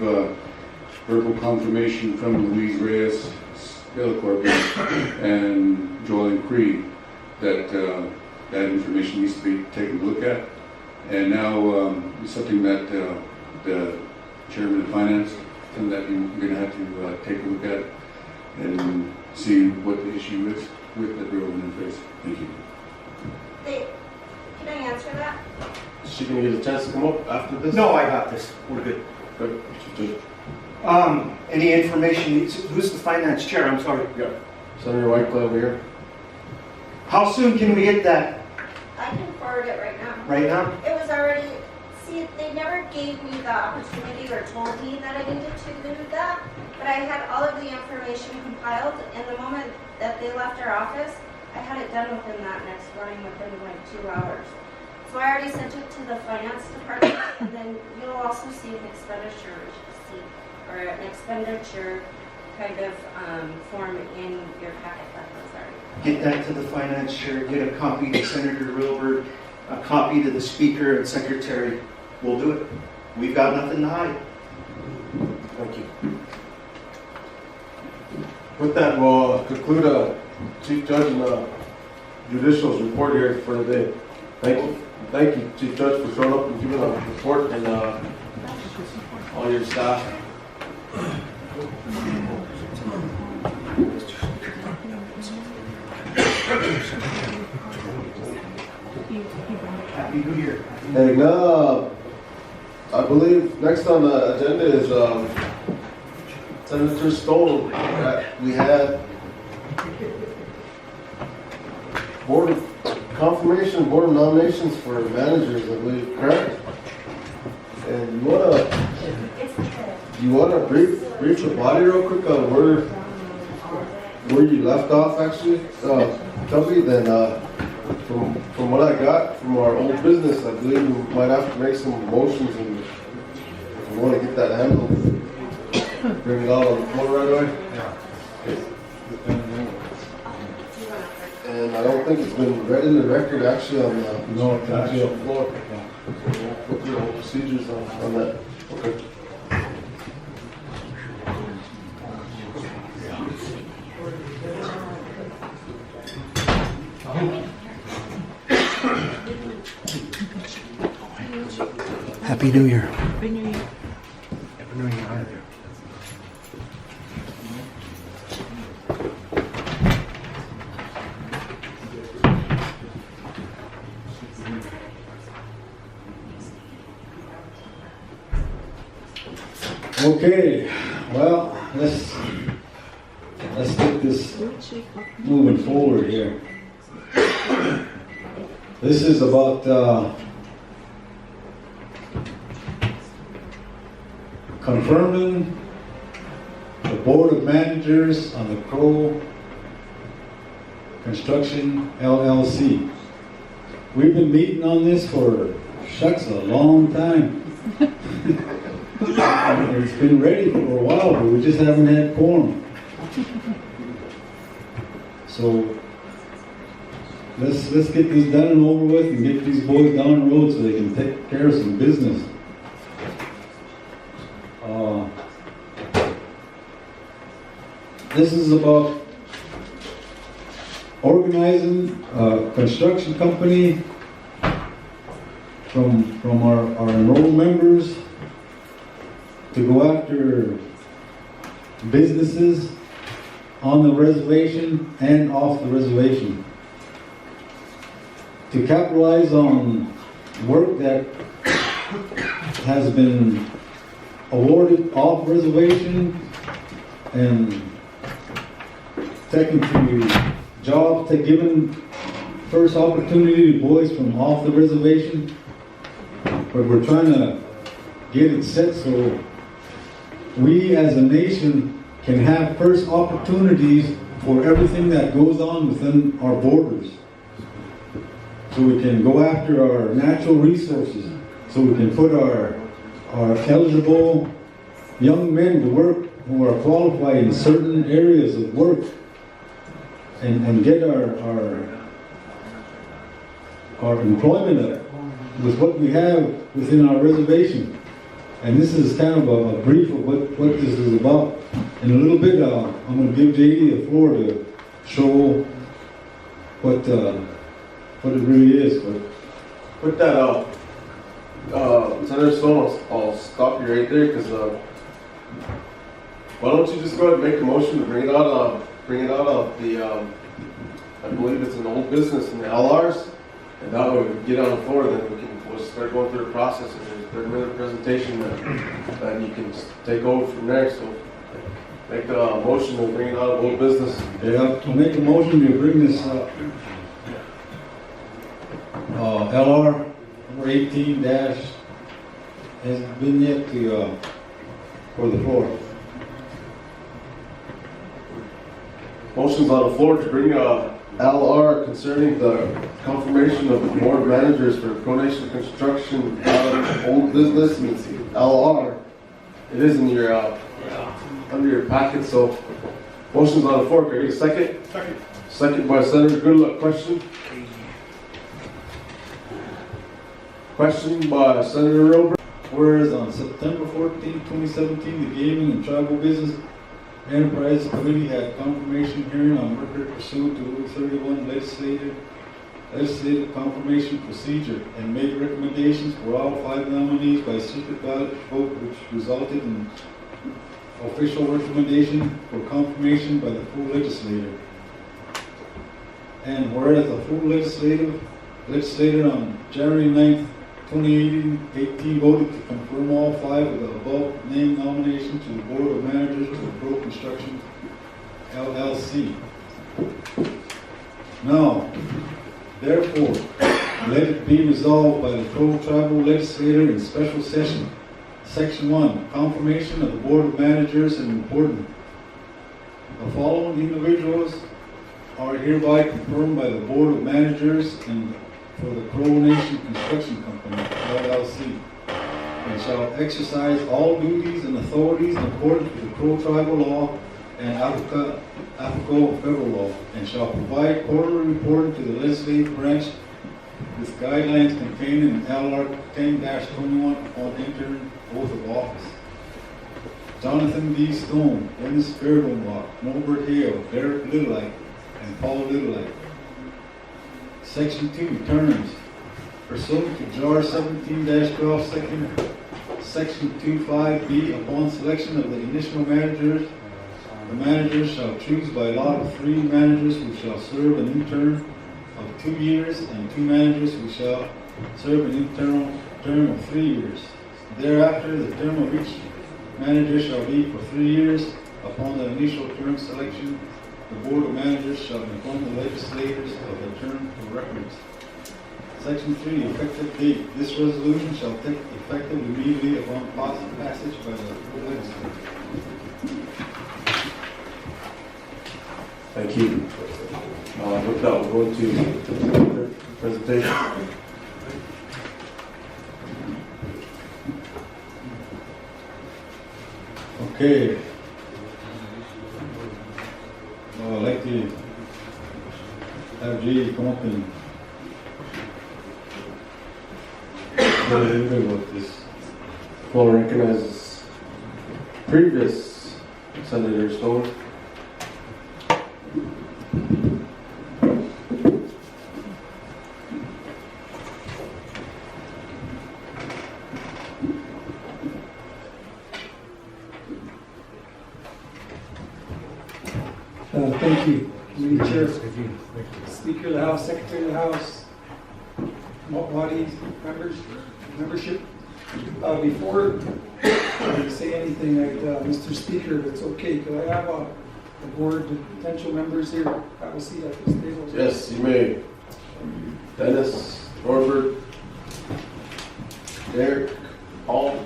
verbal confirmation from Luis Reyes, Delacorp, and Joel and Cree that that information needs to be taken a look at. And now it's something that the chairman of finance, something that you're going to have to take a look at and see what the issue is with the Groveland interface. Thank you. Can I answer that? Is she going to get a chance to come up after this? No, I got this. We're good. Good. Any information? Who's the finance chair? I'm sorry. Yeah. Senator Whitecloud over here. How soon can we get that? I can forward it right now. Right now? It was already, they never gave me the opportunity or told me that I needed to do that, but I had all of the information compiled, and the moment that they left our office, I had it done within that next morning, within like 2 hours. So I already sent it to the finance department, and then you'll also see an expenditure receipt or an expenditure kind of form in your packet that was already. Get that to the finance chair, get a copy to Senator Wilbur, a copy to the speaker and secretary. We'll do it. We've got nothing to hide. Thank you. With that, we'll conclude Chief Judge and Judicial's report here for the day. Thank you. Thank you, Chief Judge, for showing up and giving a report, and all your staff. Happy New Year. And I believe next on the agenda is Senator Stoll. We had board of confirmation, board of nominations for managers, I believe, correct? And you wanna brief the body real quick on where you left off actually, Tubby? Then from what I got from our old business, I believe we might have to make some motions, and if we want to get that handled, bring it out on the floor right away. And I don't think it's been read in the record actually on the actual floor. So we'll put through the whole procedures on that. Okay. Happy New Year. Happy New Year. Happy New Year. Okay, well, let's get this moving forward here. This is about confirming the Board of Managers on the Crow Construction LLC. We've been meeting on this for, shucks, a long time. It's been ready for a while, but we just haven't had quorum. So let's get this done and over with and get these boys down the road so they can take care of some business. This is about organizing a construction company from our enrolled members to go after businesses on the reservation and off the reservation, to capitalize on work that has been awarded off reservation and taken to jobs, to given first opportunity to boys from off the reservation. But we're trying to get it set so we as a nation can have first opportunities for everything that goes on within our borders. So we can go after our natural resources, so we can put our eligible young men to work who are qualified in certain areas of work, and get our employment up with what we have within our reservation. And this is kind of a brief of what this is about. In a little bit, I'm going to give JD the floor to show what it really is. But Put that Senator Stone, I'll stop you right there, because why don't you just go ahead and make a motion to bring it out of the I believe it's an old business in the LRs, and that way we can get on the floor, then we'll start going through the process, and there's a 30-minute presentation that you can take over from there. So make the motion to bring it out of old business. yeah, to make a motion to bring this LR number 18 dash has been yet to for the floor. Motion's on the floor to bring LR concerning the confirmation of the board of managers for Pronation Construction out of old business. Means LR. It is in your under your packet. So motion's on the floor. Can I get a second? Second by Senator Goodluck. Question by Senator Robert. Whereas on September 14, 2017, the Gaming and Tribal Business Enterprise Committee had confirmation hearing on worker pursuant to Rule 31 legislative legislative confirmation procedure and made recommendations for all 5 nominees by secret ballot vote, which resulted in official recommendation for confirmation by the full legislature. And whereas the full legislature on January 9th, 2018 voted to confirm all 5 of the above named nominations to the Board of Managers to the Pro Construction LLC. Now, therefore, let it be resolved by the Pro Tribal Legislature in special session. Section 1, confirmation of the Board of Managers and important. The following individuals are hereby confirmed by the Board of Managers and for the Crow Nation Construction Company, LLC, and shall exercise all duties and authorities in accordance with the Crow Tribal Law and applicable federal law, and shall provide quarterly reporting to the legislative branch with guidelines contained in LR 10-21 on entering oath of office. Jonathan D. Stone, Dennis Fairdombach, Norbert Hale, Derek Littlelight, and Paul Littlelight. Section 2, terms. Pursuant to JAR 17-12, Section 2.5b, upon selection of the initial managers, the managers shall choose by lot of 3 managers who shall serve a new term of 2 years and 2 managers who shall serve an internal term of 3 years. Thereafter, the term of each manager shall be for 3 years. Upon the initial term selection, the Board of Managers shall inform the legislators of the term of records. Section 3, effective date. This resolution shall take effect immediately upon passage by the legislature. Thank you. With that, we'll go to the presentation. Okay. I'd like to have Jay come up and tell a little bit about this. We'll recognize previous Senator Stone. Thank you, Committee Chair, Speaker of the House, Secretary of the House, body members, membership. Before I say anything, Mr. Speaker, if it's okay, could I have the board potential members here have a seat at this table? Yes, you may. Dennis, Norbert, Derek, Paul.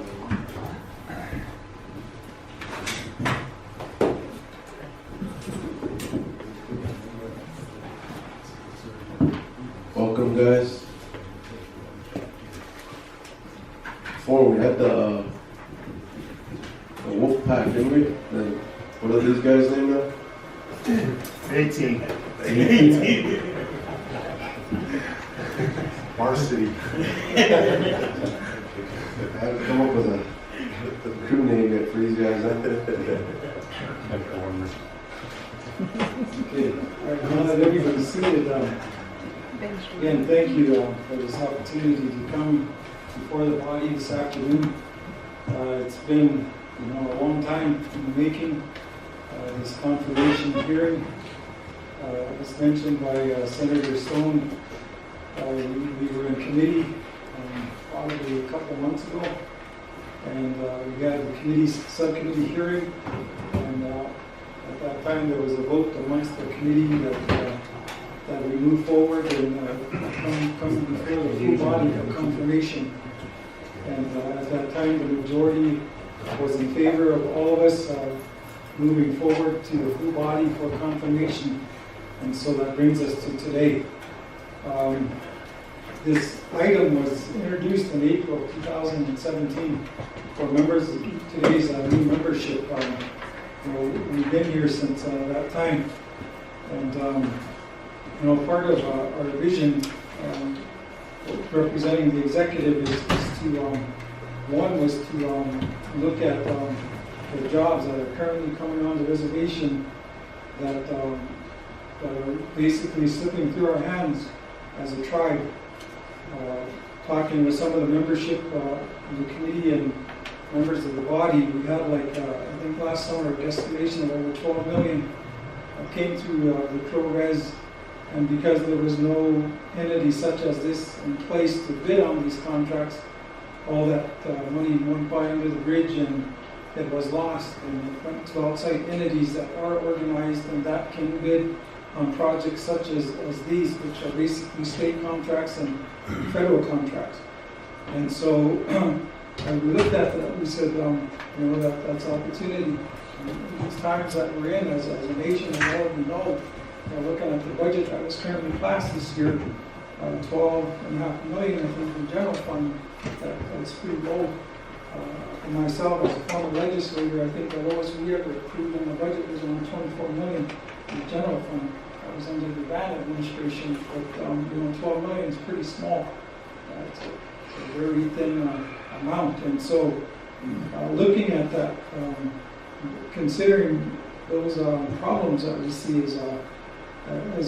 Welcome, guys. Before we had the wolf pack, didn't we? Then what are these guys' names now? 18. Varsity. I had to come up with a crew name yet for these guys. Okay. All right, now that everybody's seated, again, thank you for this opportunity to come before the body this afternoon. It's been, a long time in the making. This confirmation hearing, as mentioned by Senator Stone, we were in committee probably a couple months ago, and we had the subcommittee hearing, and at that time there was a vote amongst the committee that we move forward and come before the full body for confirmation. And at that time, the majority was in favor of all of us moving forward to the full body for confirmation. And so that brings us to today. This item was introduced in April of 2017 for members of today's new membership. We've been here since that time. And part of our vision representing the executive is to, one was to look at the jobs that are currently coming on the reservation that are basically slipping through our hands as a tribe. Talking with some of the membership in the committee and members of the body, we had like, I think last summer, an estimation of over 12 million came through the ProRes, and because there was no entity such as this in place to bid on these contracts, all that money went by under the bridge and it was lost, and it went to outside entities that are organized and that can bid on projects such as these, which are basically state contracts and federal contracts. And so we looked at that, we said, that's opportunity. And these times that we're in as a nation, and all we know, looking at the budget that was currently passed this year, 12.5 million, I think, in general fund, that's pretty low. And myself, as a former legislator, I think the lowest we ever approved in the budget was around 24 million in the general fund. That was under the Van administration, but 12 million is pretty small. It's a very thin amount. And so, looking at that, considering those problems that we see as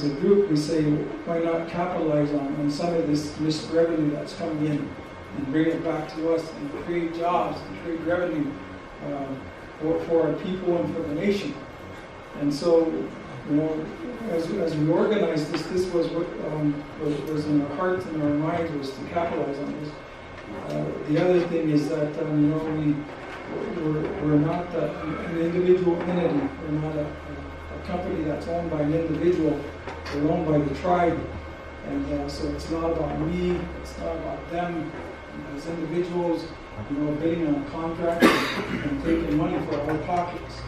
a group, we say, why not capitalize on some of this missed revenue that's coming in and bring it back to us and create jobs and create revenue for our people and for the nation. And so, as we organized this was what was in our hearts and our minds, was to capitalize on this. The other thing is that we're not an individual entity. We're not a company that's owned by an individual. We're owned by the tribe, and so it's not about me. It's not about them as individuals. Bidding on a contract and taking money for our pockets.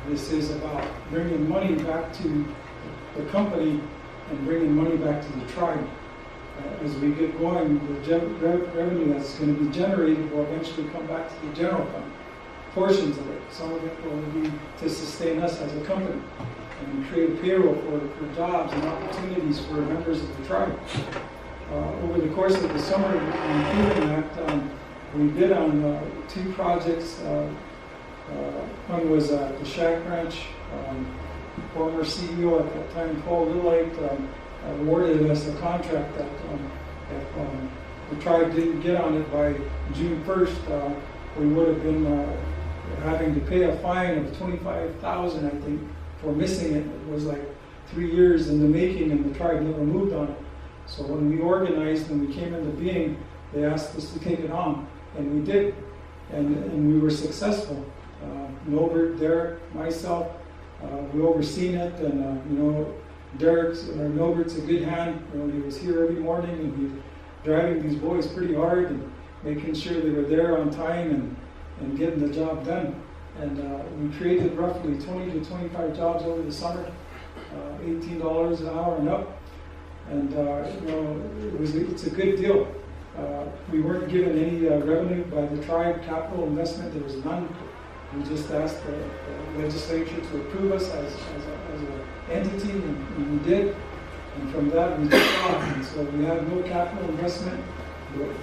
This is about bringing money back to the company and bringing money back to the tribe. As we get going, the revenue that's going to be generated will eventually come back to the general fund. Portions of it, some of it will be to sustain us as a company and create a payroll for jobs and opportunities for members of the tribe. Over the course of the summer, including that, we bid on 2 projects. One was the Shack Ranch. Former CEO at that time, Paul Lillite, awarded us a contract that if the tribe didn't get on it by June 1st, we would have been having to pay a fine of $25,000, I think, for missing it. It was like 3 years in the making, and the tribe never moved on it. So when we organized and we came into being, they asked us to take it on, and we did, and we were successful. Norbert, Derek, myself, we overseen it, and Norbert's a good hand. He was here every morning, and he was driving these boys pretty hard and making sure they were there on time and getting the job done. And we created roughly 20 to 25 jobs over the summer, $18 an hour and up. And it's a good deal. We weren't given any revenue by the tribe, capital investment. There was none. We just asked the legislature to approve us as an entity, and we did. And from that, we took off. And so we had no capital investment.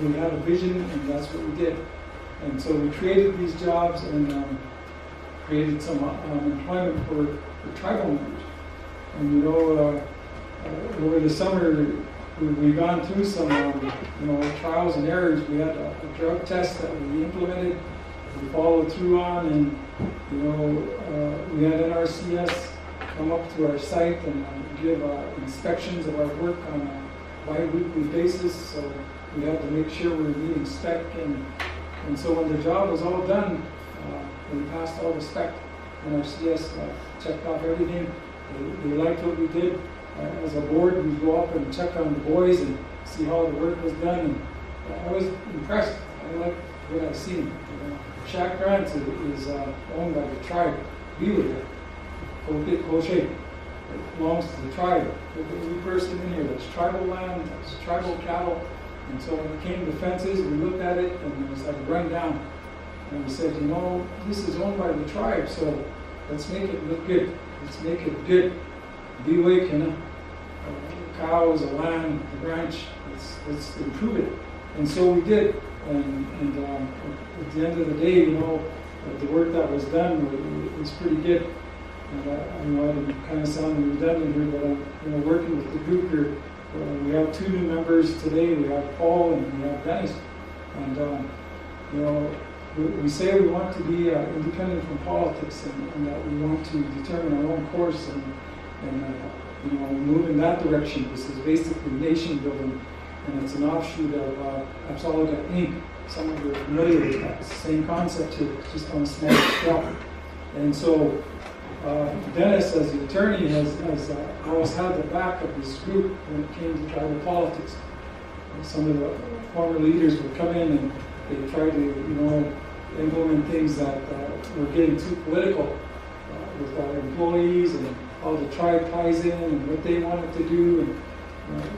We had a vision, and that's what we did. And so we created these jobs and created some employment for tribal members. And over the summer, we've gone through some trials and errors. We had a drug test that we implemented. We followed through on, and we had NRCS come up to our site and give inspections of our work on a bi-weekly basis. So we had to make sure we were meeting spec, and so when the job was all done, we passed all the spec. NRCS checked off everything. They liked what we did. As a board, we'd go up and check on the boys and see how the work was done. And I was impressed. I liked what I seen. Shack Ranch is owned by the tribe. We were there. Koshe. It belongs to the tribe. Every person in here, that's tribal land, that's tribal cattle. And so when it came to fences, we looked at it and it was like run down. And we said, this is owned by the tribe, so let's make it look good. Let's make it good. Be awake, cows, the land, the ranch, let's improve it. And so we did. And at the end of the day, the work that was done was pretty good. And I didn't kind of sound redundant here, but I'm working with the group here we have 2 new members today. We have Paul and we have Dennis. And, you know, we say we want to be independent from politics and that we want to determine our own course and you know, move in that direction. This is basically nation building, and it's an offshoot of Absolute Inc. Some of you are familiar with that. It's the same concept here, just on a smaller scale. And so Dennis, as the attorney, has always had the back of this group when it came to tribal politics. Some of the former leaders would come in and they try to, you know, implement things that were getting too political with our employees and how the tribe ties in and what they wanted to do. And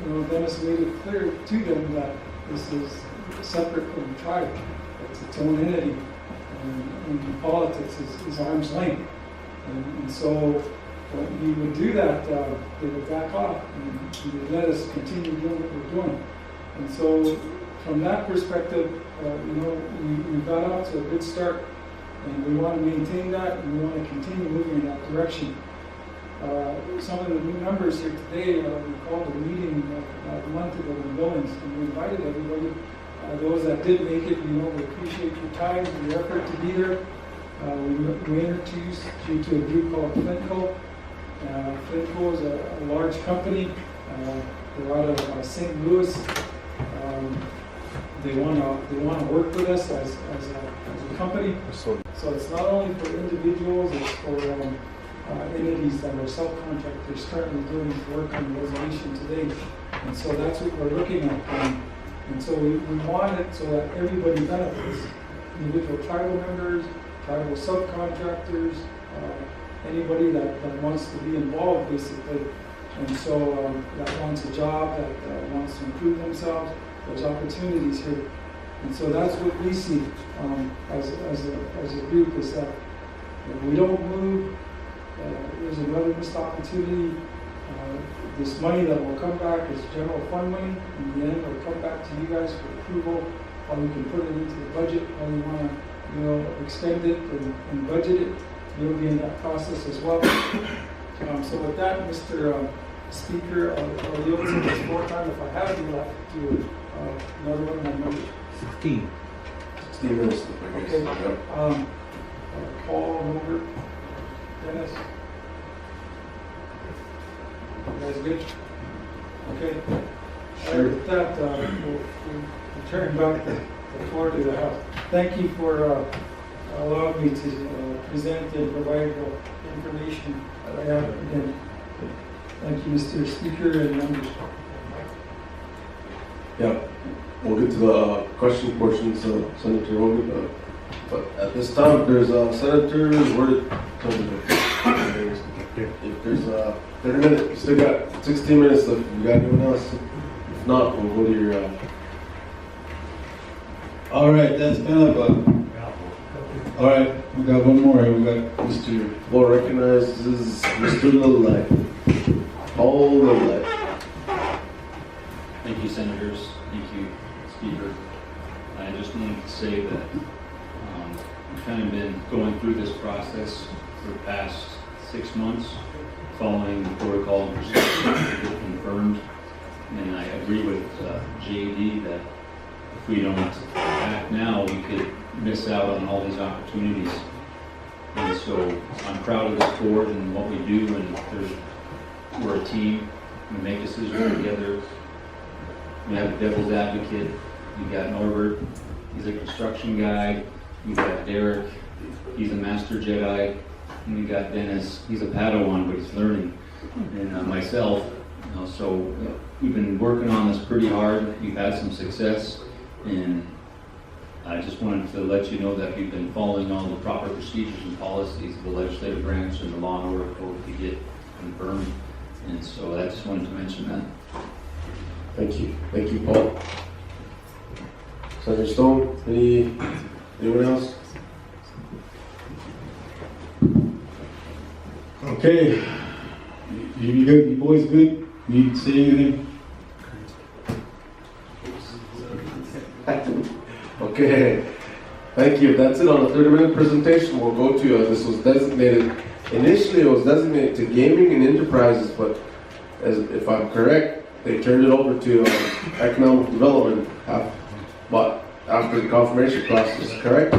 you know, Dennis made it clear to them that this is separate from the tribe. It's its own entity. And politics is arm's length. And so when he would do that, they would back off and he would let us continue doing what we're doing. And so from that perspective, you know, we got out to a good start, and we want to maintain that, and we want to continue moving in that direction. Some of the new members here today, we called a meeting about a month ago in Billings, and we invited everybody. Those that did make it, you know, we appreciate your time and your effort to be there. We introduced you to a group called Flintco. Flintco is a large company. They're out of St. Louis. They want to work with us as a company. So it's not only for individuals, it's for entities that are subcontractors currently doing work on the reservation today. And so that's what we're looking at. And so we want it so that everybody benefits. Individual tribal members, tribal subcontractors, anybody that wants to be involved basically. And so that wants a job, that wants to improve themselves, there's opportunities here. And so that's what we see as a group, is that if we don't move, there's another missed opportunity. This money that will come back is general fund money. In the end, will come back to you guys for approval, how we can put it into the budget, how we want to, you know, extend it and budget it. You'll be in that process as well. So with that, Mr. Speaker, I'll yield to this more time. If I have any left, to another one of my members. 16 minutes, I guess. Okay. Yep. Paul, Robert, Dennis. You guys good? Okay. Sure. With that, we'll turn back the floor to the House. Thank you for allowing me to present and provide the information that I have again. Thank you, Mr. Speaker and members. Yeah, we'll get to the question portion, so Senator Hogan. But at this time, if there's senators, if there's 30 minutes, you still got 16 minutes left. You got anyone else? If not, we'll go to your. All right, that's kind of a. All right, we got one more. We got Mr. Well recognizes Mr. Lillette. Paul Lillette. Thank you, Senators. Thank you, Speaker. I just wanted to say that we've kind of been going through this process for the past 6 months, following the protocol and procedures to get confirmed. And I agree with JD that if we don't act now, we could miss out on all these opportunities. And so I'm proud of this board and what we do, and we're a team. We make decisions together. We have a devil's advocate. You got Norbert, he's a construction guy. You got Derek, he's a master Jedi. And we got Dennis, he's a Padawan, but he's learning. And myself, so we've been working on this pretty hard. We've had some success, and I just wanted to let you know that we've been following all the proper procedures and policies of the legislative branch and the law and order code to get confirmed. And so I just wanted to mention that. Thank you, Paul. Senator Stone, anyone else? Okay, you good? You boys good? Need to say anything? Okay, thank you. That's it on the 30-minute presentation. We'll go to, this was designated, initially it was designated to gaming and enterprises, but if I'm correct, they turned it over to economic development but after the confirmation process, correct?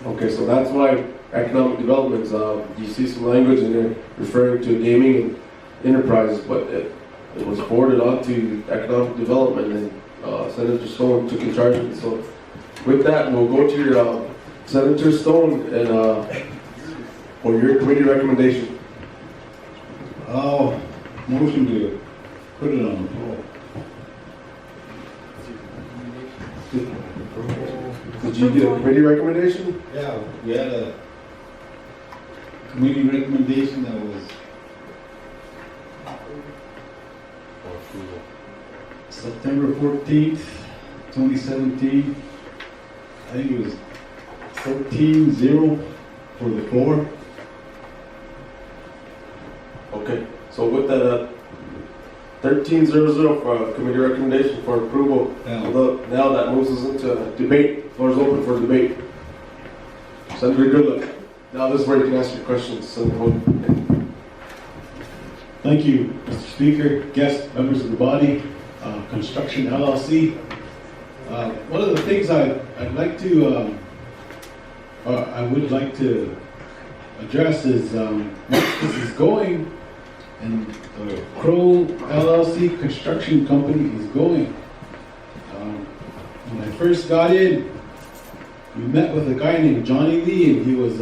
Okay, so that's why economic development, you see some language in there referring to gaming and enterprises, but it was forwarded on to economic development, and Senator Stone took in charge of it. So with that, we'll go to your Senator Stone and for your committee recommendation. Motion to put it on the floor. Did you get a committee recommendation? Yeah, we had a committee recommendation that was September 14th, 2017. I think it was 14-0 for the floor. Okay, so with that 13-0 for a committee recommendation for approval. Now that moves us into debate. Floor is open for debate. Senator Goodluck. Now this is where you can ask your questions. Thank you, Mr. Speaker, guests, members of the body, Construction LLC. One of the things I would like to address is this is going, and the Crow LLC construction company is going. When I first got in, we met with a guy named Johnny Lee, and he was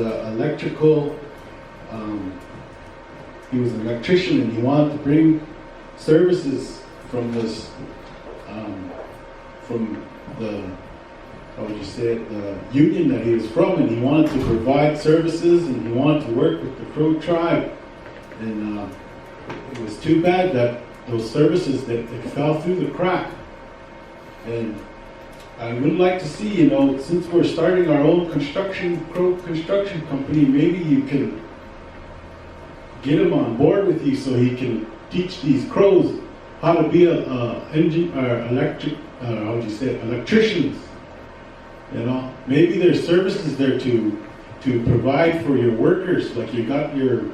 he was an electrician, and he wanted to bring services from this, from the, how would you say it, the union that he was from, and he wanted to provide services, and he wanted to work with the Crow tribe. And it was too bad that those services, that it fell through the crack. And I would like to see, since we're starting our own Crow construction company, maybe you can get him on board with you so he can teach these Crows how to be electricians. Maybe there's services there to provide for your workers, like you got your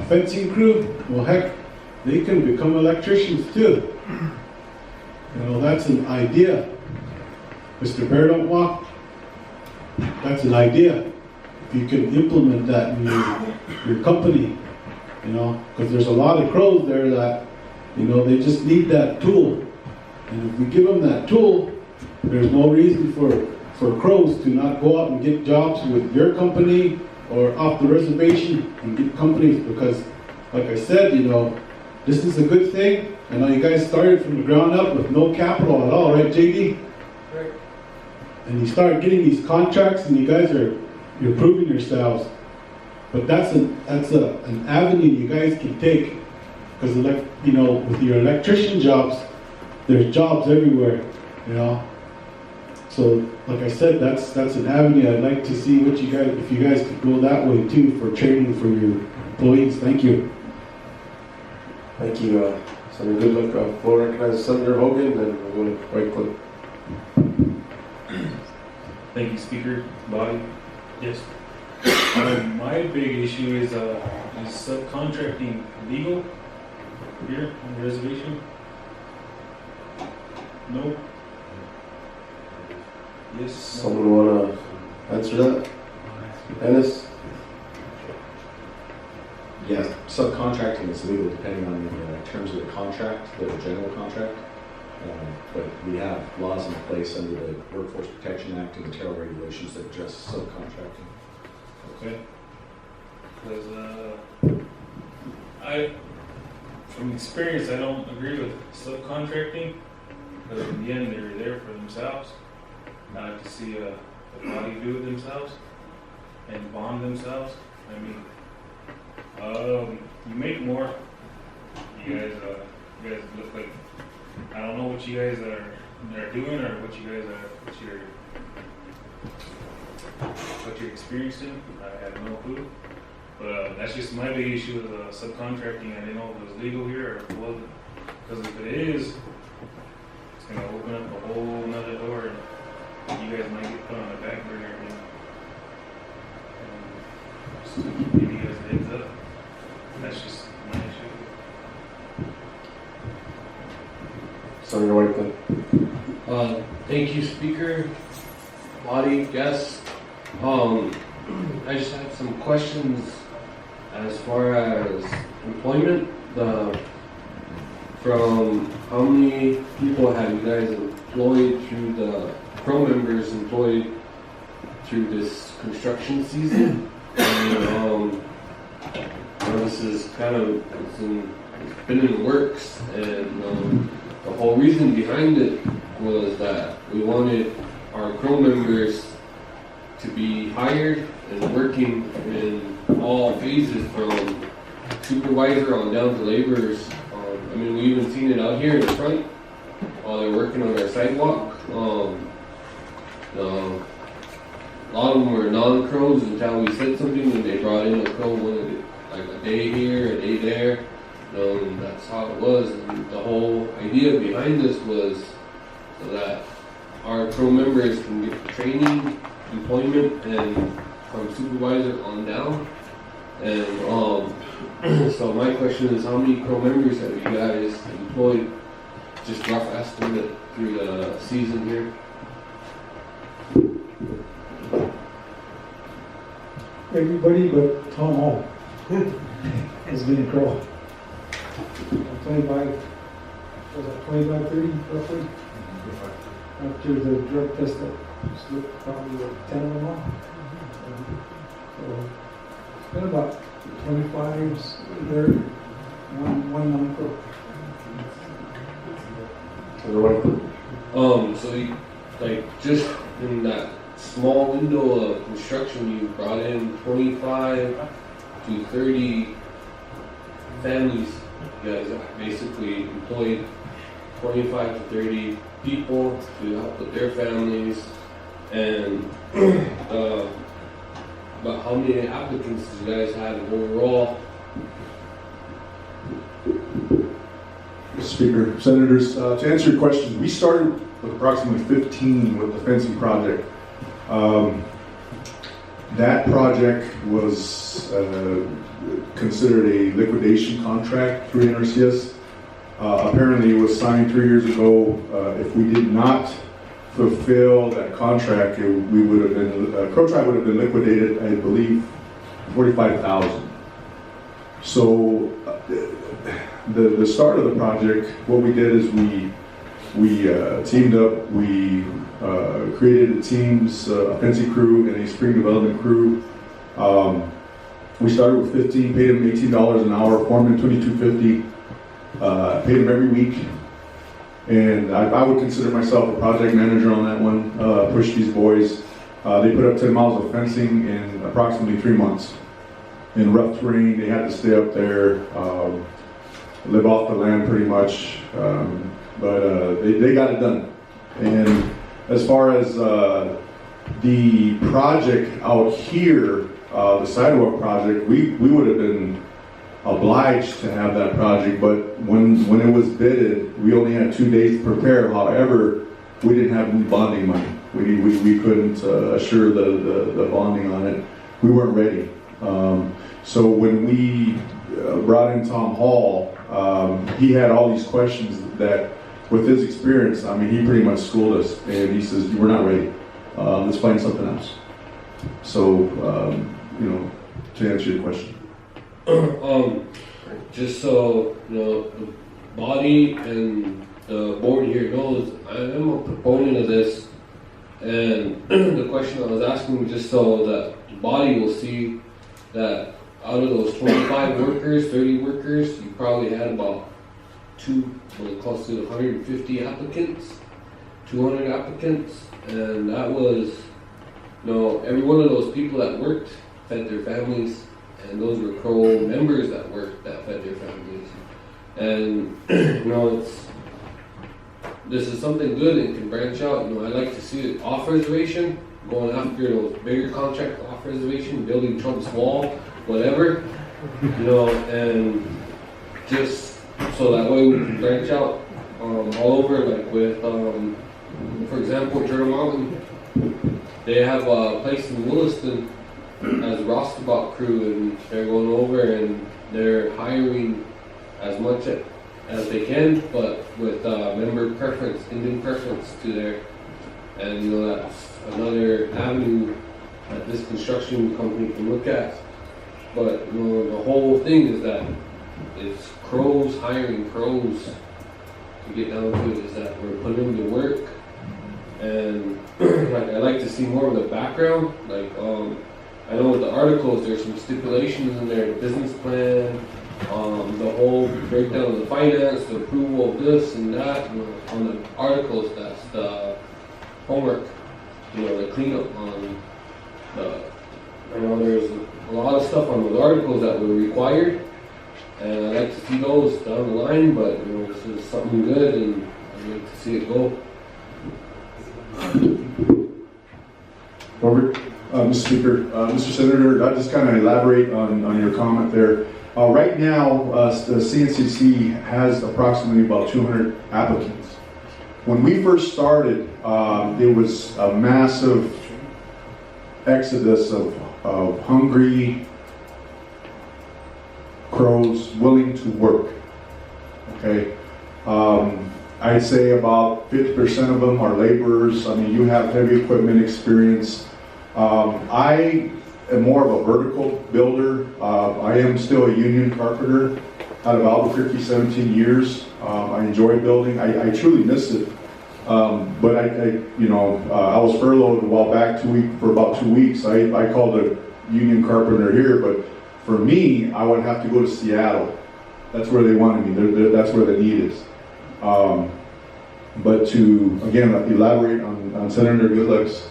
fencing crew. Well, heck, they can become electricians too. That's an idea. Mr. Bear don't walk. That's an idea. If you can implement that in your company, because there's a lot of Crows there that, they just need that tool. And if we give them that tool, there's no reason for Crows to not go out and get jobs with your company or off the reservation and get companies, because, like I said, this is a good thing. I know you guys started from the ground up with no capital at all, right, JD? Right. And you start getting these contracts, and you guys you're proving yourselves. But that's an avenue you guys can take, because with your electrician jobs, there's jobs everywhere, So, like I said, that's an avenue. I'd like to see if you guys could go that way too for training for your employees. Thank you. Thank you, Senator Goodluck. We'll recognize Senator Hogan, and we'll go to Whitecliff. Thank you, Speaker, body. Yes. My big issue is subcontracting legal here on the reservation? No. Yes. Someone want to answer that? Dennis? Yes, subcontracting is legal depending on the terms of the contract, the general contract. But we have laws in place under the Workforce Protection Act and the Ontario regulations that address subcontracting. Okay. Because from experience, I don't agree with subcontracting. Because in the end, they're there for themselves. I like to see the body do it themselves and bond themselves. I mean, you make more. You guys look like, I don't know what you guys are doing or what you're experiencing. I have no clue. But that's just my big issue with subcontracting. I didn't know if it was legal here or if it wasn't. Because if it is, it's going to open up a whole nother door, and you guys might get put on the back burner again. Just to give you guys a heads up. That's just my issue. Senator White. Thank you, Speaker, body, guests. I just had some questions as far as employment. From how many people have you guys employed through the pro members employed through this construction season? And, this is kind of it's been in the works, and the whole reason behind it was that we wanted our crew members to be hired and working in all phases, from supervisor on down to laborers. I mean, we even seen it out here in the front while they're working on our sidewalk. A lot of them were non-crows until we said something, and they brought in a crow like a day here, a day there. That's how it was. And the whole idea behind this was so that our crew members can get training, employment, and from supervisor on down. And so my question is, how many crew members have you guys employed? Just rough estimate through the season here. Everybody but Tom Hall has been a crow. 25, was that 25, 30 roughly? After the drug test that slipped, probably like 10 of them off. So it's been about 25s there, one non-crow. So you, like, just in that small window of construction, you brought in 25 to 30 families. You guys basically employed 25 to 30 people to help with their families. And but how many applicants did you guys have overall? Mr. Speaker, Senators, to answer your question, we started with approximately 15 with the fencing project. That project was considered a liquidation contract through NRCS. Apparently it was signed 3 years ago. If we did not fulfill that contract, we would have been, Crow Tribe would have been liquidated, I believe, $45,000. So the start of the project, what we did is we teamed up, we created a teams, a fencing crew and a spring development crew. We started with 15, paid them $18 an hour, foreman $22.50, paid them every week. And I would consider myself a project manager on that one, push these boys. They put up 10 miles of fencing in approximately 3 months. In rough terrain, they had to stay up there, live off the land pretty much, but they got it done. And as far as the project out here, the sidewalk project, we would have been obliged to have that project, but when it was bidded, we only had 2 days to prepare. However, we didn't have any bonding money. We couldn't assure the bonding on it. We weren't ready. So when we brought in Tom Hall, he had all these questions that, with his experience, I mean, he pretty much schooled us, and he says, we're not ready. Let's find something else. So, to answer your question. Just so the body and the board here knows, I am a proponent of this, and the question I was asking was just so that the body will see that out of those 25 workers, 30 workers, you probably had about close to 150 applicants, 200 applicants, and that was, every one of those people that worked fed their families. And those were Crow members that worked that fed their families. And this is something good and can branch out. I like to see it off reservation, going after those bigger contracts off reservation, building Trump's wall, whatever. And just so that way we can branch out all over, like with, for example, Turtle Mountain. They have a place in Williston as a Rostabout crew, and they're going over and they're hiring as much as they can, but with member preference, Indian preference to there. And you know, that's another avenue that this construction company can look at. But you know, the whole thing is that it's crows hiring crows. To get down to it is that we're putting them to work, and like I like to see more of the background. Like I know with the articles, there's some stipulations in there, the business plan, the whole breakdown of the finance, the approval of this and that. You know, on the articles, that's the homework. You know, the cleanup on the. I know there's a lot of stuff on those articles that were required, and I'd like to see those down the line. But you know, this is something good, and I'd like to see it go. Robert, Mr. Speaker, Mr. Senator, I'll just kind of elaborate on your comment there. Right now, the CNCC has approximately about 200 applicants. When we first started, there was a massive exodus of hungry crows willing to work. Okay, I'd say about 50% of them are laborers. I mean, you have heavy equipment experience. I am more of a vertical builder. I am still a union carpenter out of Albuquerque, 17 years. I enjoy building. I truly miss it. But I was furloughed a while back, for about 2 weeks. I called a union carpenter here, but for me, I would have to go to Seattle. That's where they wanted me. That's where the need is. But to, again, elaborate on Senator Goodluck's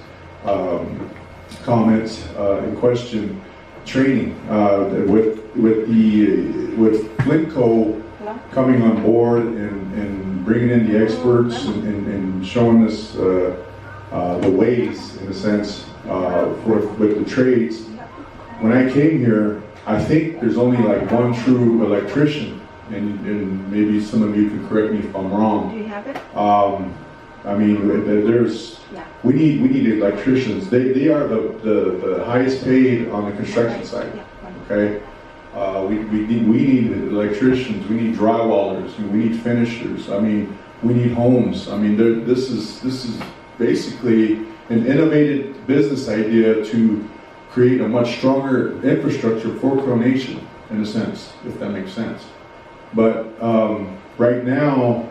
comments in question, training with Flintco coming on board and bringing in the experts and showing us the ways, in a sense, with the trades. When I came here, I think there's only like one true electrician, and maybe some of you can correct me if I'm wrong. Do you have it? I mean, we need electricians. They are the highest paid on the construction site. Okay, we need electricians. We need drywallers. We need finishers. I mean, we need homes. I mean, this is basically an innovative business idea to create a much stronger infrastructure for Crow Nation, in a sense, if that makes sense. But right now,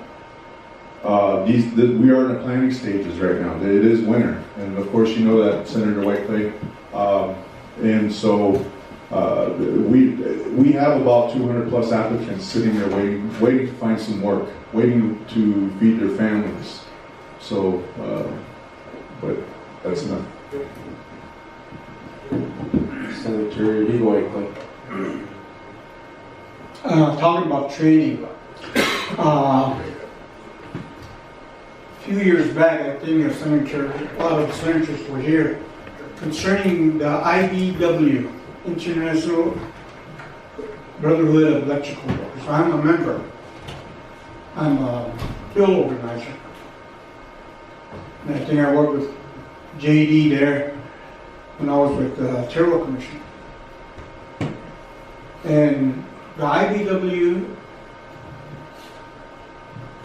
we are in the planning stages right now. It is winter, and of course you know that, Senator Whiteclay. And so we have about 200 plus applicants sitting there waiting to find some work, waiting to feed their families. So, but that's enough. Senator Whiteclay. Talking about training. A few years back, I think a lot of senators were here, concerning the IBW, International Brotherhood of Electrical Workers. I'm a member. I'm a field organizer. And I think I worked with JD there when I was with the Terrell Commission. And the IBW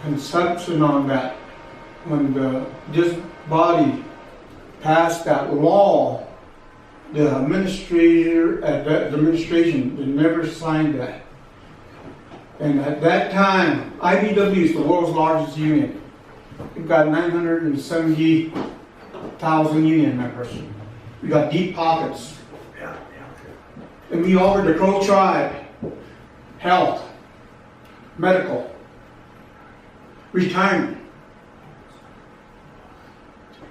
conception on that, when this body passed that law, the administration they never signed that. And at that time, IBW is the world's largest union. We've got 970,000 union members. We got deep pockets. And we offered the Crow tribe health, medical, retirement.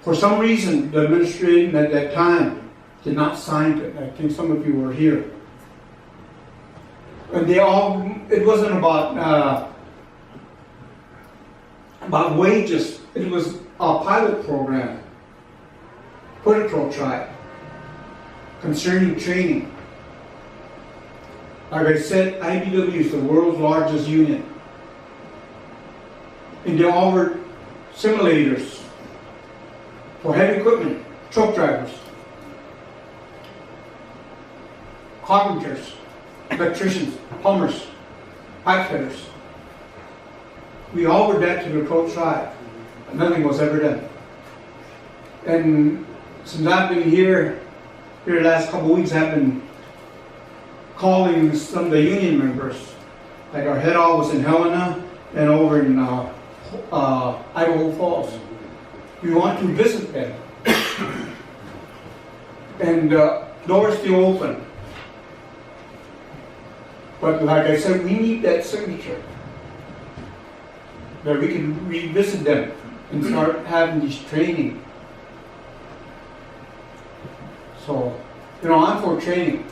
For some reason, the administration at that time did not sign it. I think some of you were here. And it wasn't about wages. It was a pilot program for the Crow tribe concerning training. Like I said, IBW is the world's largest union. And they offered simulators for heavy equipment, truck drivers, carpenters, electricians, plumbers, pipe fitters. We offered that to the Crow tribe. Nothing was ever done. And since I've been here the last couple of weeks, I've been calling some of the union members, like our head office in Helena and over in Idaho Falls. We want to visit them. And doors still open. But like I said, we need that signature. That we can revisit them and start having this training. So, I'm for training.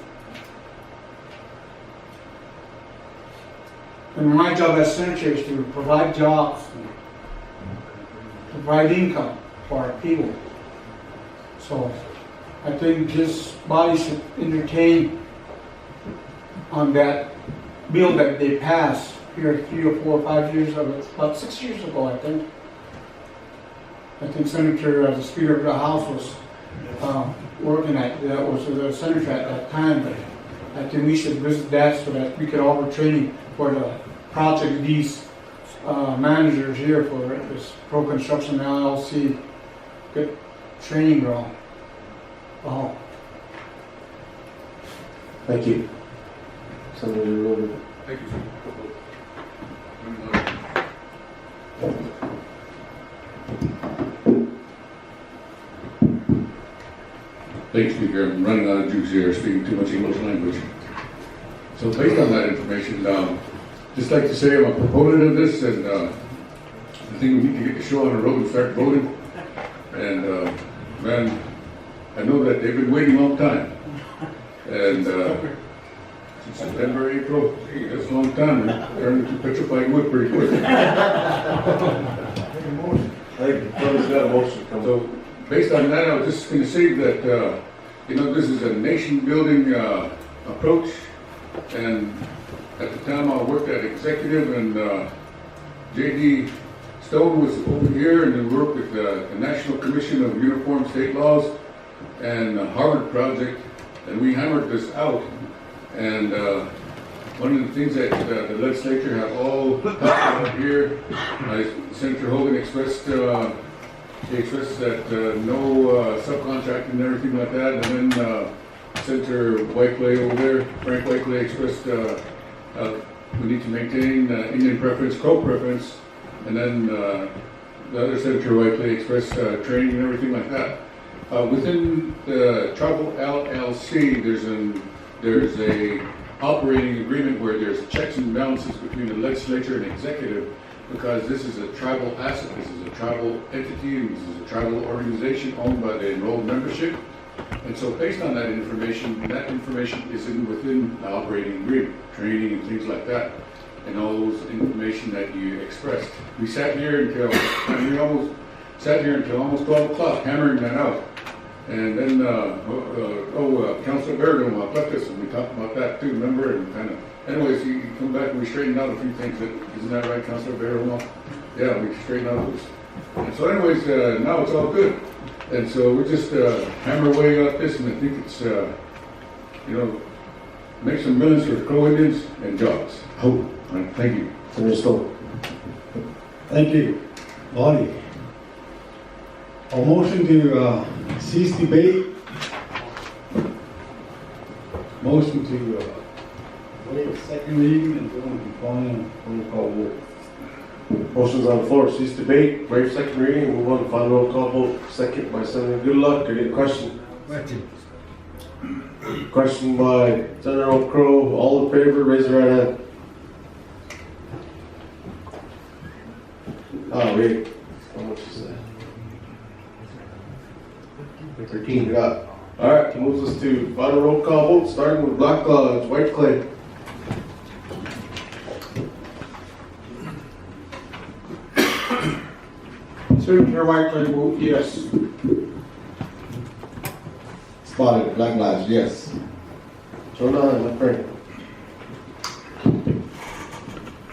And my job as senator is to provide jobs, provide income for our people. So, I think this body should entertain on that bill that they passed here 3 or 4 or 5 years ago, about 6 years ago, I think. I think Senator, the Speaker of the House was working at, that was the Senator at that time, but I think we should visit that so that we could offer training for the project, these managers here for this Pro Construction LLC, good training ground. Oh. Thank you. Senator Wilbur. Thank you, sir. Thanks, Speaker. I'm running out of juice here, speaking too much English language. So based on that information, just like to say I'm a proponent of this, and I think we need to get the show on the road and start voting. And man, I know that they've been waiting a long time. And since September, April, hey, that's a long time. It turned into petrified wood pretty quick. So based on that, I was just going to say that this is a nation-building approach. And at the time I worked at Executive, and J.D. Stone was over here, and we worked with the National Commission of Uniform State Laws and the Harvard Project, and we hammered this out. And one of the things that the legislature have all talked about here, Senator Hogan expressed, he expressed that no subcontracting and everything like that, and then Senator Whiteley over there, Frank Whiteley, expressed we need to maintain Indian preference, Crow preference, and then the other Senator Whiteley expressed training and everything like that. Within the tribal LLC, there's a operating agreement where there's checks and balances between the legislature and executive, because this is a tribal asset, this is a tribal entity, and this is a tribal organization owned by the enrolled membership. And so based on that information is within the operating agreement, training and things like that, and all those information that you expressed. We sat here until almost 12 o'clock hammering that out. And then, Councilor Bergen left us, and we talked about that too, remember? And anyways, you come back and we straightened out a few things. Isn't that right, Councilor Bergen? Yeah, we straightened out those. And so anyways, now it's all good. And so we just hammer away at this, and I think it's, make some millions for Crow Indians and jobs. Hope. All right, thank you. Senator Stone. Thank you. Body. A motion to cease debate. Motion to waive second reading and go into final roll call vote. Motion's on the floor. Cease debate, waive second reading, move on to final roll call vote. Second by Senator Goodluck. Any question? Question by Senator Oak Crow. All in favor, raise your right hand. Oh, wait. How much is that? 13, got it. All right, moves us to final roll call vote, starting with Black Lodge, White Clay. Senator Whiteley vote yes. Spotted, Black Lodge, yes. Turn on, my friend. I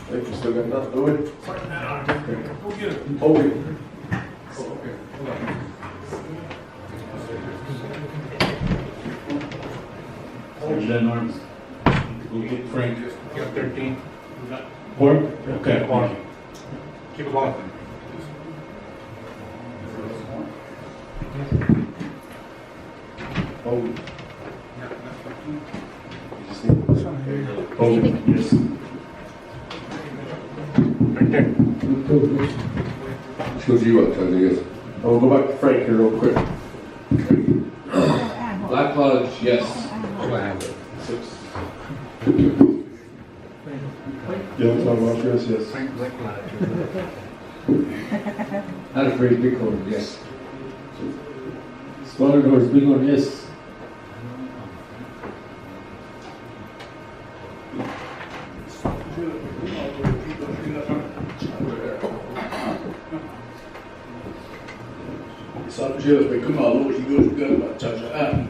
think we still got enough, do we? Okay. Go get it. Oh, wait. Oh, okay. Hold on. There's that, Norm. We'll get Frank. You got 13? Four? Okay. Keep it going. Oh. You just need oh, yes. Right there. Let's go to you, yes. I'll go back to Frank here real quick. Black Lodge, yes. Oh, I have it. 6. Yeah, Tom Rogers, yes. Alfred Bighorn, yes. Smaller doors, big one, yes. Sa Jews may kumalo, si Diyos ka chacha.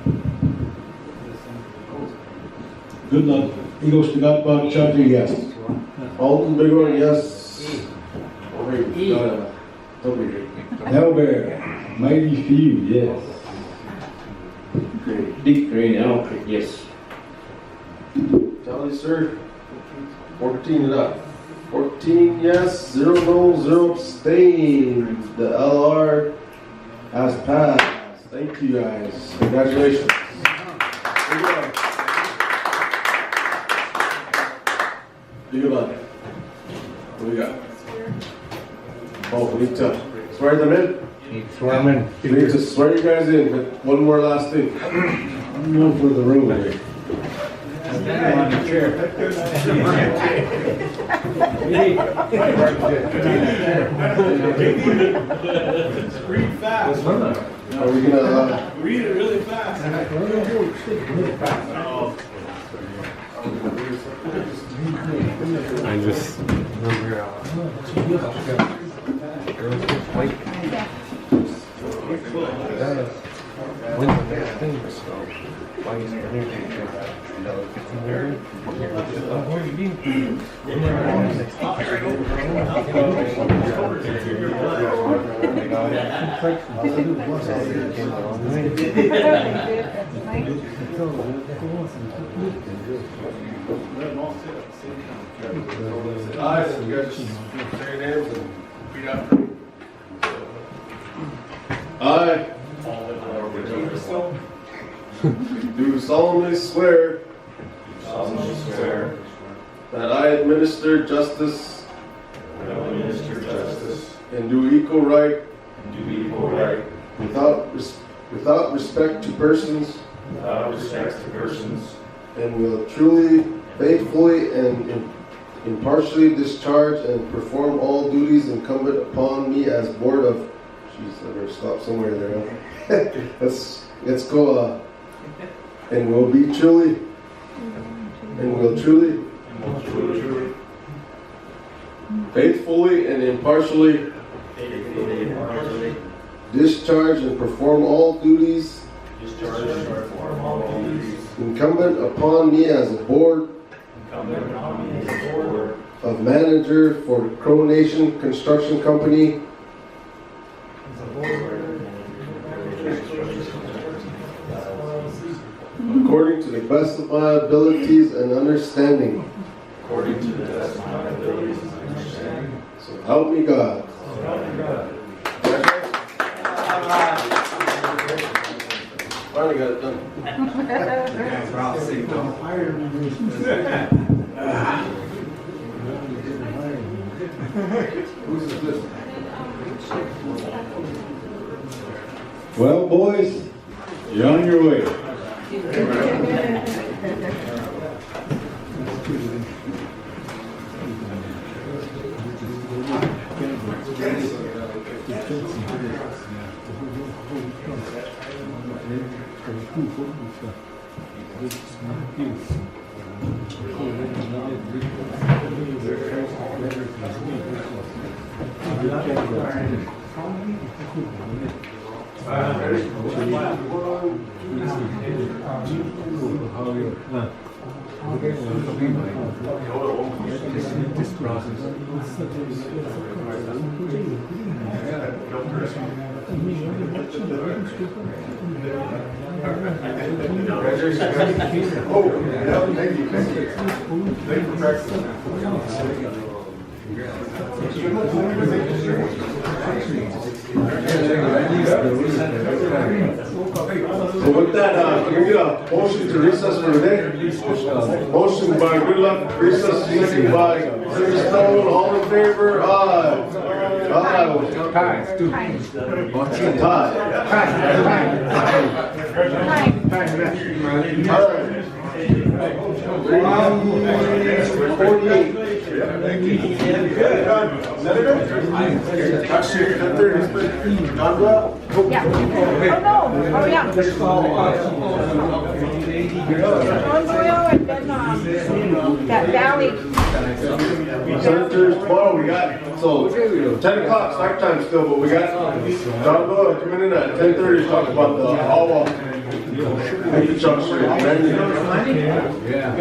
Good luck. Eagles to God, Bob Charger, yes. Alton Bighorn, yes. Albert, Mighty Few, yes. Dick Green, Elk, yes. Tally, sir. 14 it up. 14 yes, 0 no, 0 abstain. The LR has passed. Thank you guys. Congratulations. Big luck. What do we got? Oh, we need to swear them in? Swear them in. We need to swear you guys in, but one more last thing. I'm going for the room here. On the chair. Read fast. Are we gonna Read it really fast. I just remember Aye, so you guys just say your names and read after me. I do solemnly swear that I administer justice and do equal right without respect to persons and will truly, faithfully, and impartially discharge and perform all duties incumbent upon me as board of. Jeez, I better stop somewhere there. Huh? let's go. And will be truly, and will truly, faithfully and impartially discharge and perform all duties incumbent upon me as a board of manager for Crow Nation Construction Company according to the best of my abilities and understanding. So help me God. Finally got it done. Who's this? Well, boys, you're on your way. Thank you for practicing. can we get a motion to recess for the day? Motion by Goodluck, recess, second by Stone, all in favor? Aye. Yeah. Oh, no. Oh, yeah. John Boyle and then, that Valley. Senators, tomorrow we got, so 10 o'clock start time still, but we got John Boyle coming in at 10:30 to talk about the all infrastructure. Yeah.